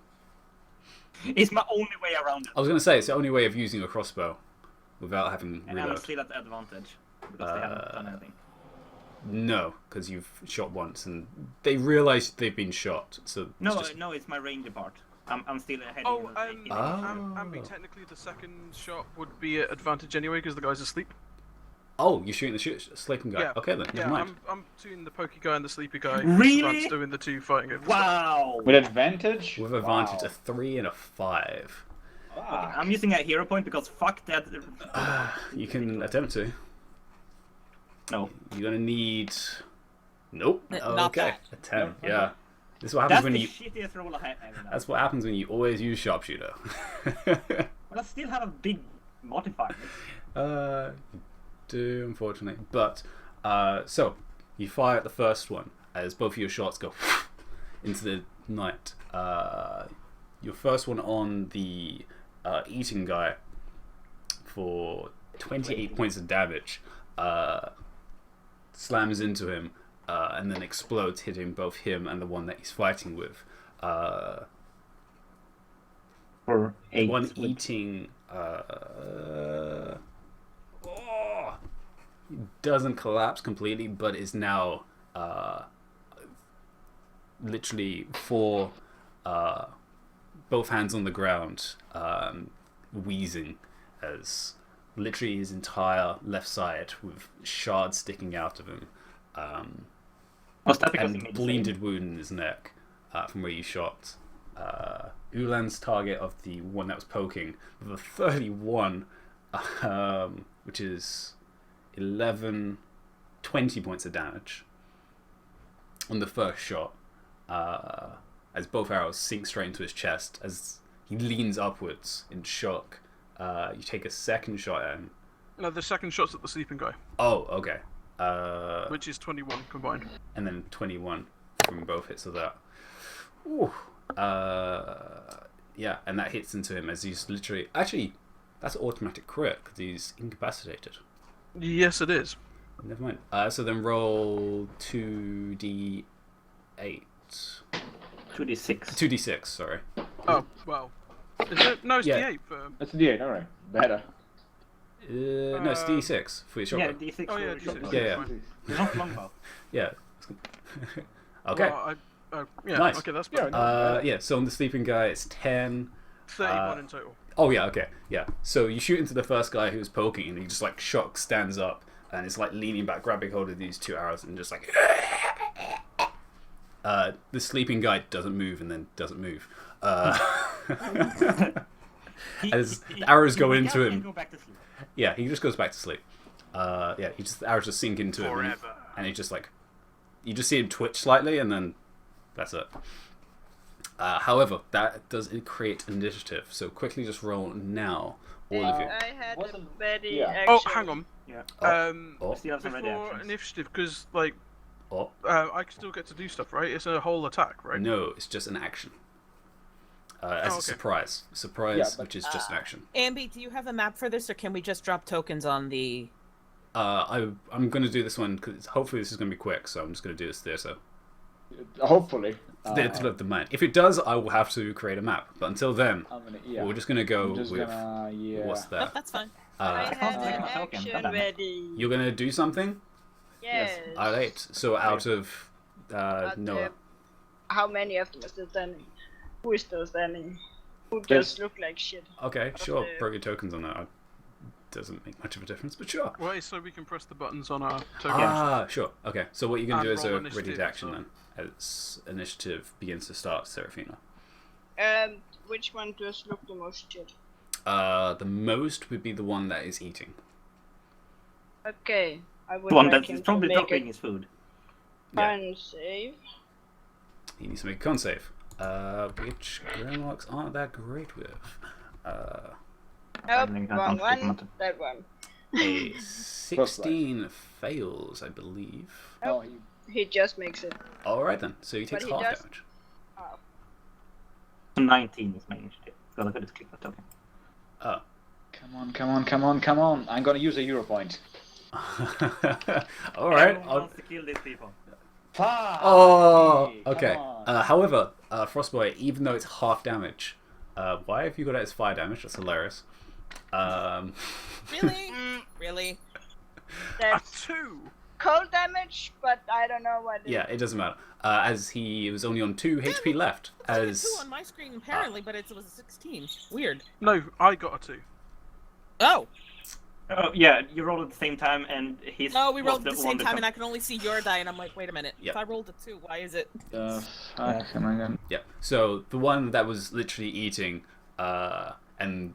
It's my only way around it. I was going to say, it's the only way of using a crossbow without having And I'm reload. still at advantage because they haven't done anything. No, because you've shot once, and they realise they've been shot. So No, it's just... no, it's my ranger part. I'm still ahead. Oh, Oh. Ambi, technically the second shot would be at advantage anyway because the guy's asleep. Oh, you're shooting the sleeping guy. Yeah. Okay then, never mind. I'm doing the pokey guy and the sleepy guy. Really? Savant's doing the two fighting over. Wow! With advantage? With advantage, Wow. a 3 and a 5. Fuck. I'm using a hero point because fuck that. You can attempt to. No. You're gonna need. Nope. Not Okay. that. A 10. Nope. Yeah. This is what happens That's when the you. shittiest roll I have ever done. That's what happens when you always use sharpshooter. But I still have a big modifier. You do, unfortunately. But so you fire at the first one as both of your shots go into the night. Your first one on the eating guy for 28 points of damage slams into him and then explodes, hitting both him and the one that he's fighting with. For 8. One eating doesn't collapse completely, but is now literally four both hands on the ground, wheezing as literally his entire left side with shards sticking out of him, Was that because and he made bleeded wound in his neck from where you shot. Ulan's target of the one that was poking with a 31, which is 20 points of damage on the first shot, as both arrows sink straight into his chest as he leans upwards in shock. You take a second shot at him. No, the second shot's at the sleeping guy, Oh, okay. which is 21 combined. And then 21 from both hits of that. Ooh. Yeah, and that hits into him as he's literally... Actually, that's an automatic crit because he's incapacitated. Yes, it is. Never mind. So then roll 2d8. 2d6. 2d6, sorry. Oh, well. Is it? No, it's Yeah. D8 for... That's a D8, alright. Better. No, it's D6 for your Yeah, shotgun. D6 Oh, yeah, for D6. shotgun. Yeah, fine. Not longbow. Yeah. Okay. Well, yeah, Nice. okay, that's Yeah, better. no. Yeah, so on the sleeping guy, it's 10. 31 in total. Oh, yeah, okay. Yeah. So you shoot into the first guy who's poking, and he just, like, shocked, stands up, and is, like, leaning back, grabbing hold of these 2 arrows, and just, like... the sleeping guy doesn't move, and then doesn't move. As the arrows go into him... Go back to sleep. Yeah, he just goes back to sleep. Yeah, the arrows just sink into him, Forever. and he just, like... You just see him twitch slightly, and then that's it. However, that does create initiative, so quickly just roll now, all of you. I had a Wasn't- very yeah. action. Oh, hang on. Yeah. Oh, Still have some ready Before actions. initiative, because, like, oh, I can still get to do stuff, right? It's a whole attack, right? no, it's just an action. As okay. a surprise. Surprise, Yeah, but- which is just an action. Ambi, do you have a map for this, or can we just drop tokens on the... I'm going to do this one, because hopefully this is going to be quick, so I'm just going to do this there, so... Hopefully. the mind. If it does, I will have to create a map, but until then, we're just going to go I'm just with... gonna, yeah. What's Oh, that? that's fine. I can't had take an my token, action goddamn it. ready. You're going to do something? Yes. Alright, so out of But, Noah. how many of them are still standing? Who is still standing? Who There's- just look like shit? Okay, sure, the- throw your tokens on that. Doesn't make much of a difference, but sure. Wait, so we can press the buttons on our tokens. Ah, sure. Okay, so what you're going to do And is roll a initiative, ready to action so- then, as initiative begins to start, Seraphina. Which one does look the most shit? The most would be the one that is eating. Okay, I would The one like that's him to probably make dropping a his food. Yeah. con save. He needs to make a con save, which Grimlocks aren't that great with. Nope, think I wrong can't click on one. it. That one. A 16 fails, I believe. No, He just makes it. Alright then, so he But takes he half does- damage. 19 is my initiative. So look at this click that token. Oh. Come on. I'm gonna use a Euro point. Alright, Everyone wants to kill these people. Fuck! Oh, Come okay. on. However, Frostbite, even though it's half damage, why have you got it as 5 damage? That's hilarious. Really? Really? That's 2! cold damage, but I don't know what. Yeah, it doesn't matter. As he was only on 2 HP left. I got a As 2 on my screen, apparently, but it was a 16. Weird. No, I got a 2. Oh! Oh, yeah, you rolled at the same time, and he's. No, we was rolled at the one same that time, got- and I can only see your die, and I'm like, wait a minute. Yep. If I rolled a 2, why is it... Fuck, am I gonna... yeah, so the one that was literally eating and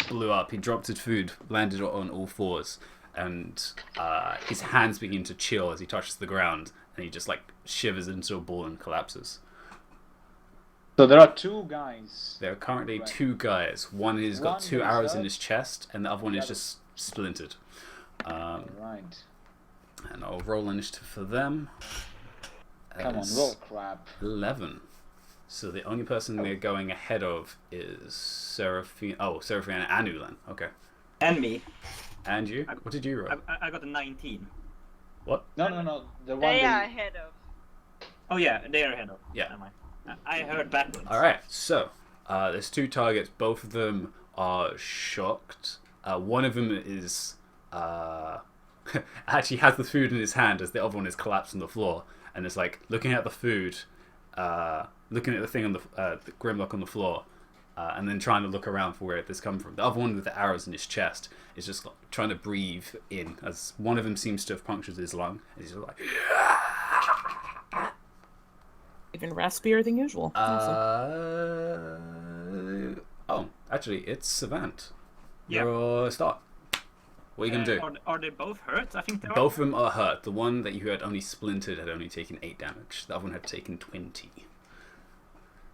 blew up. He dropped his food, landed on all fours, and his hands begin to chill as he touches the ground, and he just like shivers into a ball and collapses. So there are 2 guys. There are currently Right. 2 guys. One has got One 2 is arrows up. in his chest, and the other one is Yeah. just splintered. Right. And I'll roll initiative for them. Come on, as roll crap. 11. So the only person they're going ahead of is Seraphina. Oh, Seraphina and Anu then. Okay. And me. And you? What did you roll? I got a 19. What? No. The one They are that... ahead of. Oh, yeah, they are ahead of. Yeah. Never mind. I heard backwards. Alright, so there's 2 targets. Both of them are shocked. One of them is actually has the food in his hand as the other one is collapsed on the floor, and it's like looking at the food, looking at the thing on the Grimlock on the floor, and then trying to look around for where this come from. The other one with the arrows in his chest is just like, trying to breathe in, as one of them seems to have punctured his lung, and he's just like. Even raspier than usual. Oh, actually, it's Savant. Yeah. Your start. What are you going to do? Are they both hurt? I think they are. Both of them are hurt. The one that you had only splintered had only taken 8 damage. The other one had taken 20.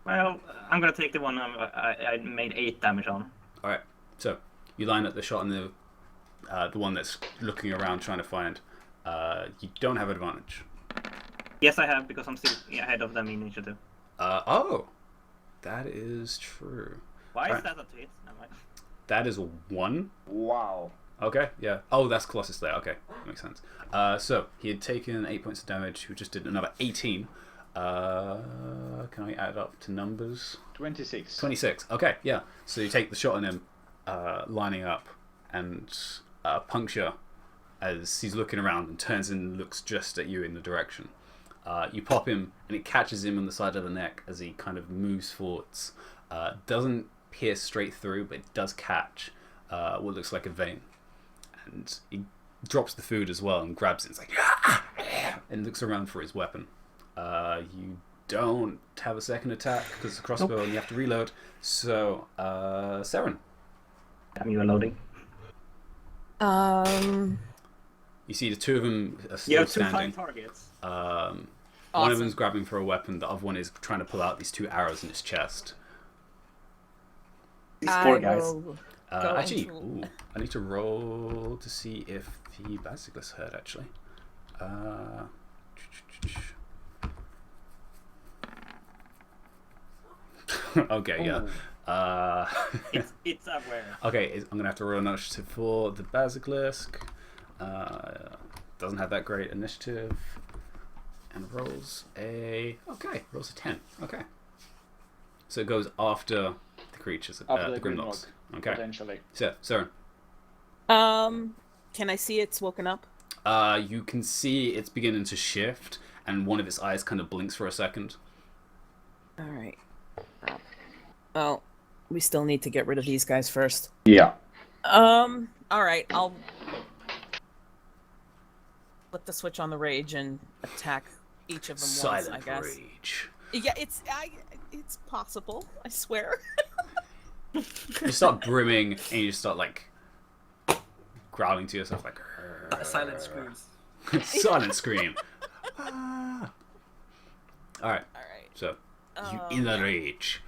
Well, I'm gonna take the one I made 8 damage on. Alright, so you line up the shot on the one that's looking around trying to find. You don't have advantage. Yes, I have, because I'm still ahead of them in initiative. Oh! That is true. Why Right. is that a tweet? Never mind. That is a 1. Wow. Okay, yeah. Oh, that's Colossus there. Okay, makes sense. So he had taken 8 points of damage. Who just did another 18. Okay, Can I add up to numbers? 26. 26. Okay, yeah. So you take the shot on him, lining up, and puncture as he's looking around and turns and looks just at you in the direction. You pop him, and it catches him on the side of the neck as he kind of moves forwards. Doesn't pierce straight through, but it does catch what looks like a vein. And he drops the food as well and grabs it. It's like, and looks around for his weapon. You don't have a second attack because it's a crossbow and you have to reload. So, Saren. I'm reloading. You see the two of them are You still have 2 fine standing. targets. One of them's grabbing for a weapon. The other one is trying to pull out these 2 arrows in his chest. These 4 guys. Actually, I need to roll to see if the basilisk hurt. Actually, okay, yeah. It's aware. Okay, I'm gonna have to roll initiative for the basilisk. Doesn't have that great initiative, and rolls a 10. Okay, so it goes after the creatures, After the Grimlocks. Okay, Potentially. so Saren. Can I see it's woken up? You can see it's beginning to shift, and one of its eyes kind of blinks for a second. All right. Well, we still need to get rid of these guys first. Yeah. All right. I'll flip the switch on the rage and attack each of them Silent once, I guess. rage. Yeah, it's possible. I swear. You start brimming, and you just start like growling to yourself, like Silent screams. silent scream. Ah. All right. So you in a rage.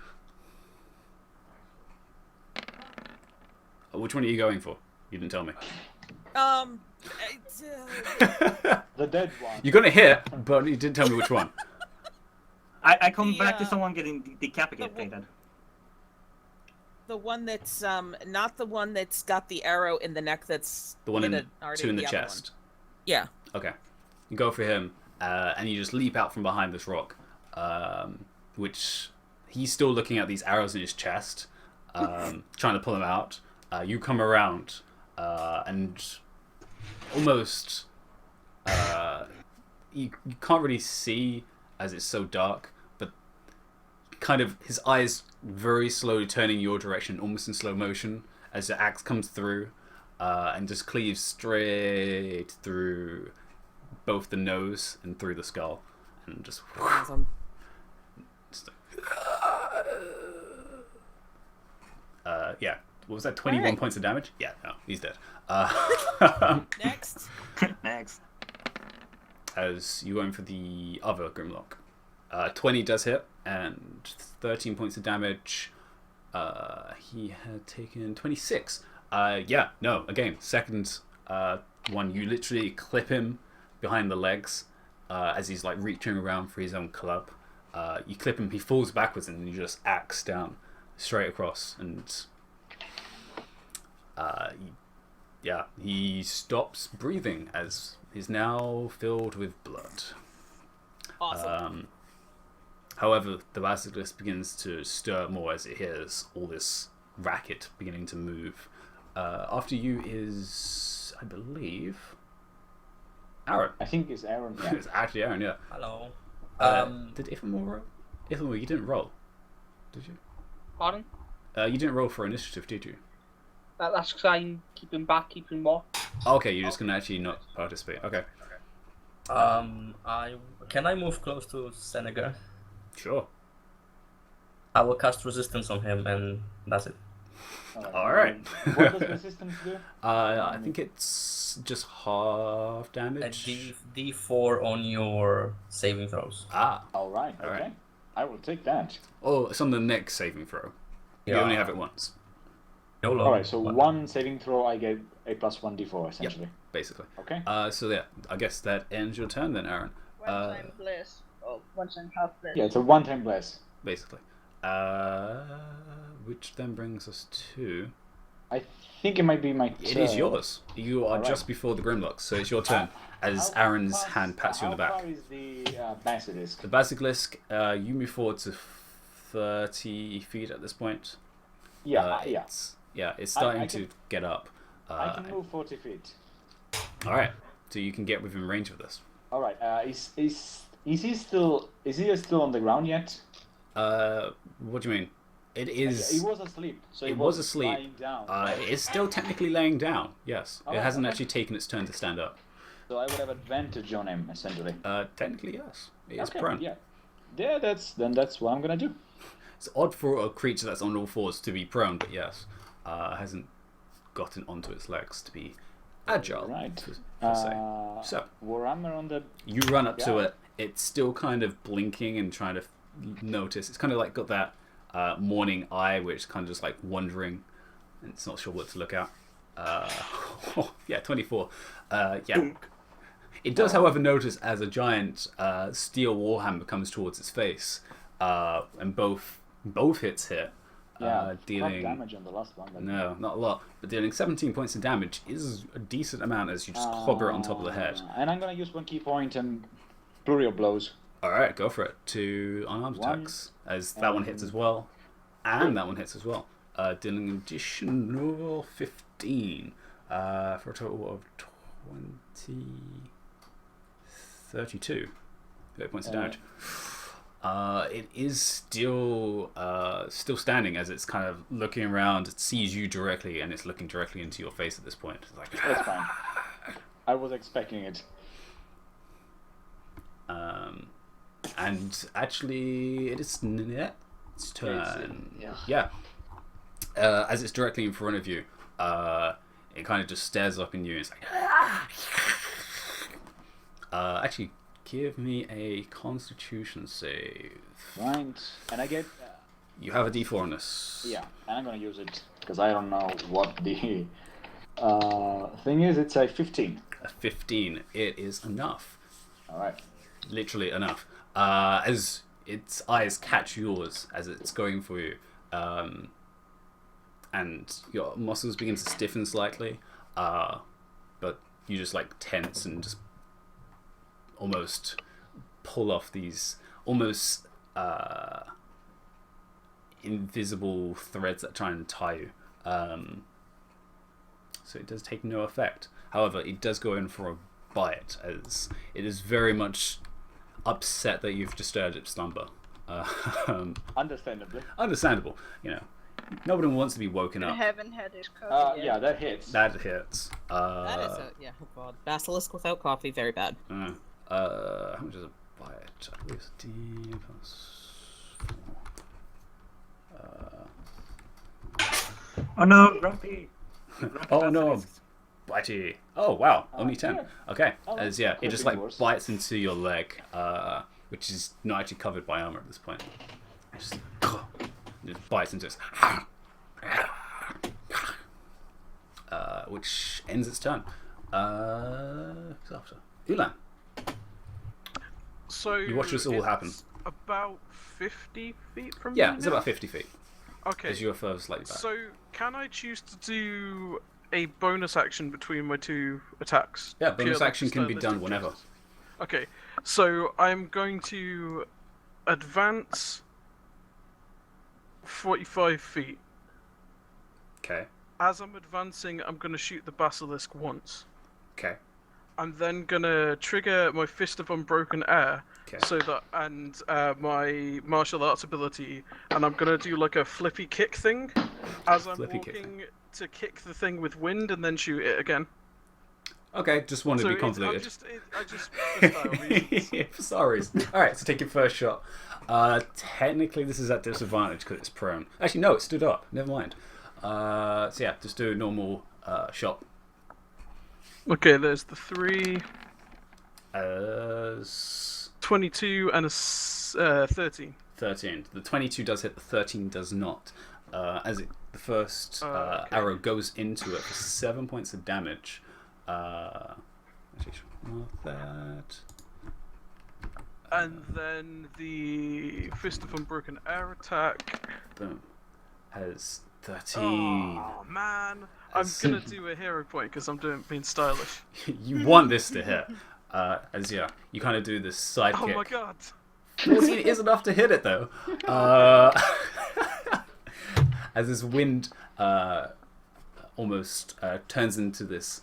Which one are you going for? You didn't tell me. The dead one. You're gonna hit, but you didn't tell me which one. I come back to someone getting decapitated. The one that's not the one that's got the arrow in the neck. That's The one in hit already, two in the other chest. one. Yeah. Okay. You go for him, and you just leap out from behind this rock, which he's still looking at these arrows in his chest, trying to pull them out. You come around, and almost you can't really see as it's so dark, but kind of his eyes very slowly turning your direction, almost in slow motion, as the axe comes through, and just cleaves straight through both the nose and through the skull, and just. Awesome. Yeah. What was that? 21 right. points of damage? Yeah. No, he's dead. Next. Next. As you going for the other Grimlock. 20 does hit, and 13 points of damage. He had taken 26. Yeah, no, again, second one, you literally clip him behind the legs as he's like reaching around for his own club. You clip him, he falls backwards, and you just axe down straight across, and he stops breathing as he's now filled with blood. Awesome. However, the basilisk begins to stir more as it hears all this racket beginning to move. After you is, I believe, Aaron. I think it's Aaron. Yeah. It's actually Aaron, yeah. Hello. Did Ithamore roll? Ithamore, you didn't roll, did you? Pardon? You didn't roll for initiative, did you? That's because I'm keeping back, keeping watch. Okay, you're just gonna actually not participate. Okay. Can I move close to Senegar? Sure. I will cast resistance on him, and that's it. All right. What does resistance do? I think it's just half A damage. D4 on your saving throws. Ah. All right. All Okay. right. I will take that. Oh, it's on the next saving throw. You Yeah. only have it once, YOLO. All right. So one saving throw, I get a +1 D4 essentially. basically. Okay. So yeah, I guess that ends your turn then, Aaron. Once I'm blessed. Oh, once I'm half blessed. Yeah, it's a one-time bless. Basically. Which then brings us to I think it might be my turn. It is yours. You are All just right. before the Grimlocks, so it's your turn. As Aaron's hand pats you on the back. How far is the basilisk? The basilisk, you move forward to 30 feet at this point. Yeah, It's starting I to can- get up. I can move 40 feet. All right, so you can get within range of this. All right. Is he still on the ground yet? What do you mean? It is. He was asleep. So It he was asleep. lying down. It's still technically laying down. Yes, it Alright, hasn't okay. actually taken its turn to stand up. So I would have advantage on him essentially. Technically, yes. It is Okay, prone. Yeah. Yeah. That's what I'm gonna do. It's odd for a creature that's on all fours to be prone, but yes, hasn't gotten onto its legs to be agile. Right. Per se. So Warhammer on the. you run up to Yeah. it. It's still kind of blinking and trying to notice. It's kind of like got that morning eye, which is kind of just like wandering, and it's not sure what to look at. Yeah, 24. Yeah. It does, however, notice as a giant steel warhammer comes towards its face, and both hits hit. Yeah. Dealing damage on the last one. But... No, not a lot, but dealing 17 points of damage is a decent amount as you just clobber it on top of the head. And I'm gonna use one key point and plural blows. All right, go for it. 2 unarmed attacks, as that one hits as well, and that one hits as well. Dealing an additional 15 for a total of 32 points of damage. It is still standing as it's kind of looking around. It sees you directly, and it's looking directly into your face at this point. It's like, That's fine. I was expecting it. And actually, it is its turn. Yeah. As it's directly in front of you, it kind of just stares up in you. And it's like, actually, give me a Constitution save. Right. And I get. You have a D4 on this. Yeah, and I'm gonna use it because I don't know what the thing is. It's a 15. A 15. It is enough. All right. Literally enough. As its eyes catch yours as it's going for you, and your muscles begin to stiffen slightly, but you just like tense and just almost pull off these almost invisible threads that try and tie you. So it does take no effect. However, it does go in for a bite, as it is very much upset that you've disturbed its slumber. Understandably. Understandable, Nobody wants to be woken I up. haven't had his coffee yet. Yeah, that hits. That hits. That is a oh god. Basilisk without coffee, very bad. How much is a bite? I believe it's D plus 4. Oh no, Grumpy! Oh no, bitey. Oh wow, only 10. Yeah. Okay, Oh, as that it just could be like worse. bites into your leg, which is not actually covered by armor at this point. It just bites into it, which ends its turn. Who's after? Ulan. So You watch this all happen. it's about 50 feet from Yeah, me it's now? about 50 feet. Okay. As you are further slightly back. So can I choose to do a bonus action between my two attacks? Yeah, bonus Pure, like, action can be stylistic done whenever. choices? Okay, so I'm going to advance 45 feet. Okay. As I'm advancing, I'm going to shoot the basilisk once. Okay. I'm then going to trigger my Fist of Unbroken Air, Okay. so that, and my martial arts ability, and I'm going to do like a flippy kick thing as I'm Flippy kick walking to kick the thing with wind and then shoot it again. Okay, just wanted to be I convoluted. just for style reasons. For style reasons. Alright, so take your first shot. Technically this is at disadvantage because it's prone. Actually, no, it stood up. Never mind. So yeah, just do a normal shot. Okay, there's the 3, As 22, and a 13. 13. The 22 does hit, the 13 does not. The first Okay. arrow goes into it for 7 points of damage. Actually, mark that. And then the Fist of Unbroken Air attack. Boom. has 13. Oh man, I'm gonna do a hero point because I'm being stylish. You want this to hit. As you kind of do this side Oh kick. my god. 14 is enough to hit it though. As this wind almost turns into this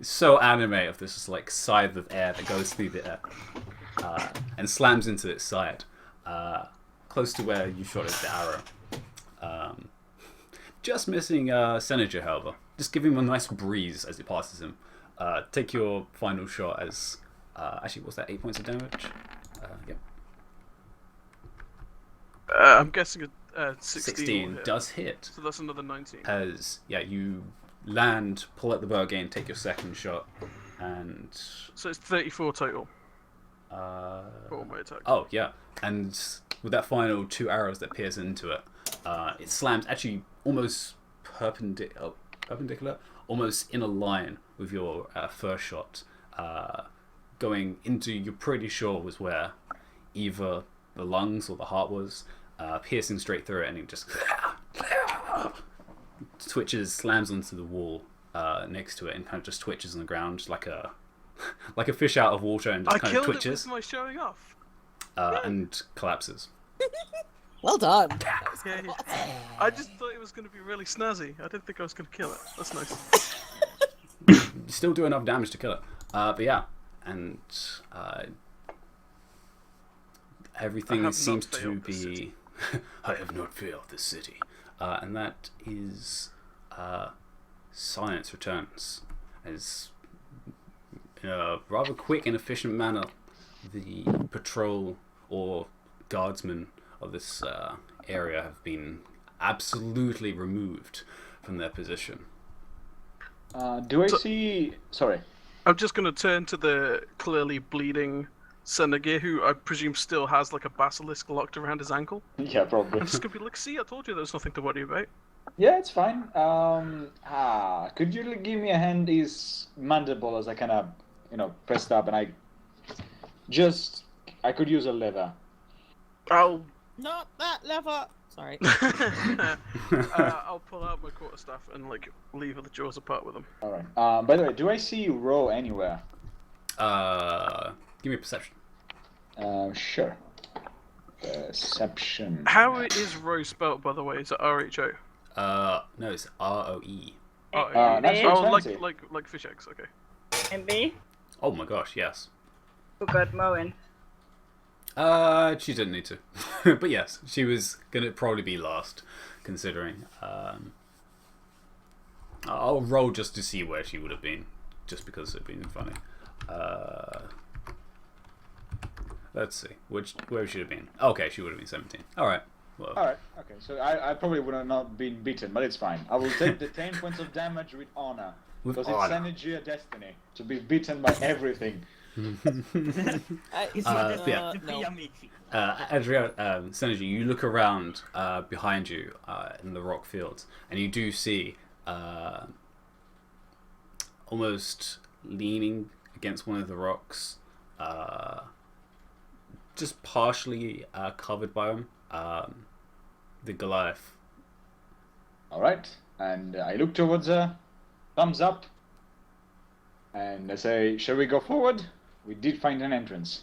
so anime of this just like scythe of air that goes through the air and slams into its side, close to where you shot at the arrow. Just missing Senator, however. Just give him a nice breeze as it passes him. Take your final shot as actually, what's that? 8 points of damage. Yep. I'm guessing a 16 does hit. So that's another 19. As you land, pull out the bow again, take your second shot, and so it's 34 total. For all my attacks. Oh yeah, and with that final 2 arrows that pierce into it, it slams actually almost perpendicular, almost in a line with your first shot, going into, you're pretty sure was where either the lungs or the heart was, piercing straight through it, and it just twitches, slams onto the wall next to it, and kind of just twitches on the ground like a fish out of water, and just kind of twitches. It with my showing off. And collapses. Well done. Yeah. I just thought it was going to be really snazzy. I didn't think I was going to kill it. That's nice. You still do enough damage to kill it. But yeah, and everything seems to be. I have not failed this city, and that is science returns as in a rather quick and efficient manner. The patrol or guardsmen of this area have been absolutely removed from their position. Do I see? Sorry. I'm just going to turn to the clearly bleeding Senegir, who I presume still has like a basilisk locked around his ankle. Yeah, probably. I'm just going to be like, see, I told you there's nothing to worry about. Yeah, it's fine. Could you give me a hand? His mandible as I kind of, pressed up, and I could use a lever. I'll Not that lever. Sorry. I'll pull out my quarterstaff and like lever the jaws apart with them. All right. By the way, do I see Ro anywhere? Give me a perception. Sure. Perception. How is Roe spelt, by the way? Is it R-H-O? No, it's R-O-E. Like fish eggs. Okay. And me? Oh my gosh, yes. Who got Moen? She didn't need to, but yes, she was gonna probably be last, considering. I'll roll just to see where she would have been, just because it'd been funny. Let's see, where she have been. Okay, she would have been 17. All right. Well. All right. Okay. So I probably would have not been beaten, but it's fine. I will take the 10 points of damage with honor, because it's energy a destiny to be beaten by everything. Adria, Synergy, you look around behind you in the rock fields, and you do see almost leaning against one of the rocks, just partially covered by them, the Goliath. Alright, and I look towards her, thumbs up, and I say, shall we go forward? We did find an entrance.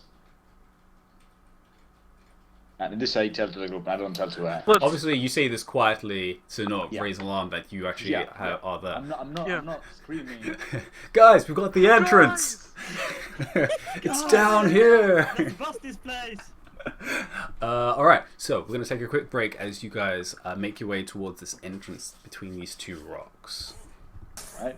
And this I tell to the group, I don't tell to her. Obviously, you say this quietly to not raise alarm that you actually are there. I'm not screaming. Guys, we've got the entrance! It's down here! Let's bust this place! Alright, so we're going to take a quick break as you guys make your way towards this entrance between these two rocks. Alright.